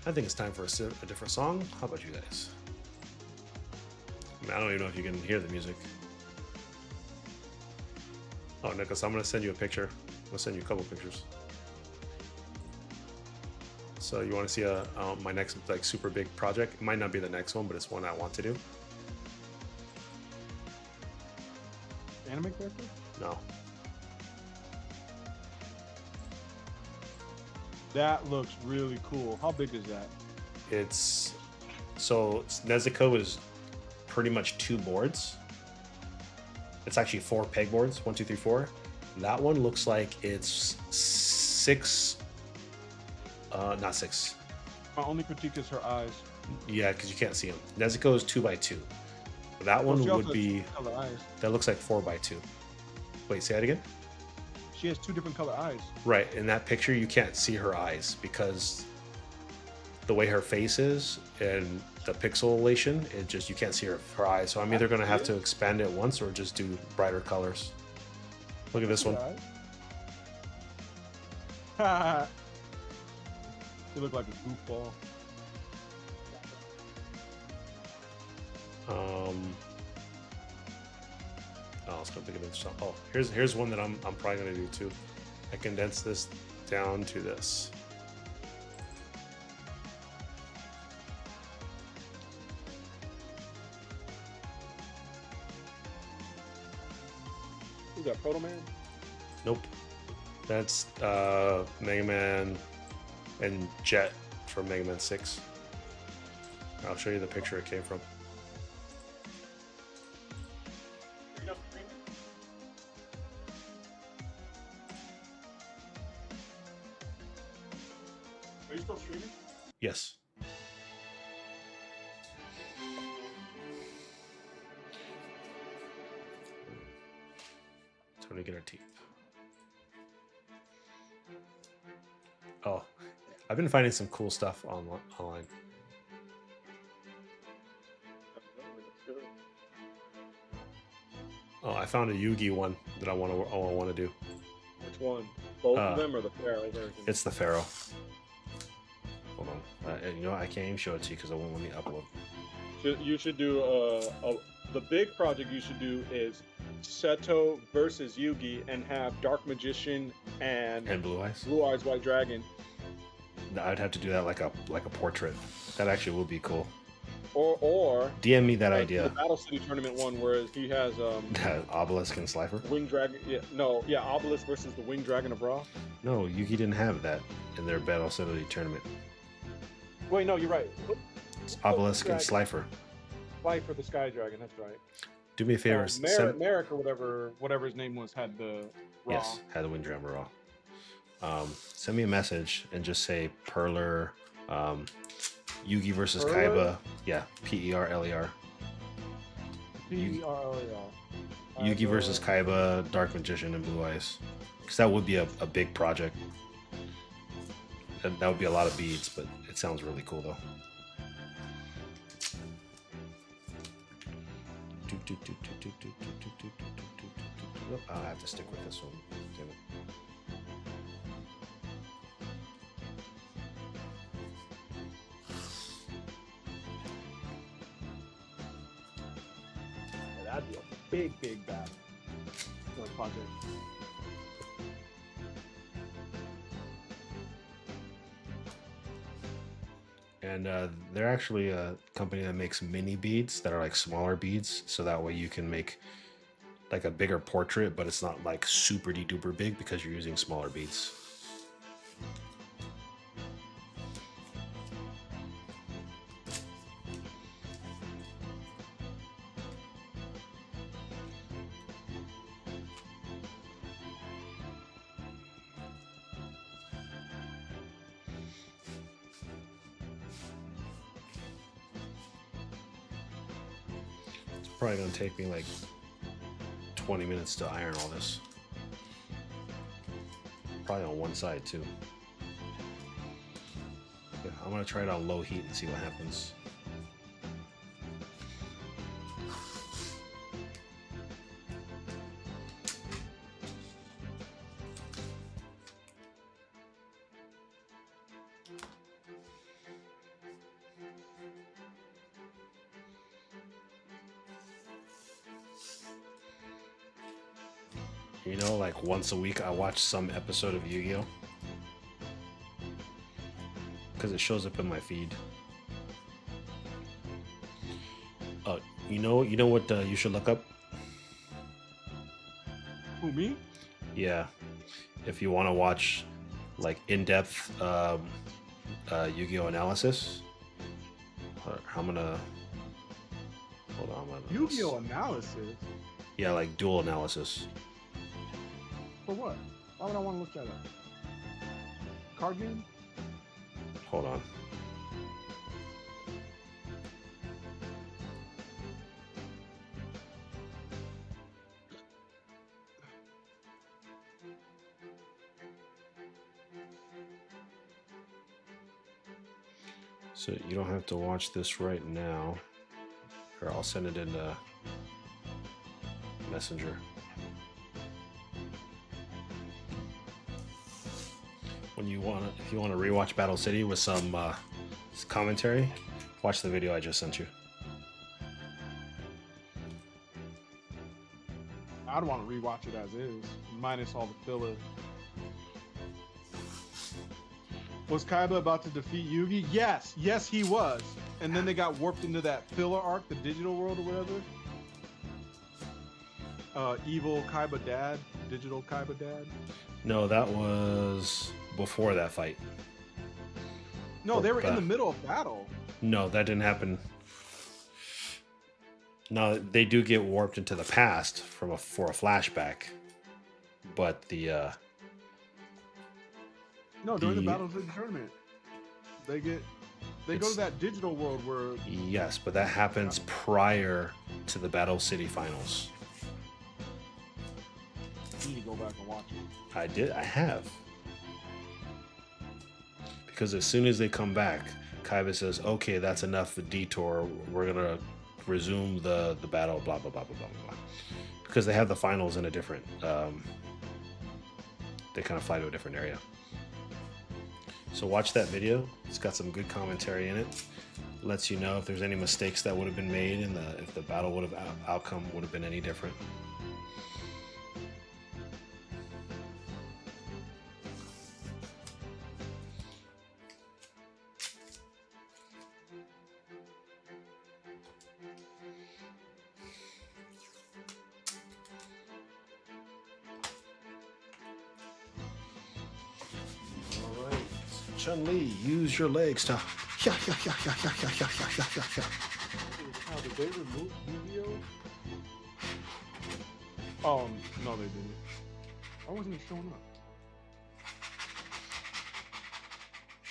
I think it's time for a different song. How about you guys? I mean, I don't even know if you can hear the music. Oh, Nicholas, I'm going to send you a picture. I'm going to send you a couple pictures. So you want to see my next like super big project? It might not be the next one, but it's one I want to do. Anime character? No. That looks really cool. How big is that? Nezuko is pretty much 2 boards. It's actually 4 pegboards. 1, 2, 3, 4. That one looks like it's 6. Not 6. My only critique is her eyes. Yeah, because you can't see them. Nezuko is 2 by 2. That one would be. That looks like 4 by 2. Wait, say that again. She has 2 different color eyes. Right, in that picture you can't see her eyes because the way her face is and the pixelation, you can't see her eyes. So I'm either gonna have to expand it once or just do brighter colors. Look at this one. You look like a goofball. Oh, it's gonna be good stuff. Oh, here's one that I'm probably gonna do too. I condense this down to this. Who's that, Proto Man? Nope. That's Mega Man and Jet from Mega Man 6. I'll show you the picture it came from. Are you still streaming? Yes. Time to get our teeth. Oh, I've been finding some cool stuff online. Oh, I found a Yugi one that I want to do. Which one? Both of them or the Pharaoh version? It's the Pharaoh. Hold on. You know what? I can't even show it to you because I won't let me upload. You should do the big project you should do is Seto versus Yugi and have Dark Magician and Blue Eyes. Blue Eyes White Dragon. I'd have to do that like a portrait. That actually would be cool. or DM me that the idea. Battle City tournament one where he has Obelisk and Slifer. Wing Dragon. Yeah, no, yeah, Obelisk versus the Wing Dragon of Ra. No, Yugi didn't have that in their Battle City tournament. Wait, no, you're right. It's Obelisk and Slifer. Fight for the Sky Dragon. That's right. Do me a favor. Merrick or whatever his name was had the Ra. Yes, had the Wing Dragon Raw. Send me a message and just say Perler, Yugi versus Perler? Kaiba. Yeah, Perler. Perler. Yugi versus Kaiba, Dark Magician, and Blue Eyes. Because that would be a big project. That would be a lot of beads, but it sounds really cool though. I have to stick with this one. Damn it. That'd be a big battle. Project. And they're actually a company that makes mini beads that are like smaller beads, so that way you can make like a bigger portrait, but it's not like super duper big because you're using smaller beads. Probably gonna take me like 20 minutes to iron all this. Probably on one side too. Yeah, I'm gonna try it on low heat and see what happens. You know, like once a week I watch some episode of Yu-Gi-Oh! Because it shows up in my feed. You know what you should look up? Who, me? Yeah. If you want to watch like in-depth Yu-Gi-Oh! Analysis. I'm gonna... Hold on. Yu-Gi-Oh! Analysis? Yeah, like dual analysis. For what? Why would I want to look that up? Card game? Hold on. So you don't have to watch this right now. Or I'll send it in Messenger. When if you want to rewatch Battle City with some commentary, watch the video I just sent you. I'd want to rewatch it as is, minus all the filler. Was Kaiba about to defeat Yugi? Yes, he was. And then they got warped into that filler arc, the digital world or whatever. Evil Kaiba Dad, digital Kaiba Dad. No, that was before that fight. No, they were in the middle of battle. No, that didn't happen. No, they do get warped into the past for a flashback, but no, during the Battle of the Tournament, they go to that digital world where. Yes, but that happens prior to the Battle City Finals. You need to go back and watch it. I have. Because as soon as they come back, Kaiba says, okay, that's enough for detour. We're going to resume the battle, blah, blah, blah, blah, blah, blah. Because they have the finals in a different... they kind of fly to a different area. So watch that video. It's got some good commentary in it. Lets you know if there's any mistakes that would have been made and if the battle outcome would have been any different. Chun-Li, use your legs to. Yeah. How did they remove Yu-Gi-Oh? Oh no, they didn't. Why wasn't it showing up?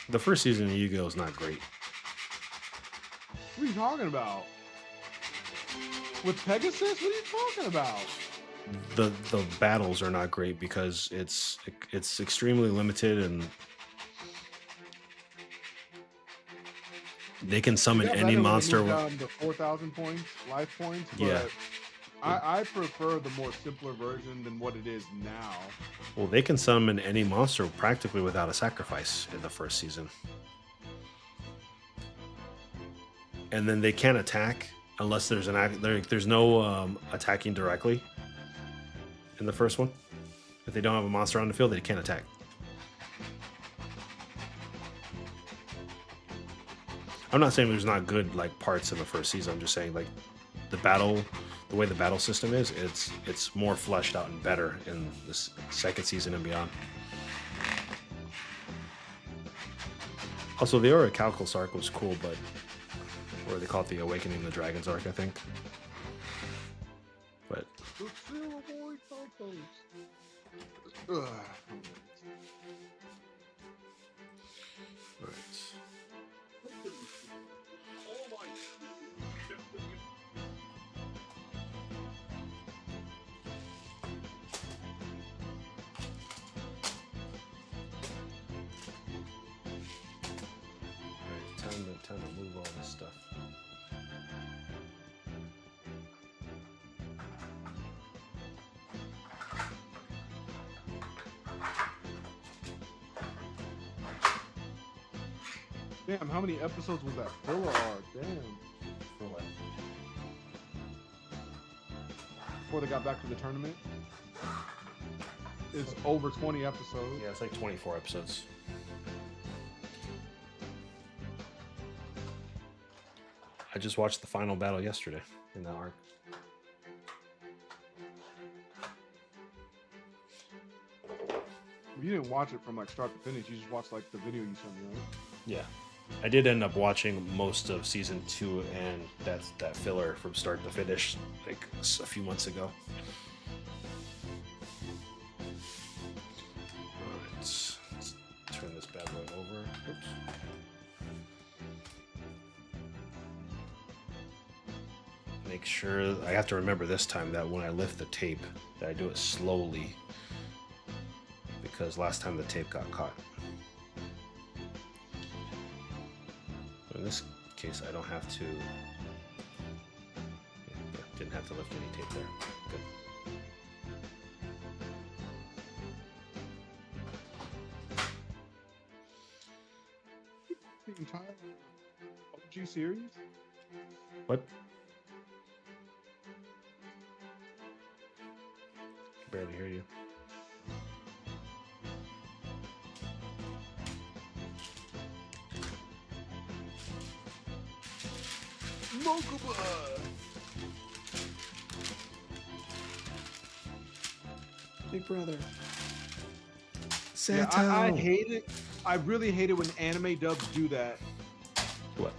The first season of Yu-Gi-Oh is not great. What are you talking about? With Pegasus? What are you talking about? The battles are not great because it's extremely limited, and they can summon It got any better when they monster. moved down to 4,000 points, life points, but Yeah. I prefer the more simpler version than what it is now. Well, they can summon any monster practically without a sacrifice in the first season. And then they can't attack unless there's there's no attacking directly in the first one. If they don't have a monster on the field, they can't attack. I'm not saying there's not good like parts in the first season. I'm just saying like the way the battle system is, it's more fleshed out and better in this second season and beyond. Also, the Orichalcos arc was cool, but or they call it the Awakening of the Dragons arc, I think. But Ugh. alright. Time to move all this stuff. Damn, how many episodes was that filler arc? Damn. For what? Before they got back to the tournament? It's over 20 episodes. Yeah, it's like 24 episodes. I just watched the final battle yesterday in that arc. You didn't watch it from like start to finish. You just watched like the video you sent me, right? Yeah. I did end up watching most of season 2 and that filler from start to finish like a few months ago. Alright, let's turn this bad boy over. Oops. Make sure, I have to remember this time that when I lift the tape, that I do it slowly, because last time the tape got caught. In this case, I don't have to, didn't have to lift any tape there. Good. The entire OG series? What? Barely hear you. Mokuba! Big brother. Yeah, I hate it. I really hate it when anime dubs do that. What?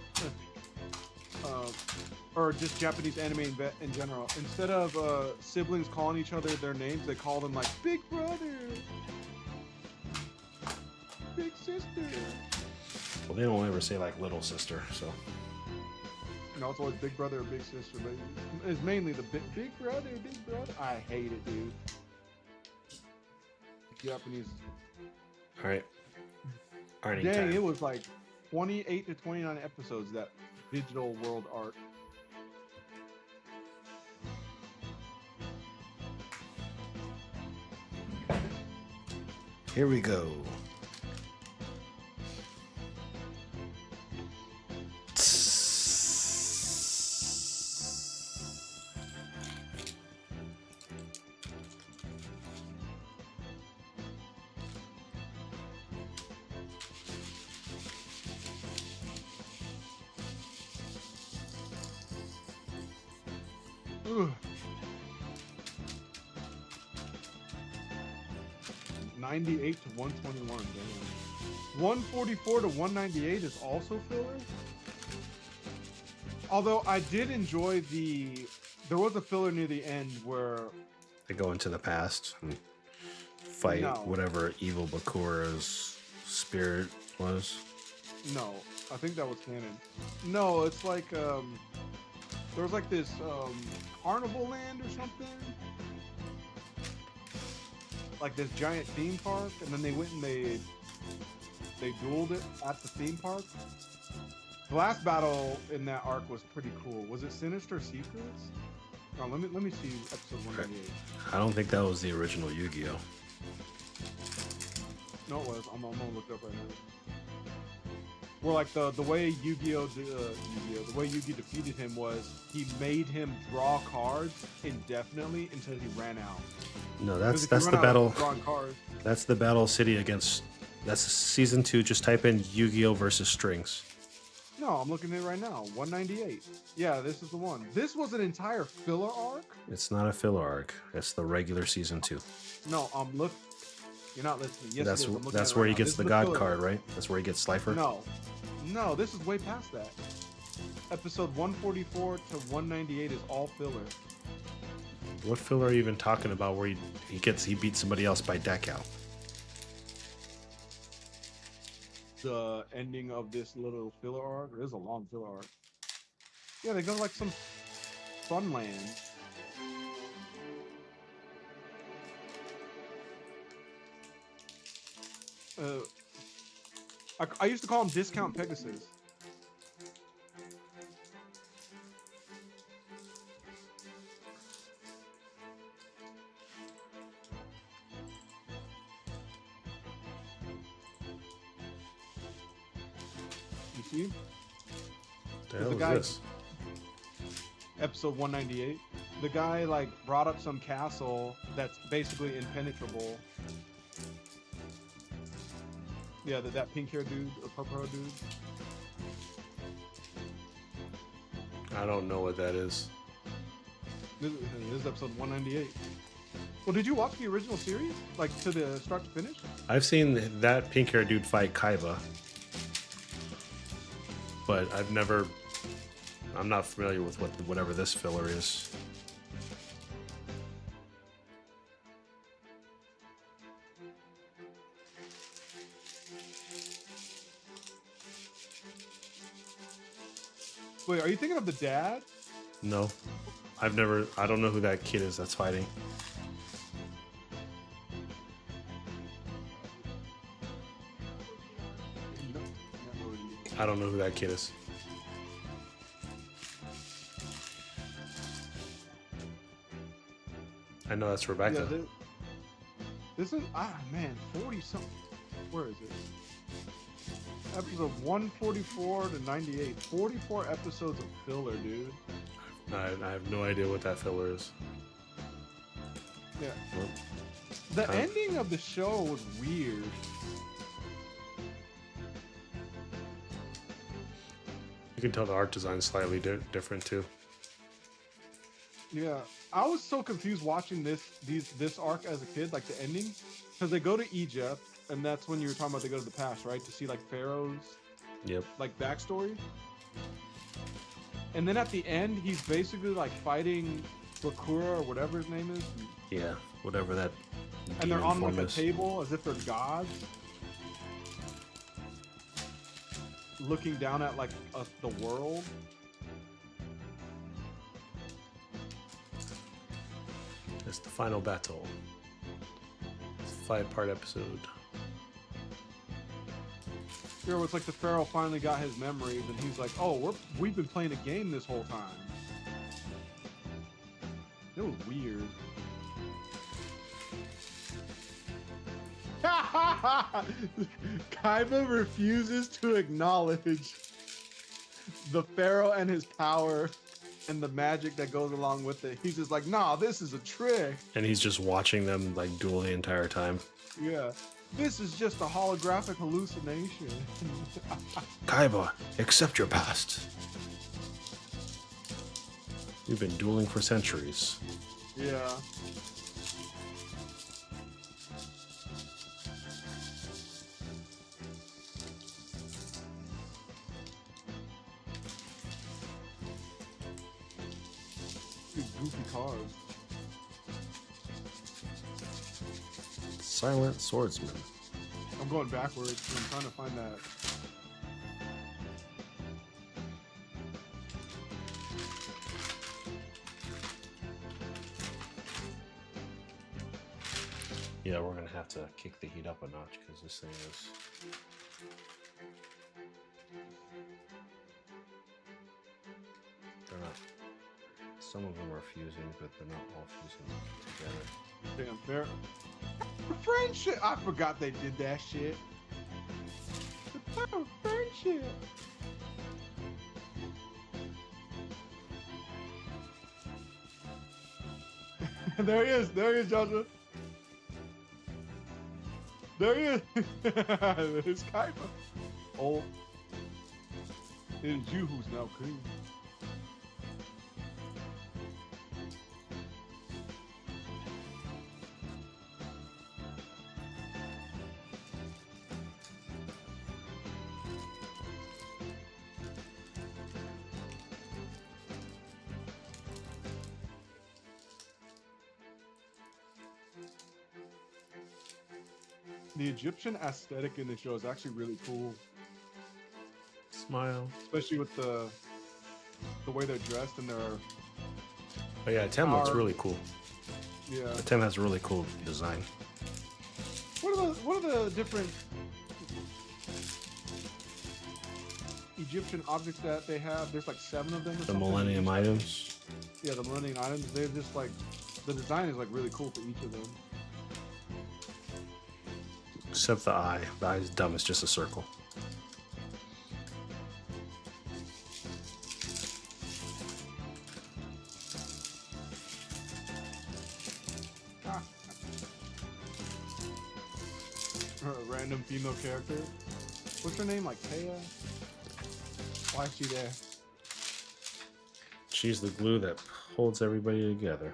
Or just Japanese anime in general. Instead of siblings calling each other their names, they call them like Big Brother, Big Sister. Well, they don't ever say like little sister, so. No, it's always Big Brother or Big Sister, but it's mainly the Big Brother, Big Brother. I hate it, dude. Japanese. All right. Arnie Dang, time. it was like 28 to 29 episodes, that digital world arc. Here we go. Ugh. 98 to 121, damn. 144 to 198 is also filler. Although I did enjoy there was a filler near the end where They go into the past and fight No. whatever evil Bakura's spirit was. no, I think that was canon. No, it's like there was like this carnival land or something. Like this giant theme park, and then they went and they dueled it at the theme park. The last battle in that arc was pretty cool. Was it Sinister Secrets? Oh, let me see episode 198. I don't think that was the original Yu-Gi-Oh. No, it was. I'm gonna look it up right now. Where like the way Yu-Gi-Oh, the way Yu-Gi defeated him was he made him draw cards indefinitely until he ran out. No, 'Cause if you that's run the out battle. of drawing cards. That's the battle city against. That's season 2. Just type in Yu-Gi-Oh versus Strings. No, I'm looking at it right now. 198. Yeah, this is the one. This was an entire filler arc. It's not a filler arc. It's the regular season 2. No, look. You're not listening. Yes, that's it is. I'm looking that's at it where right he now. gets This the is God filler. card, right? That's where he gets Slifer. No, this is way past that. Episode 144 to 198 is all filler. What filler are you even talking about? Where he beats somebody else by deck out? The ending of this little filler arc. It is a long filler arc. Yeah, they go to like some fun land. I used to call him Discount Pegasus. You see? The hell the is guy- this? Episode 198. The guy like brought up some castle that's basically impenetrable. Yeah, that pink hair dude, or purple hair dude. I don't know what that is. This is episode 198. Well, did you watch the original series, like to the start to finish? I've seen that pink hair dude fight Kaiba, but I'm not familiar with whatever this filler is. Wait, are you thinking of the dad? No, I don't know who that kid is that's fighting. I don't know who that kid is. I know that's Rebecca. Yeah, this is man, 40 something. Where is it? Episode 144 to 98. 44 episodes of filler, dude. I have no idea what that filler is. Yeah. Well, The ending of the show was weird. you can tell the art design is slightly different too. Yeah, I was so confused watching this arc as a kid, like the ending, because they go to Egypt, and that's when you were talking about they go to the past, right, to see like Pharaoh's Yep. like backstory. And then at the end, he's basically like fighting Bakura or whatever his name is, Yeah. Whatever that. and they're demon on like form a is. table as if they're gods, looking down at like the world. It's the final battle. It's a 5-part episode. You know, it's like the Pharaoh finally got his memories, and he's like, "Oh, we've been playing a game this whole time." It was weird. Kaiba refuses to acknowledge the Pharaoh and his power and the magic that goes along with it. He's just like, "Nah, this is a trick." And he's just watching them like duel the entire time. Yeah. This is just a holographic hallucination. Kaiba, accept your past. We've been dueling for centuries. Yeah. goofy cars. Silent Swordsman. I'm going backwards. I'm trying to find that. Yeah, we're gonna have to kick the heat up a notch because this thing is. They're not. Some of them are fusing, but they're not all fusing together. Damn, fair. Friendship. I forgot they did that shit. The power of friendship. There he is. There he is, Joshua. There he is. It's Kaiba. Oh. It is you who's now king. The Egyptian aesthetic in the show is actually really cool, Smile. especially with the way they're dressed and their Oh yeah, Tem looks Power. really cool. yeah. Tem has a really cool design. What are the different Egyptian objects that they have? There's like 7 of them. Or The something. Millennium items. Yeah, the Millennium items. They're just like the design is like really cool for each of them. Except the eye. The eye's dumb. It's just a circle. Ah. A random female character. What's her name? Like Taya? Why is she there? She's the glue that holds everybody together.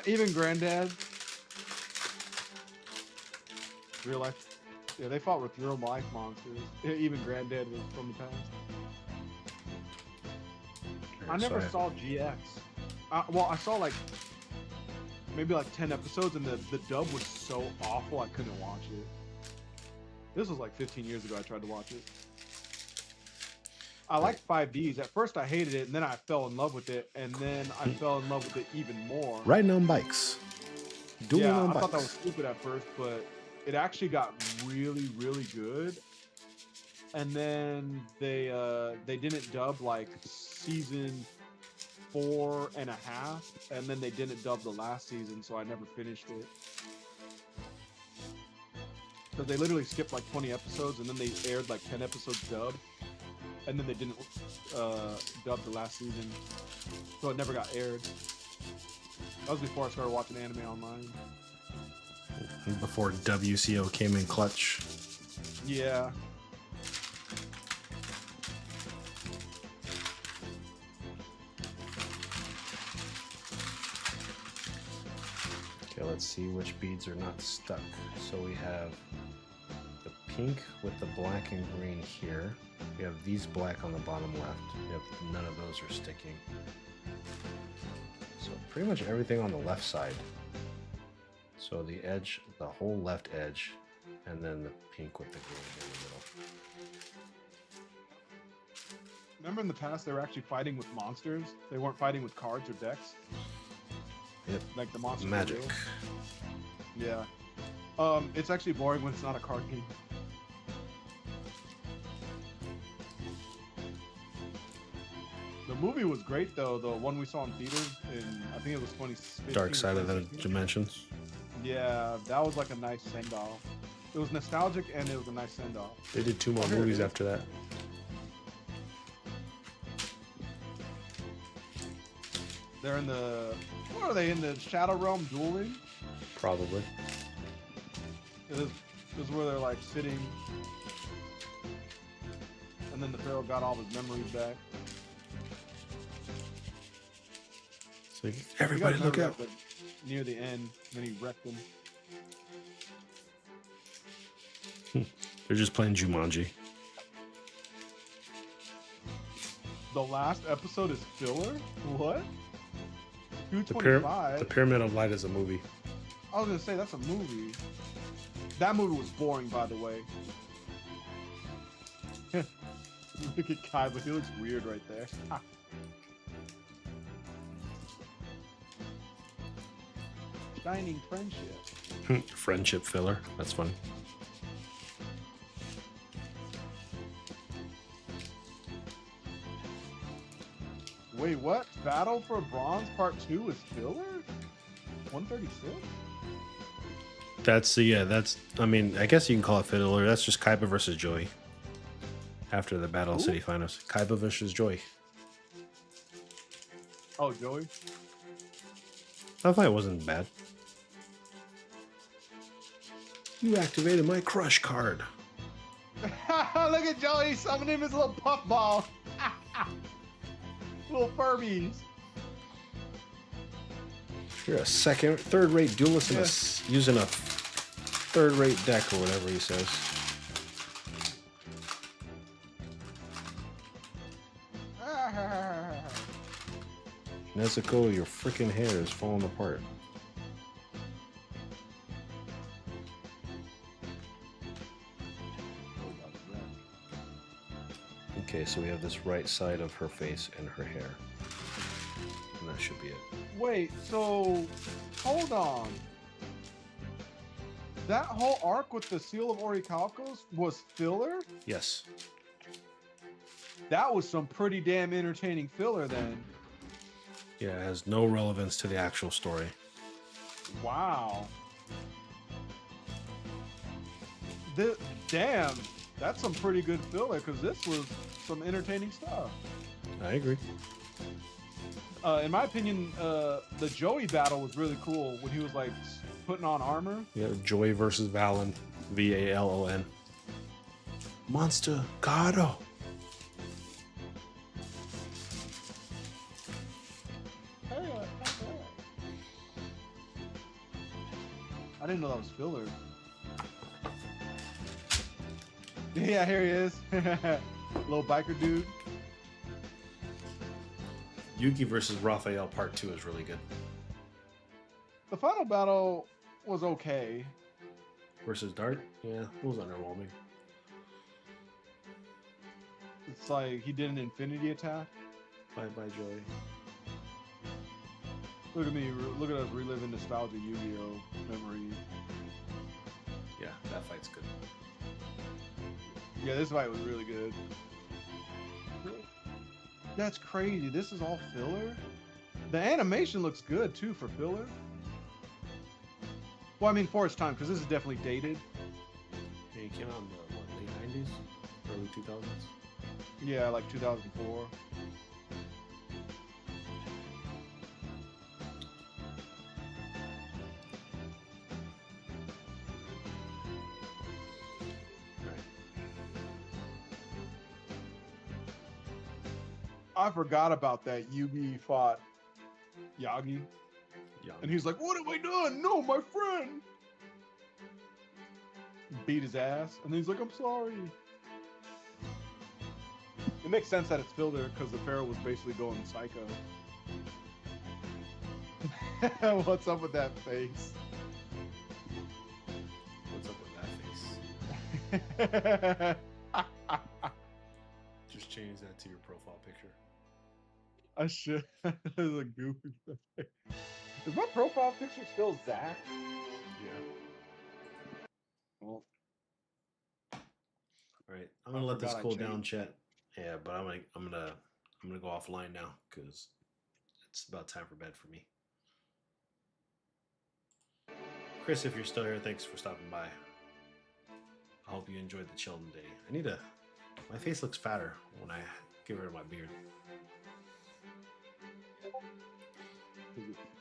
Even Granddad. Real life. Yeah, they fought with real life monsters. Even Granddad was from the past. I never saw GX. Well, I saw like maybe like 10 episodes, and the dub was so awful I couldn't watch it. This was like 15 years ago I tried to watch it. I liked 5Ds. At first I hated it, and then I fell in love with it, and then I fell in love with it even more. Riding on bikes. Dueling Yeah, on I bikes. thought that was stupid at first, but it actually got really, really good. And then they didn't dub like season 4.5, and then they didn't dub the last season, so I never finished it. So they literally skipped like 20 episodes, and then they aired like 10 episodes dubbed, and then they didn't dub the last season, so it never got aired. That was before I started watching anime online. Before WCO came in clutch. Yeah. Okay, let's see which beads are not stuck. So we have the pink with the black and green here. We have these black on the bottom left. We have none of those are sticking. So pretty much everything on the left side. So the edge, the whole left edge, and then the pink with the green in the middle. Remember in the past they were actually fighting with monsters? They weren't fighting with cards or decks? Yep. Like the monsters. were Magic. real. Yeah. It's actually boring when it's not a card game. The movie was great though, the one we saw in theaters in, I think it was 2015. Dark Side of the 2016. Dimensions. Yeah, that was like a nice send-off. It was nostalgic and it was a nice send-off. They did 2 more Oh, here it movies is. after that. They're in the, what are they, in the Shadow Realm dueling? Probably. This is where they're like sitting, and then the Pharaoh got all his memories back. So You everybody guys look remember out. that, but near the end, then he wrecked them. They're just playing Jumanji. The last episode is filler? What? The 225. Pyramid of Light is a movie. I was gonna say that's a movie. That movie was boring, by the way. Look at Kai, but he looks weird right there. Shining friendship. Friendship filler. That's funny. Wait, what? Battle for Bronze Part 2 is filler? 136? That's I mean, I guess you can call it filler. That's just Kaiba versus Joey. After the Battle City Finals. Kaiba versus Joey. Oh, Joey? That fight wasn't bad. You activated my crush card. Look at Joey summoning his little puffball. Little Furbies. You're a third-rate duelist and using a third-rate deck or whatever he says. Nezuko, your freaking hair is falling apart. Okay, so we have this right side of her face and her hair. And that should be it. Wait, so hold on. That whole arc with the Seal of Orichalcos was filler? Yes. That was some pretty damn entertaining filler then. Yeah, it has no relevance to the actual story. Wow. Damn, that's some pretty good filler because this was some entertaining stuff. I agree. In my opinion, the Joey battle was really cool when he was like putting on armor. Yeah, Joy versus Valen. Valon. Monster Gado. I didn't know that was filler. Yeah, here he is. Little biker dude. Yugi versus Raphael Part 2 is really good. The final battle was okay. Versus Dart? Yeah, it was underwhelming. It's like he did an infinity attack. Bye-bye, Joey. Look at me, look at us reliving nostalgia Yu-Gi-Oh! Memories. Yeah, that fight's good. Yeah, this fight was really good. That's crazy. This is all filler? The animation looks good, too, for filler. Well, I mean, for its time, because this is definitely dated. Yeah, he came out in the, late 90s? Early 2000s? Yeah, like 2004. I forgot about that. Yugi fought Yagi. Yeah. And he's like, what have I done? No, my friend. Beat his ass. And he's like, I'm sorry. It makes sense that it's filler because the Pharaoh was basically going psycho. What's up with that face? What's up with that face? Just change that to your profile picture. I should. There's a goofy face. Is my profile picture still Zach? Yeah. Well, all right, I'm gonna let this forgot I cool down, changed. chat. Yeah, but I'm gonna go offline now because it's about time for bed for me. Chris, if you're still here, thanks for stopping by. I hope you enjoyed the chilling day. My face looks fatter when I get rid of my beard.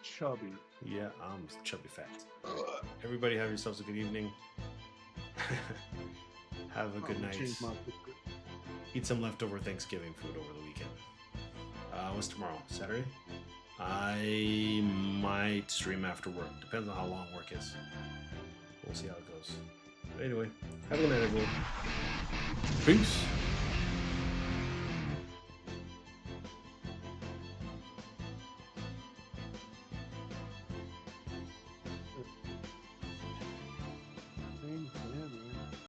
Chubby. Yeah, I'm chubby fat. Everybody have yourselves a good evening. Have a good night. Change my picture. Eat some leftover Thanksgiving food over the weekend. What's tomorrow? Saturday? I might stream after work. Depends on how long work is. We'll see how it goes. But anyway, have a good night, everyone. Peace.